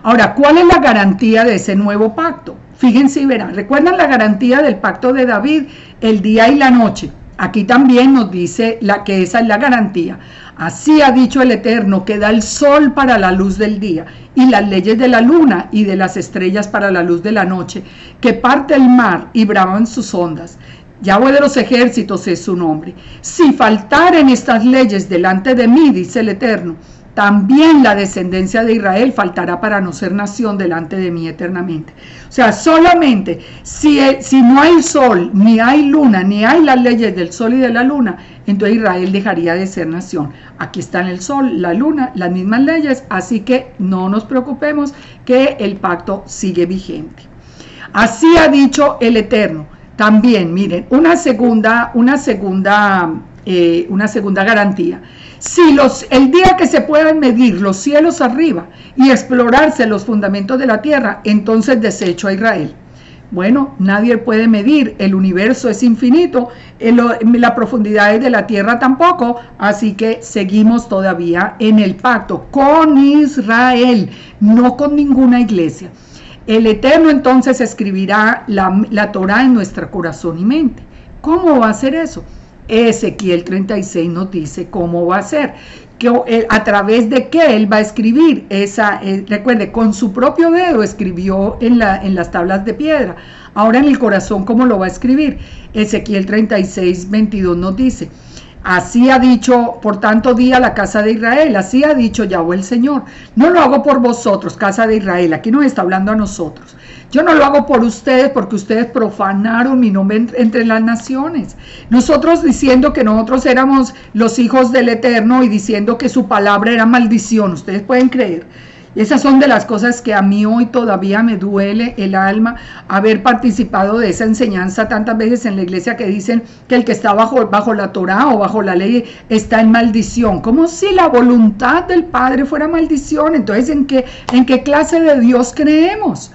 Ahora, ¿cuál es la garantía de ese nuevo pacto? Fíjense y verán. ¿Recuerdan la garantía del pacto de David? El día y la noche. Aquí también nos dice que esa es la garantía. Así ha dicho el Eterno, que da el sol para la luz del día, y las leyes de la luna y de las estrellas para la luz de la noche, que parte el mar y braman sus ondas. Yahweh de los ejércitos es su nombre. Si faltaren estas leyes delante de mí, dice el Eterno, también la descendencia de Israel faltará para no ser nación delante de mí eternamente. O sea, solamente si no hay sol, ni hay luna, ni hay las leyes del sol y de la luna, entonces Israel dejaría de ser nación. Aquí están el sol, la luna, las mismas leyes, así que no nos preocupemos que el pacto sigue vigente. Así ha dicho el Eterno. También, miren, una segunda garantía. Si el día que se puedan medir los cielos arriba y explorarse los fundamentos de la tierra, entonces desecho a Israel. Bueno, nadie puede medir, el universo es infinito, la profundidad de la tierra tampoco, así que seguimos todavía en el pacto con Israel, no con ninguna iglesia. El Eterno entonces escribirá la Torá en nuestro corazón y mente. ¿Cómo va a ser eso? Ezequiel 36 nos dice cómo va a ser, a través de qué él va a escribir recuerde, con su propio dedo escribió en las tablas de piedra. Ahora en el corazón, ¿cómo lo va a escribir? Ezequiel 36, 22 nos dice, así ha dicho, por tanto di a la casa de Israel, así ha dicho Yahweh el Señor, no lo hago por vosotros, casa de Israel, aquí nos está hablando a nosotros. Yo no lo hago por ustedes porque ustedes profanaron mi nombre entre las naciones. Nosotros diciendo que nosotros éramos los hijos del Eterno y diciendo que su palabra era maldición. Ustedes pueden creer. Esas son de las cosas que a mí hoy todavía me duele el alma, haber participado de esa enseñanza tantas veces en la iglesia que dicen que el que está bajo la Torá o bajo la ley está en maldición. Como si la voluntad del Padre fuera maldición. Entonces, ¿en qué clase de Dios creemos?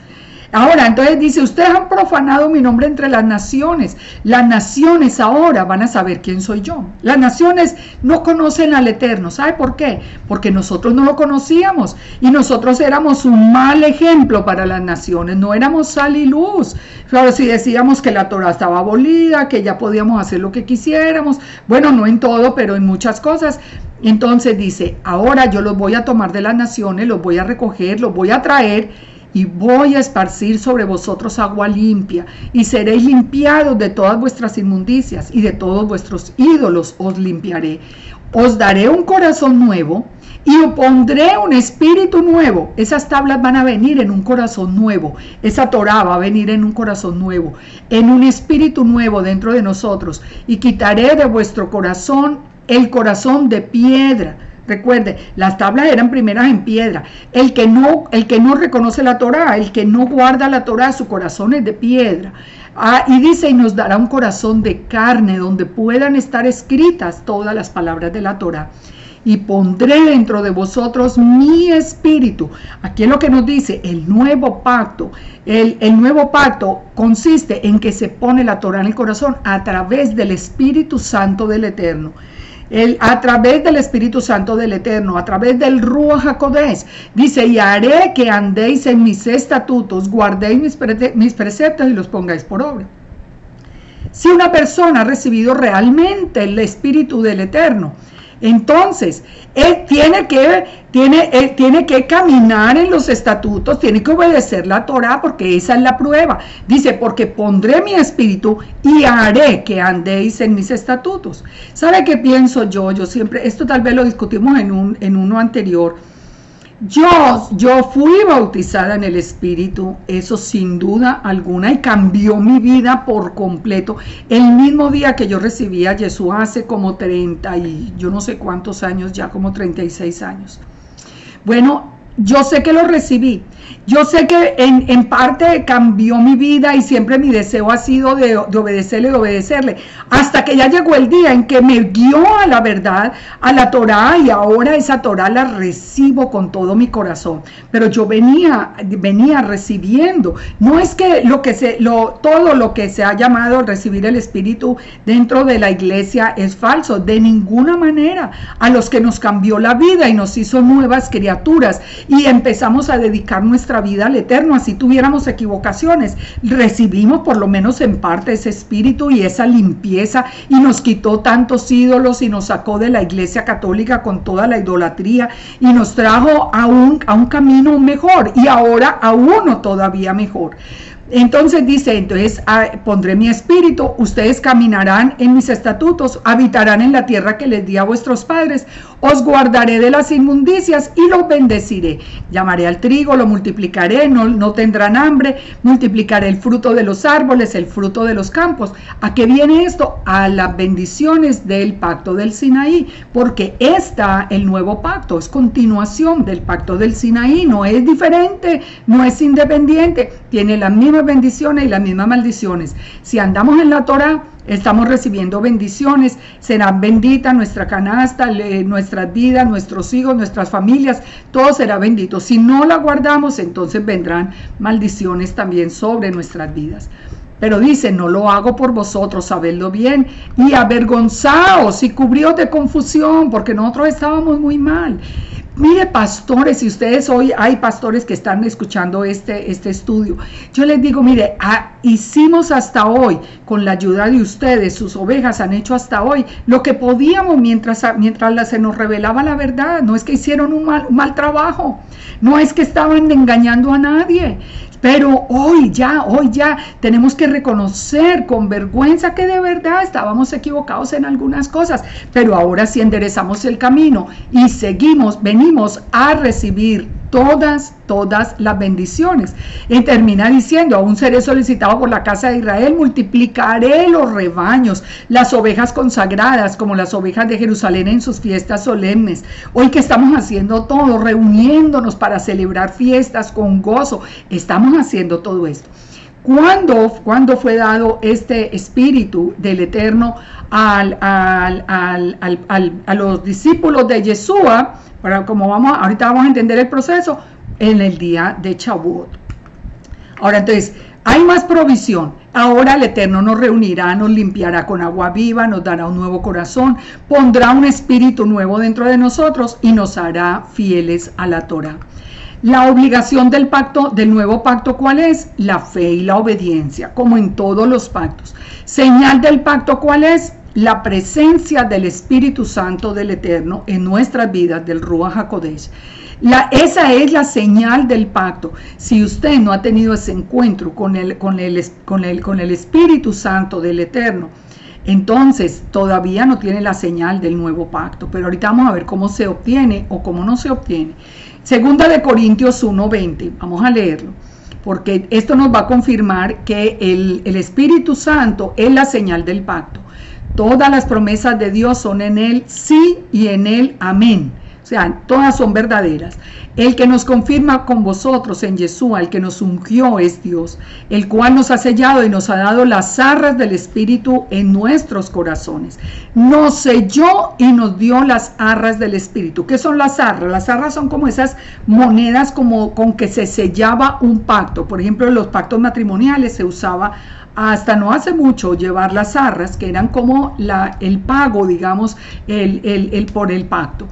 Ahora, entonces dice, ustedes han profanado mi nombre entre las naciones. Las naciones ahora van a saber quién soy yo. Las naciones no conocen al Eterno. ¿Sabe por qué? Porque nosotros no lo conocíamos y nosotros éramos un mal ejemplo para las naciones. No éramos sal y luz. Claro, si decíamos que la Torá estaba abolida, que ya podíamos hacer lo que quisiéramos. Bueno, no en todo, pero en muchas cosas. Entonces dice, ahora yo los voy a tomar de las naciones, los voy a recoger, los voy a traer y voy a esparcir sobre vosotros agua limpia, y seréis limpiados de todas vuestras inmundicias, y de todos vuestros ídolos os limpiaré. Os daré un corazón nuevo, y os pondré un espíritu nuevo. Esas tablas van a venir en un corazón nuevo. Esa Torá va a venir en un corazón nuevo, en un espíritu nuevo dentro de nosotros, y quitaré de vuestro corazón el corazón de piedra. Recuerde, las tablas eran primeras en piedra. El que no reconoce la Torá, el que no guarda la Torá, su corazón es de piedra. Y dice, y nos dará un corazón de carne, donde puedan estar escritas todas las palabras de la Torá. y pondré dentro de vosotros mi espíritu. Aquí es lo que nos dice el nuevo pacto. El nuevo pacto consiste en que se pone la Torá en el corazón a través del Espíritu Santo del Eterno. A través del Espíritu Santo del Eterno, a través del Ruach HaKodesh, dice, y haré que andéis en mis estatutos, guardéis mis preceptos y los pongáis por obra. Si una persona ha recibido realmente el Espíritu del Eterno, entonces él tiene que caminar en los estatutos, tiene que obedecer la Torá, porque esa es la prueba. Dice, porque pondré mi espíritu y haré que andéis en mis estatutos. ¿Sabe qué pienso yo? Yo siempre, esto tal vez lo discutimos en uno anterior. Yo fui bautizada en el Espíritu, eso sin duda alguna, y cambió mi vida por completo. El mismo día que yo recibí a Jesús, hace como 30 y yo no sé cuántos años, ya como 36 años. Bueno, yo sé que lo recibí. Yo sé que en parte cambió mi vida y siempre mi deseo ha sido de obedecerle, hasta que ya llegó el día en que me guió a la verdad, a la Torá, y ahora esa Torá la recibo con todo mi corazón. Pero yo venía recibiendo. No es que todo lo que se ha llamado recibir el Espíritu dentro de la iglesia es falso, de ninguna manera. A los que nos cambió la vida y nos hizo nuevas criaturas y empezamos a dedicar nuestra vida al Eterno, así tuviéramos equivocaciones, recibimos por lo menos en parte ese espíritu y esa limpieza, y nos quitó tantos ídolos y nos sacó de la iglesia católica con toda la idolatría y nos trajo a un camino mejor, y ahora a uno todavía mejor. Entonces dice, pondré mi espíritu, ustedes caminarán en mis estatutos, habitarán en la tierra que les di a vuestros padres, os guardaré de las inmundicias y los bendeciré. Llamaré al trigo, lo multiplicaré, no tendrán hambre, multiplicaré el fruto de los árboles, el fruto de los campos. ¿A qué viene esto? A las bendiciones del pacto del Sinaí, porque el nuevo pacto es continuación del pacto del Sinaí, no es diferente, no es independiente, tiene las mismas bendiciones y las mismas maldiciones. Si andamos en la Torá, estamos recibiendo bendiciones, será bendita nuestra canasta, nuestras vidas, nuestros hijos, nuestras familias, todo será bendito. Si no la guardamos, entonces vendrán maldiciones también sobre nuestras vidas. Pero dice, no lo hago por vosotros, sabedlo bien, y avergonzaos y cubríos de confusión, porque nosotros estábamos muy mal. Mire, pastores, si ustedes hoy hay pastores que están escuchando este estudio, yo les digo, mire, hicimos hasta hoy, con la ayuda de ustedes, sus ovejas han hecho hasta hoy lo que podíamos mientras se nos revelaba la verdad. No es que hicieron un mal trabajo, no es que estaban engañando a nadie. Pero hoy ya tenemos que reconocer con vergüenza que de verdad estábamos equivocados en algunas cosas, pero ahora sí enderezamos el camino y venimos a recibir todas las bendiciones. Y termina diciendo, aún seré solicitado por la casa de Israel, multiplicaré los rebaños, las ovejas consagradas, como las ovejas de Jerusalén en sus fiestas solemnes. Hoy que estamos haciendo todo, reuniéndonos para celebrar fiestas con gozo, estamos haciendo todo esto. ¿Cuándo fue dado este espíritu del Eterno a los discípulos de Yeshua? Ahorita vamos a entender el proceso, en el día de Shavuot. Ahora entonces, hay más provisión. Ahora el Eterno nos reunirá, nos limpiará con agua viva, nos dará un nuevo corazón, pondrá un espíritu nuevo dentro de nosotros y nos hará fieles a la Torá. La obligación del nuevo pacto, ¿cuál es? La fe y la obediencia, como en todos los pactos. Señal del pacto, ¿cuál es? La presencia del Espíritu Santo del Eterno en nuestras vidas, del Ruach HaKodesh. Esa es la señal del pacto. Si usted no ha tenido ese encuentro con el Espíritu Santo del Eterno, entonces todavía no tiene la señal del nuevo pacto. Pero ahorita vamos a ver cómo se obtiene o cómo no se obtiene. Segunda de Corintios 1:20, vamos a leerlo, porque esto nos va a confirmar que el Espíritu Santo es la señal del pacto. Todas las promesas de Dios son en Él sí y en Él amén. sea, todas son verdaderas. El que nos confirma con vosotros en Yeshua, el que nos ungió es Dios, el cual nos ha sellado y nos ha dado las arras del Espíritu en nuestros corazones. Nos selló y nos dio las arras del Espíritu. ¿Qué son las arras? Las arras son como esas monedas como con que se sellaba un pacto. Por ejemplo, en los pactos matrimoniales se usaba hasta no hace mucho llevar las arras, que eran como el pago, digamos, por el pacto.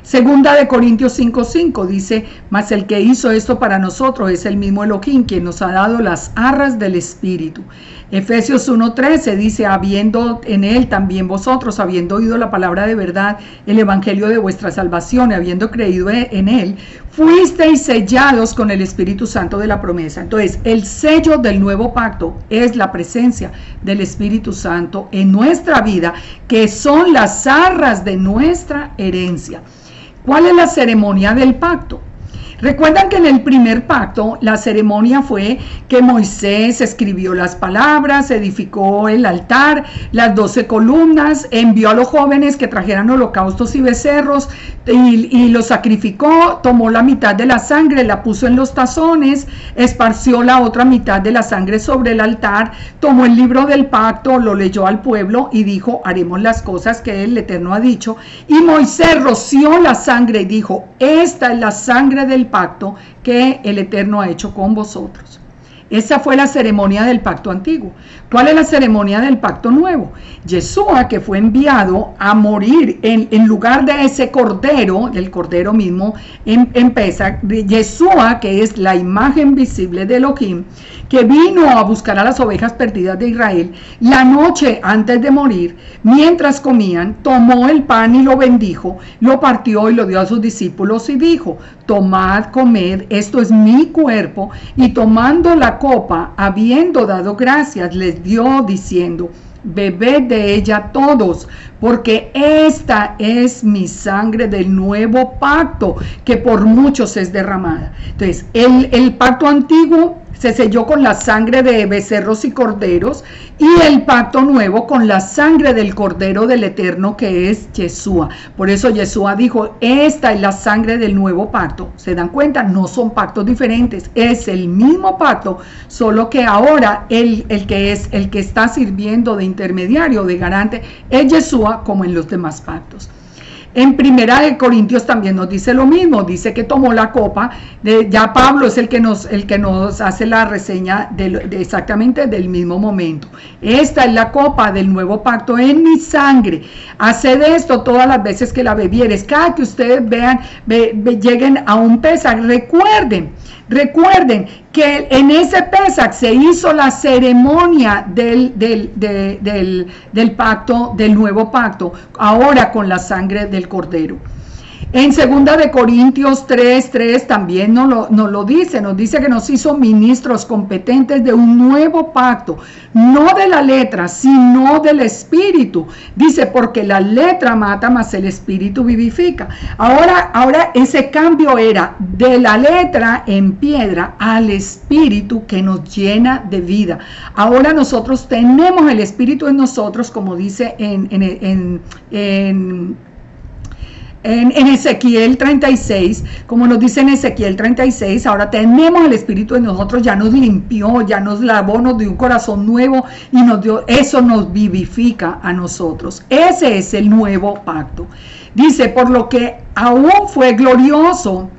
Segunda de Corintios 5:5 dice, mas el que hizo esto para nosotros es el mismo Elohim, quien nos ha dado las arras del Espíritu. Efesios 1:13 dice, habiendo en él también vosotros, habiendo oído la palabra de verdad, el evangelio de vuestra salvación, y habiendo creído en él, fuisteis sellados con el Espíritu Santo de la promesa. Entonces, el sello del nuevo pacto es la presencia del Espíritu Santo en nuestra vida, que son las arras de nuestra herencia. ¿Cuál es la ceremonia del pacto? Recuerdan que en el primer pacto la ceremonia fue que Moisés escribió las palabras, edificó el altar, las 12 columnas, envió a los jóvenes que trajeran holocaustos y becerros y los sacrificó, tomó la mitad de la sangre, la puso en los tazones, esparció la otra mitad de la sangre sobre el altar, tomó el libro del pacto, lo leyó al pueblo y dijo, haremos las cosas que el Eterno ha dicho. Y Moisés roció la sangre y dijo, esta es la sangre del pacto que el Eterno ha hecho con vosotros. Esa fue la ceremonia del pacto antiguo. ¿Cuál es la ceremonia del pacto nuevo? Yeshua, que fue enviado a morir en lugar de ese cordero, del cordero mismo en Pesach, Yeshua, que es la imagen visible de Elohim, que vino a buscar a las ovejas perdidas de Israel, la noche antes de morir, mientras comían, tomó el pan y lo bendijo, lo partió y lo dio a sus discípulos y dijo, tomad, comed, esto es mi cuerpo, y tomando la copa, habiendo dado gracias, les dio diciendo, bebed de ella todos, porque esta es mi sangre del nuevo pacto, que por muchos es derramada. Entonces, el pacto antiguo se selló con la sangre de becerros y corderos, y el pacto nuevo con la sangre del Cordero del Eterno, que es Yeshua. Por eso Yeshua dijo, esta es la sangre del nuevo pacto. ¿Se dan cuenta? No son pactos diferentes, es el mismo pacto, solo que ahora el que está sirviendo de intermediario, de garante, es Yeshua, como en los demás pactos. En Primera de Corintios también nos dice lo mismo, dice que tomó la copa, ya Pablo es el que nos hace la reseña exactamente del mismo momento. Esta es la copa del nuevo pacto en mi sangre. Haced esto todas las veces que la bebieres. Cada que ustedes lleguen a un Pesach, recuerden que en ese Pesach se hizo la ceremonia del pacto, del nuevo pacto, ahora con la sangre del Cordero. En 2 de Corintios 3:3 también nos lo dice, nos dice que nos hizo ministros competentes de un nuevo pacto, no de la letra, sino del espíritu. Dice, porque la letra mata, mas el espíritu vivifica. Ahora ese cambio era de la letra en piedra al espíritu que nos llena de vida. Ahora nosotros tenemos el espíritu en nosotros, como dice en Ezequiel 36, como nos dice en Ezequiel 36, ahora tenemos el Espíritu en nosotros, ya nos limpió, ya nos lavó, nos dio un corazón nuevo y nos dio, eso nos vivifica a nosotros. Ese es el nuevo pacto. Dice, por lo que aún fue glorioso.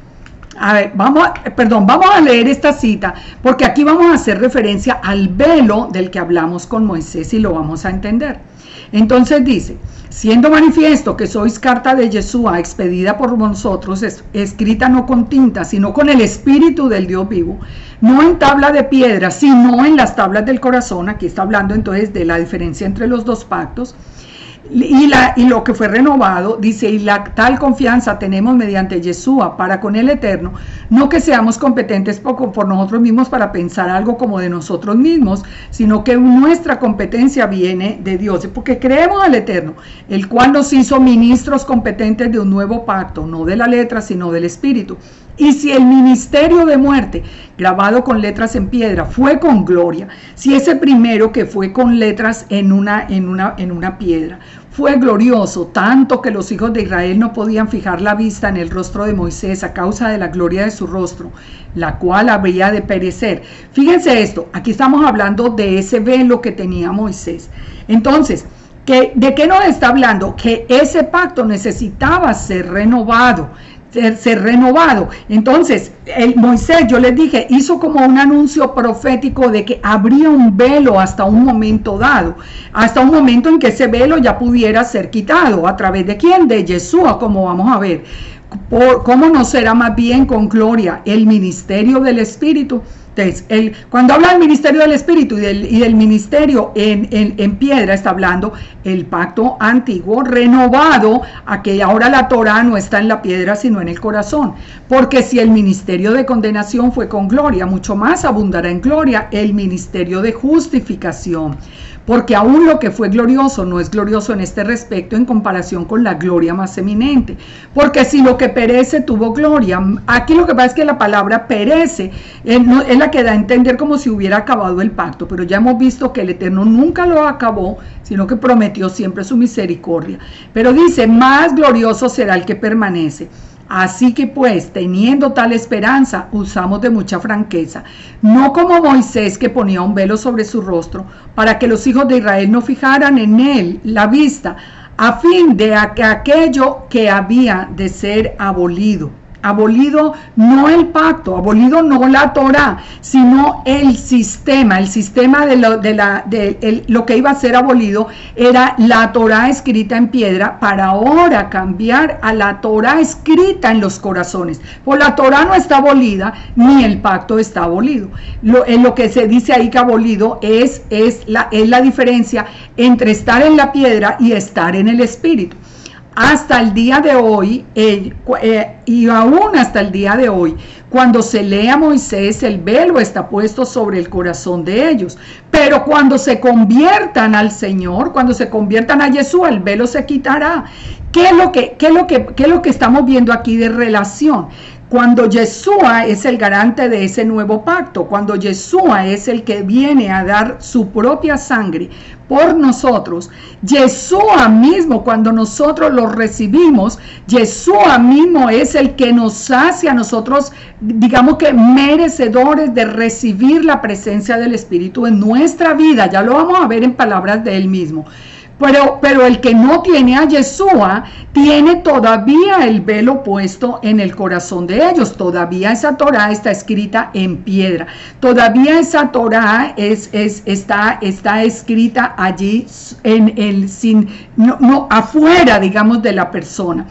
A ver, vamos a leer esta cita, porque aquí vamos a hacer referencia al velo del que hablamos con Moisés y lo vamos a entender. Entonces dice, siendo manifiesto que sois carta de Yeshua, expedida por vosotros, escrita no con tinta, sino con el Espíritu del Dios vivo, no en tabla de piedra, sino en las tablas del corazón. Aquí está hablando entonces de la diferencia entre los dos pactos. Y lo que fue renovado, dice, y la tal confianza tenemos mediante Yeshua para con el Eterno, no que seamos competentes por nosotros mismos para pensar algo como de nosotros mismos, sino que nuestra competencia viene de Dios, porque creemos al Eterno, el cual nos hizo ministros competentes de un nuevo pacto, no de la letra, sino del Espíritu. Y si el ministerio de muerte, grabado con letras en piedra, fue con gloria, si ese primero que fue con letras en una piedra, fue glorioso, tanto que los hijos de Israel no podían fijar la vista en el rostro de Moisés a causa de la gloria de su rostro, la cual habría de perecer. Fíjense esto, aquí estamos hablando de ese velo que tenía Moisés. Entonces, ¿de qué nos está hablando? Que ese pacto necesitaba ser renovado. Entonces, Moisés, yo les dije, hizo como un anuncio profético de que habría un velo hasta un momento dado, hasta un momento en que ese velo ya pudiera ser quitado. ¿A través de quién? De Yeshua, como vamos a ver. ¿Cómo no será más bien con gloria el ministerio del Espíritu? Entonces, cuando habla del ministerio del Espíritu y del ministerio en piedra, está hablando el pacto antiguo renovado, a que ahora la Torah no está en la piedra sino en el corazón, porque si el ministerio de condenación fue con gloria, mucho más abundará en gloria el ministerio de justificación, porque aún lo que fue glorioso no es glorioso en este respecto en comparación con la gloria más eminente, porque si lo que perece tuvo gloria, aquí lo que pasa es que la palabra perece es la que da a entender como si hubiera acabado el pacto, pero ya hemos visto que el Eterno nunca lo acabó, sino que prometió siempre su misericordia, pero dice, más glorioso será el que permanece. Así que pues, teniendo tal esperanza, usamos de mucha franqueza, no como Moisés, que ponía un velo sobre su rostro, para que los hijos de Israel no fijaran en él la vista, a fin de que aquello que había de ser abolido no el pacto, abolido no la Torah, sino el sistema de lo que iba a ser abolido era la Torah escrita en piedra, para ahora cambiar a la Torah escrita en los corazones. Pues la Torah no está abolida, ni el pacto está abolido. Lo que se dice ahí que abolido es la diferencia entre estar en la piedra y estar en el Espíritu. Hasta el día de hoy, y aún hasta el día de hoy, cuando se lee a Moisés, el velo está puesto sobre el corazón de ellos. Pero cuando se conviertan al Señor, cuando se conviertan a Yeshua, el velo se quitará. ¿Qué es lo que estamos viendo aquí de relación? Cuando Yeshua es el garante de ese nuevo pacto, cuando Yeshua es el que viene a dar su propia sangre por nosotros, Yeshua mismo, cuando nosotros lo recibimos, Yeshua mismo es el que nos hace a nosotros, digamos que merecedores de recibir la presencia del Espíritu en nuestra vida. Ya lo vamos a ver en palabras de él mismo. Pero el que no tiene a Yeshua tiene todavía el velo puesto en el corazón de ellos. Todavía esa Torah está escrita en piedra. Todavía esa Torah está escrita allí afuera, digamos, de la persona.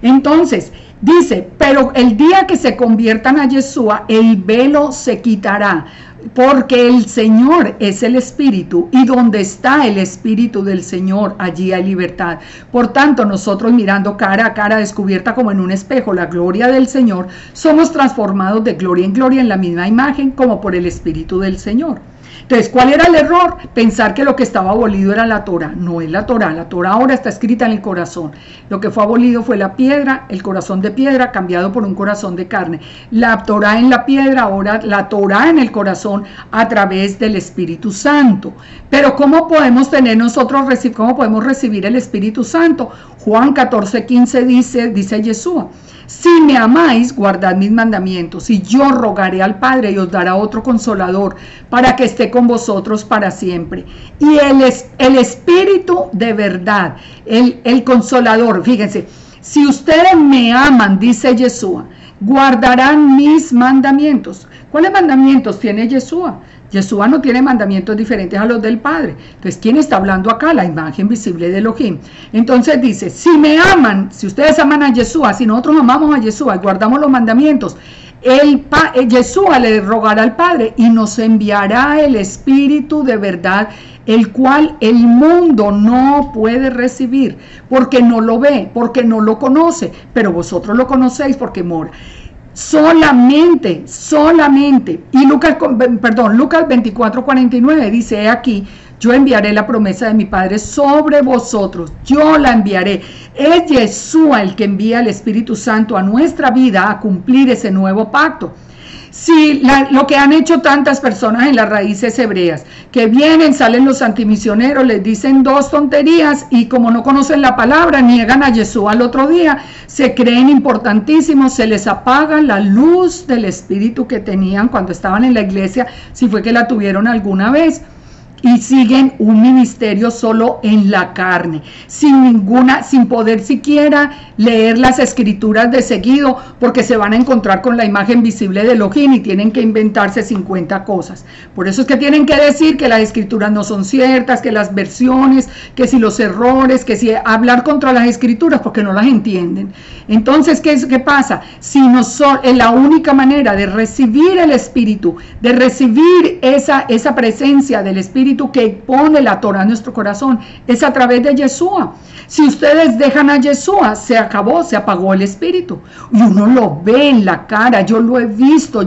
Entonces, dice, pero el día que se conviertan a Yeshua, el velo se quitará. Porque el Señor es el Espíritu, y donde está el Espíritu del Señor, allí hay libertad. Por tanto, nosotros, mirando cara a cara, descubierta como en un espejo la gloria del Señor, somos transformados de gloria en gloria en la misma imagen, como por el Espíritu del Señor. Entonces, ¿cuál era el error? Pensar que lo que estaba abolido era la Torah. No es la Torah. La Torah ahora está escrita en el corazón. Lo que fue abolido fue la piedra, el corazón de piedra cambiado por un corazón de carne. La Torah en la piedra, ahora la Torah en el corazón a través del Espíritu Santo. Pero ¿cómo podemos cómo podemos recibir el Espíritu Santo? Juan 14:15 dice Yeshua: si me amáis, guardad mis mandamientos, y yo rogaré al Padre y os dará otro consolador para que esté con vosotros para siempre. Y el Espíritu de verdad, el consolador, fíjense, si ustedes me aman, dice Yeshua, guardarán mis mandamientos. ¿Cuáles mandamientos tiene Yeshua? Yeshua no tiene mandamientos diferentes a los del Padre. Entonces, ¿quién está hablando acá? La imagen visible de Elohim. Entonces dice, si me aman, si ustedes aman a Yeshua, si nosotros amamos a Yeshua y guardamos los mandamientos, Yeshua le rogará al Padre y nos enviará el Espíritu de verdad, el cual el mundo no puede recibir, porque no lo ve, porque no lo conoce, pero vosotros lo conocéis porque mora. Solamente. Y Lucas 24:49 dice aquí, yo enviaré la promesa de mi Padre sobre vosotros, yo la enviaré. Es Yeshua el que envía el Espíritu Santo a nuestra vida a cumplir ese nuevo pacto. Si lo que han hecho tantas personas en las raíces hebreas, que vienen, salen los antimisioneros, les dicen dos tonterías y como no conocen la palabra, niegan a Yeshua al otro día, se creen importantísimos, se les apaga la luz del espíritu que tenían cuando estaban en la iglesia, si fue que la tuvieron alguna vez. Y siguen un ministerio solo en la carne, sin poder siquiera leer las escrituras de seguido, porque se van a encontrar con la imagen visible de Elohim y tienen que inventarse 50 cosas. Por eso es que tienen que decir que las escrituras no son ciertas, que las versiones, que si los errores, que si hablar contra las escrituras, porque no las entienden. Entonces, ¿qué pasa? Si la única manera de recibir el Espíritu, de recibir esa presencia del Espíritu que pone la Torah en nuestro corazón, es a través de Yeshua. Si ustedes dejan a Yeshua, se acabó, se apagó el Espíritu. Y uno lo ve en la cara, yo lo he visto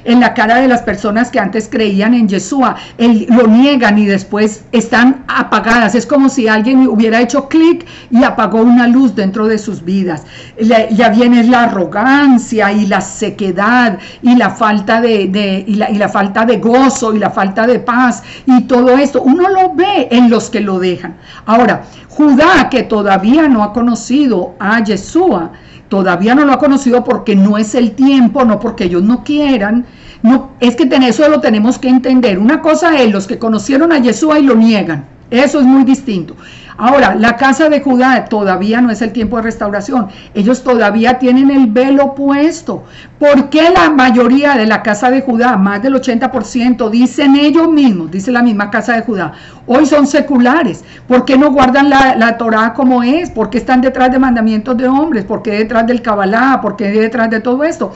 en la cara de las personas que antes creían en Yeshua, lo niegan y después están apagadas. Es como si alguien hubiera hecho clic y apagó una luz dentro de sus vidas. Ya viene la arrogancia y la sequedad y la falta la falta de gozo y la falta de paz y todo esto. Uno lo ve en los que lo dejan. Ahora, Judá, que todavía no ha conocido a Yeshua, todavía no lo ha conocido porque no es el tiempo, no porque ellos no quieran. No, es que eso lo tenemos que entender. Una cosa es los que conocieron a Yeshua y lo niegan. Eso es muy distinto. Ahora, la casa de Judá todavía no es el tiempo de restauración. Ellos todavía tienen el velo puesto. ¿Por qué la mayoría de la casa de Judá, más del 80%, dicen ellos mismos, dice la misma casa de Judá, hoy son seculares? ¿Por qué no guardan la Torah como es? ¿Por qué están detrás de mandamientos de hombres? ¿Por qué detrás del Kabbalah? ¿Por qué detrás de todo esto?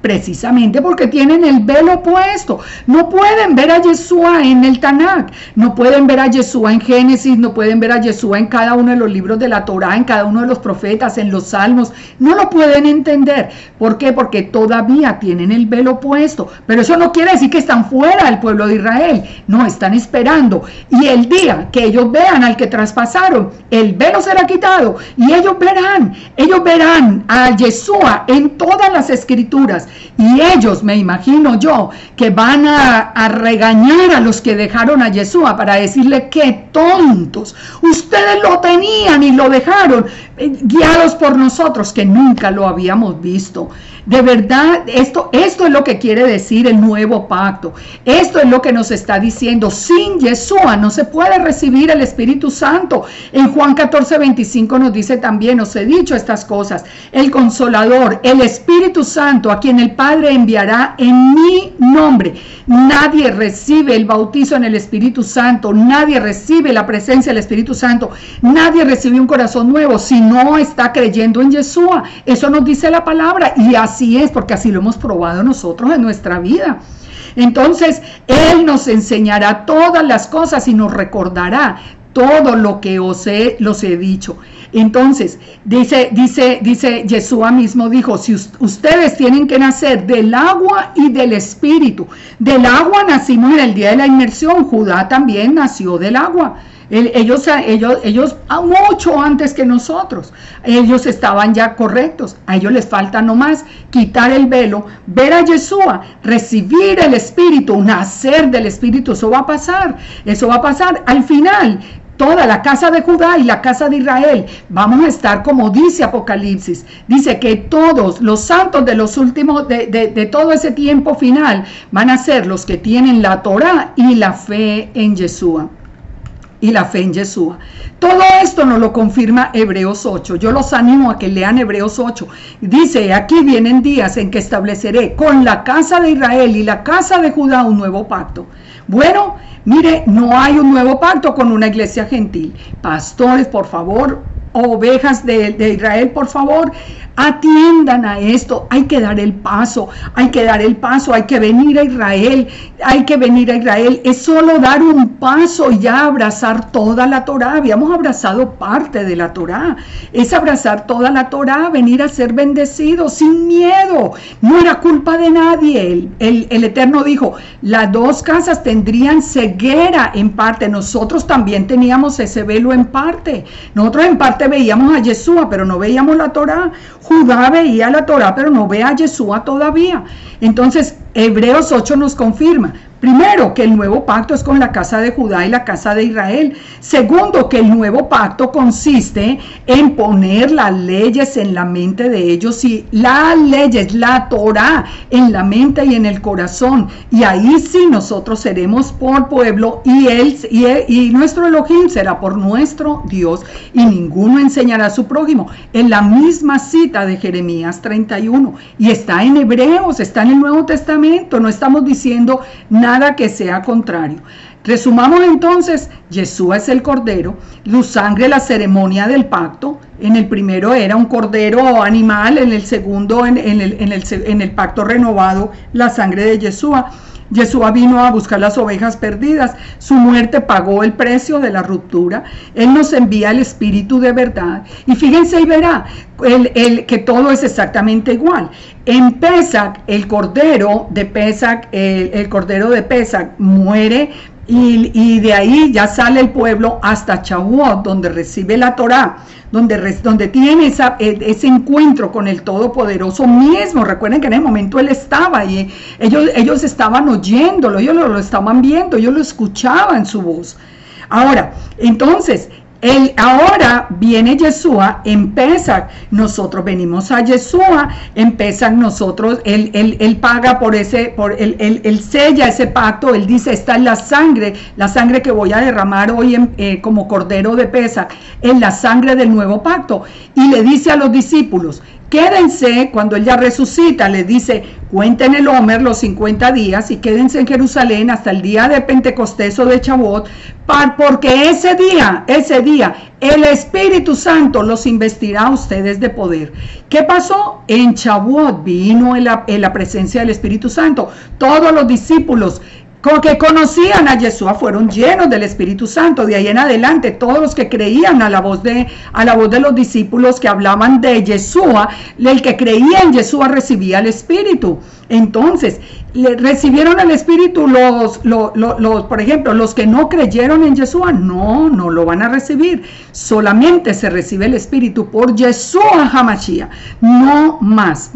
Precisamente porque tienen el velo puesto. No pueden ver a Yeshua en el Tanakh, no pueden ver a Yeshua en Génesis, no pueden ver a Yeshua en cada uno de los libros de la Torah, en cada uno de los profetas, en los salmos. No lo pueden entender. ¿Por qué? Porque todavía tienen el velo puesto. Pero eso no quiere decir que están fuera del pueblo de Israel. No, están esperando. Y el día que ellos vean al que traspasaron, el velo será quitado y ellos verán a Yeshua en todas las escrituras. Y ellos, me imagino yo, que van a regañar a los que dejaron a Yeshua para decirle que tontos, ustedes lo tenían y lo dejaron, guiados por nosotros que nunca lo habíamos visto. De verdad, esto es lo que quiere decir el nuevo pacto. Esto es lo que nos está diciendo. Sin Yeshua no se puede recibir el Espíritu Santo. En Juan 14:25 nos dice también, os he dicho estas cosas, el Consolador, el Espíritu Santo, a quien el Padre enviará en mi nombre. Nadie recibe el bautizo en el Espíritu Santo, nadie recibe la presencia del Espíritu Santo, nadie recibe un corazón nuevo si no está creyendo en Yeshua. Eso nos dice la palabra y así es, porque así lo hemos probado nosotros en nuestra vida. Entonces, Él nos enseñará todas las cosas y nos recordará todo lo que los he dicho. Entonces, dice Yeshua mismo dijo, si ustedes tienen que nacer del agua y del espíritu. Del agua nacimos en el día de la inmersión. Judá también nació del agua. Ellos mucho antes que nosotros, ellos estaban ya correctos. A ellos les falta nomás quitar el velo, ver a Yeshua, recibir el Espíritu, nacer del Espíritu. Eso va a pasar al final. Toda la casa de Judá y la casa de Israel vamos a estar, como dice Apocalipsis, dice que todos los santos de los últimos, de todo ese tiempo final, van a ser los que tienen la Torah y la fe en Yeshua. Todo esto nos lo confirma Hebreos 8. Yo los animo a que lean Hebreos 8. Dice, aquí vienen días en que estableceré con la casa de Israel y la casa de Judá un nuevo pacto. Bueno, mire, no hay un nuevo pacto con una iglesia gentil. Pastores, por favor, ovejas de Israel, por favor, atiendan a esto. Hay que dar el paso, hay que venir a Israel, es solo dar un paso y ya abrazar toda la Torah. Habíamos abrazado parte de la Torah, es abrazar toda la Torah, venir a ser bendecidos sin miedo. No era culpa de nadie. El Eterno dijo, las dos casas tendrían ceguera en parte, nosotros también teníamos ese velo en parte, nosotros en parte veíamos a Yeshua, pero no veíamos la Torá. Judá veía la Torá, pero no ve a Yeshua todavía. Entonces, Hebreos 8 nos confirma, primero, que el nuevo pacto es con la casa de Judá y la casa de Israel. Segundo, que el nuevo pacto consiste en poner las leyes en la mente de ellos, y las leyes, la Torá, en la mente y en el corazón. Y ahí sí nosotros seremos por pueblo, y nuestro Elohim será por nuestro Dios, y ninguno enseñará a su prójimo. En la misma cita de Jeremías 31, y está en Hebreos, está en el Nuevo Testamento, no estamos diciendo nada que sea contrario. Resumamos entonces, Yeshua es el cordero, su sangre la ceremonia del pacto. En el primero era un cordero animal, en el segundo, en el pacto renovado, la sangre de Yeshua. Yeshua vino a buscar las ovejas perdidas. Su muerte pagó el precio de la ruptura. Él nos envía el Espíritu de verdad. Y fíjense y verá que todo es exactamente igual. En Pesach, el cordero de Pesach muere, y de ahí ya sale el pueblo hasta Shavuot, donde recibe la Torá, donde tiene ese encuentro con el Todopoderoso mismo. Recuerden que en el momento él estaba y ellos estaban oyéndolo, ellos lo estaban viendo, ellos lo escuchaban su voz. Ahora, entonces, ahora viene Yeshua en Pesach. Nosotros venimos a Yeshua en Pesach. Nosotros, él paga él sella ese pacto. Él dice: esta es la sangre que voy a derramar hoy como cordero de Pesach, en la sangre del nuevo pacto. Y le dice a los discípulos: quédense, cuando él ya resucita, les dice: cuenten el Omer los 50 días y quédense en Jerusalén hasta el día de Pentecostés o de Shavuot, porque ese día, el Espíritu Santo los investirá a ustedes de poder. ¿Qué pasó? En Shavuot vino en la presencia del Espíritu Santo. Todos los discípulos que conocían a Yeshua fueron llenos del Espíritu Santo. De ahí en adelante, todos los que creían a la voz de los discípulos que hablaban de Yeshua, el que creía en Yeshua recibía el Espíritu. Entonces, recibieron el Espíritu por ejemplo, los que no creyeron en Yeshua, no lo van a recibir. Solamente se recibe el Espíritu por Yeshua HaMashiach, no más.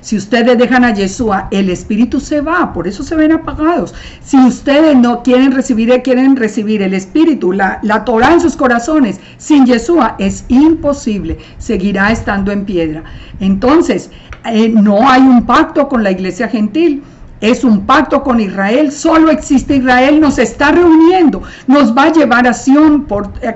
Si ustedes dejan a Yeshua, el Espíritu se va, por eso se ven apagados. Si ustedes no quieren recibir el Espíritu, la Torah en sus corazones, sin Yeshua es imposible, seguirá estando en piedra. Entonces, no hay un pacto con la iglesia gentil, es un pacto con Israel. Solo existe Israel, nos está reuniendo, nos va a llevar a Sion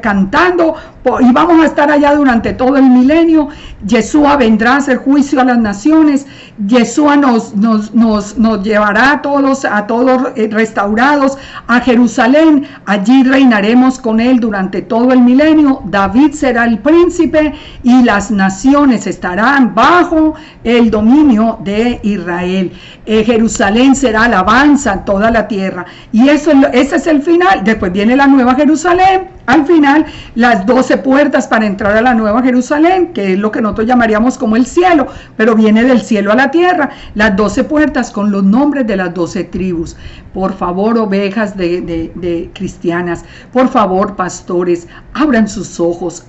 cantando, y vamos a estar allá durante todo el milenio. Yeshua vendrá a hacer juicio a las naciones. Yeshua nos llevará a todos restaurados a Jerusalén. Allí reinaremos con él durante todo el milenio. David será el príncipe y las naciones estarán bajo el dominio de Israel. Jerusalén será alabanza en toda la tierra. Y ese es el final. Después viene la nueva Jerusalén. Al final, las 12 puertas para entrar a la nueva Jerusalén, que es lo que nosotros llamaríamos como el cielo, pero viene del cielo a la tierra. Las 12 puertas con los nombres de las 12 tribus. Por favor, ovejas de cristianas, por favor, pastores, abran sus ojos,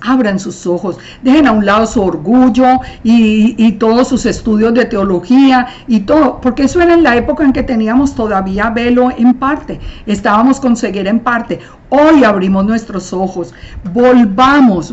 dejen a un lado su orgullo y todos sus estudios de teología y todo, porque eso era en la época en que teníamos todavía velo en parte, estábamos con ceguera en parte. Hoy abrimos nuestros ojos, volvamos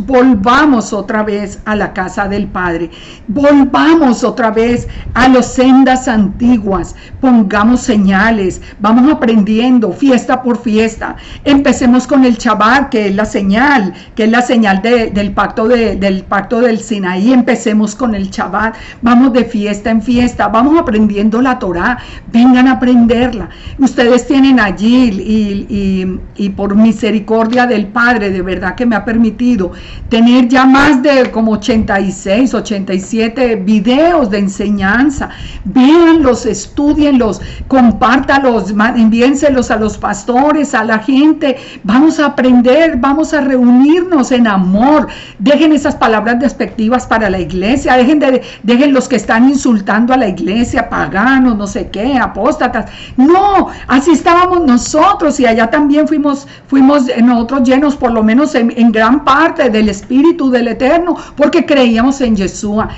otra vez a la casa del Padre, volvamos otra vez a las sendas antiguas, pongamos señales, vamos aprendiendo fiesta por fiesta. Empecemos con el Shabbat, que es la señal del pacto del Sinaí. Empecemos con el Shabbat, vamos de fiesta en fiesta, vamos aprendiendo la Torá, vengan a aprenderla. Ustedes tienen allí, y por misericordia del Padre, de verdad que me ha permitido tener ya más de como 86, 87 videos de enseñanza. Véanlos, estudienlos, compártalos, envíenselos a los pastores, a la gente. Vamos a aprender, vamos a reunirnos en amor. Dejen esas palabras despectivas para la iglesia, dejen los que están insultando a la iglesia, paganos, no sé qué, apóstatas. No, así estábamos nosotros, y allá también fuimos fuimos nosotros llenos por lo menos en gran parte del Espíritu del Eterno, porque creíamos en Yeshua.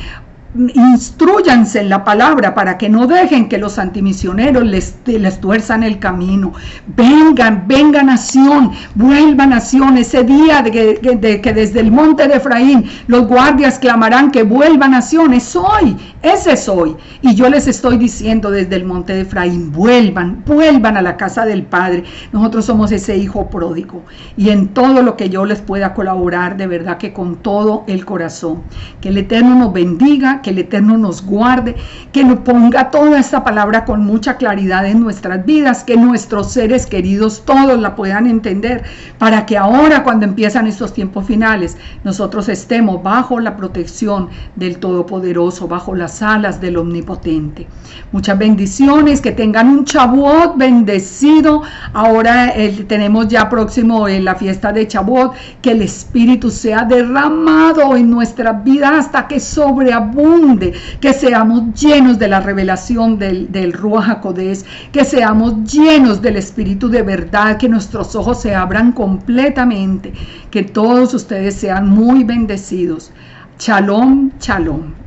Instrúyanse en la palabra para que no dejen que los antimisioneros les tuerzan el camino. Venga nación, vuelva nación. Ese día de que desde el monte de Efraín los guardias clamarán que vuelva nación, es hoy, ese es hoy. Y yo les estoy diciendo desde el monte de Efraín, vuelvan a la casa del Padre. Nosotros somos ese hijo pródigo, y en todo lo que yo les pueda colaborar, de verdad que con todo el corazón. Que el Eterno nos bendiga, que el Eterno nos guarde, que nos ponga toda esta palabra con mucha claridad en nuestras vidas, que nuestros seres queridos todos la puedan entender, para que ahora, cuando empiezan estos tiempos finales, nosotros estemos bajo la protección del Todopoderoso, bajo las alas del Omnipotente. Muchas bendiciones, que tengan un Shavuot bendecido. Ahora tenemos ya próximo la fiesta de Shavuot, que el Espíritu sea derramado en nuestras vidas hasta que sobreabunde, que seamos llenos de la revelación del Ruach HaKodesh, que seamos llenos del Espíritu de verdad, que nuestros ojos se abran completamente, que todos ustedes sean muy bendecidos. Shalom, shalom.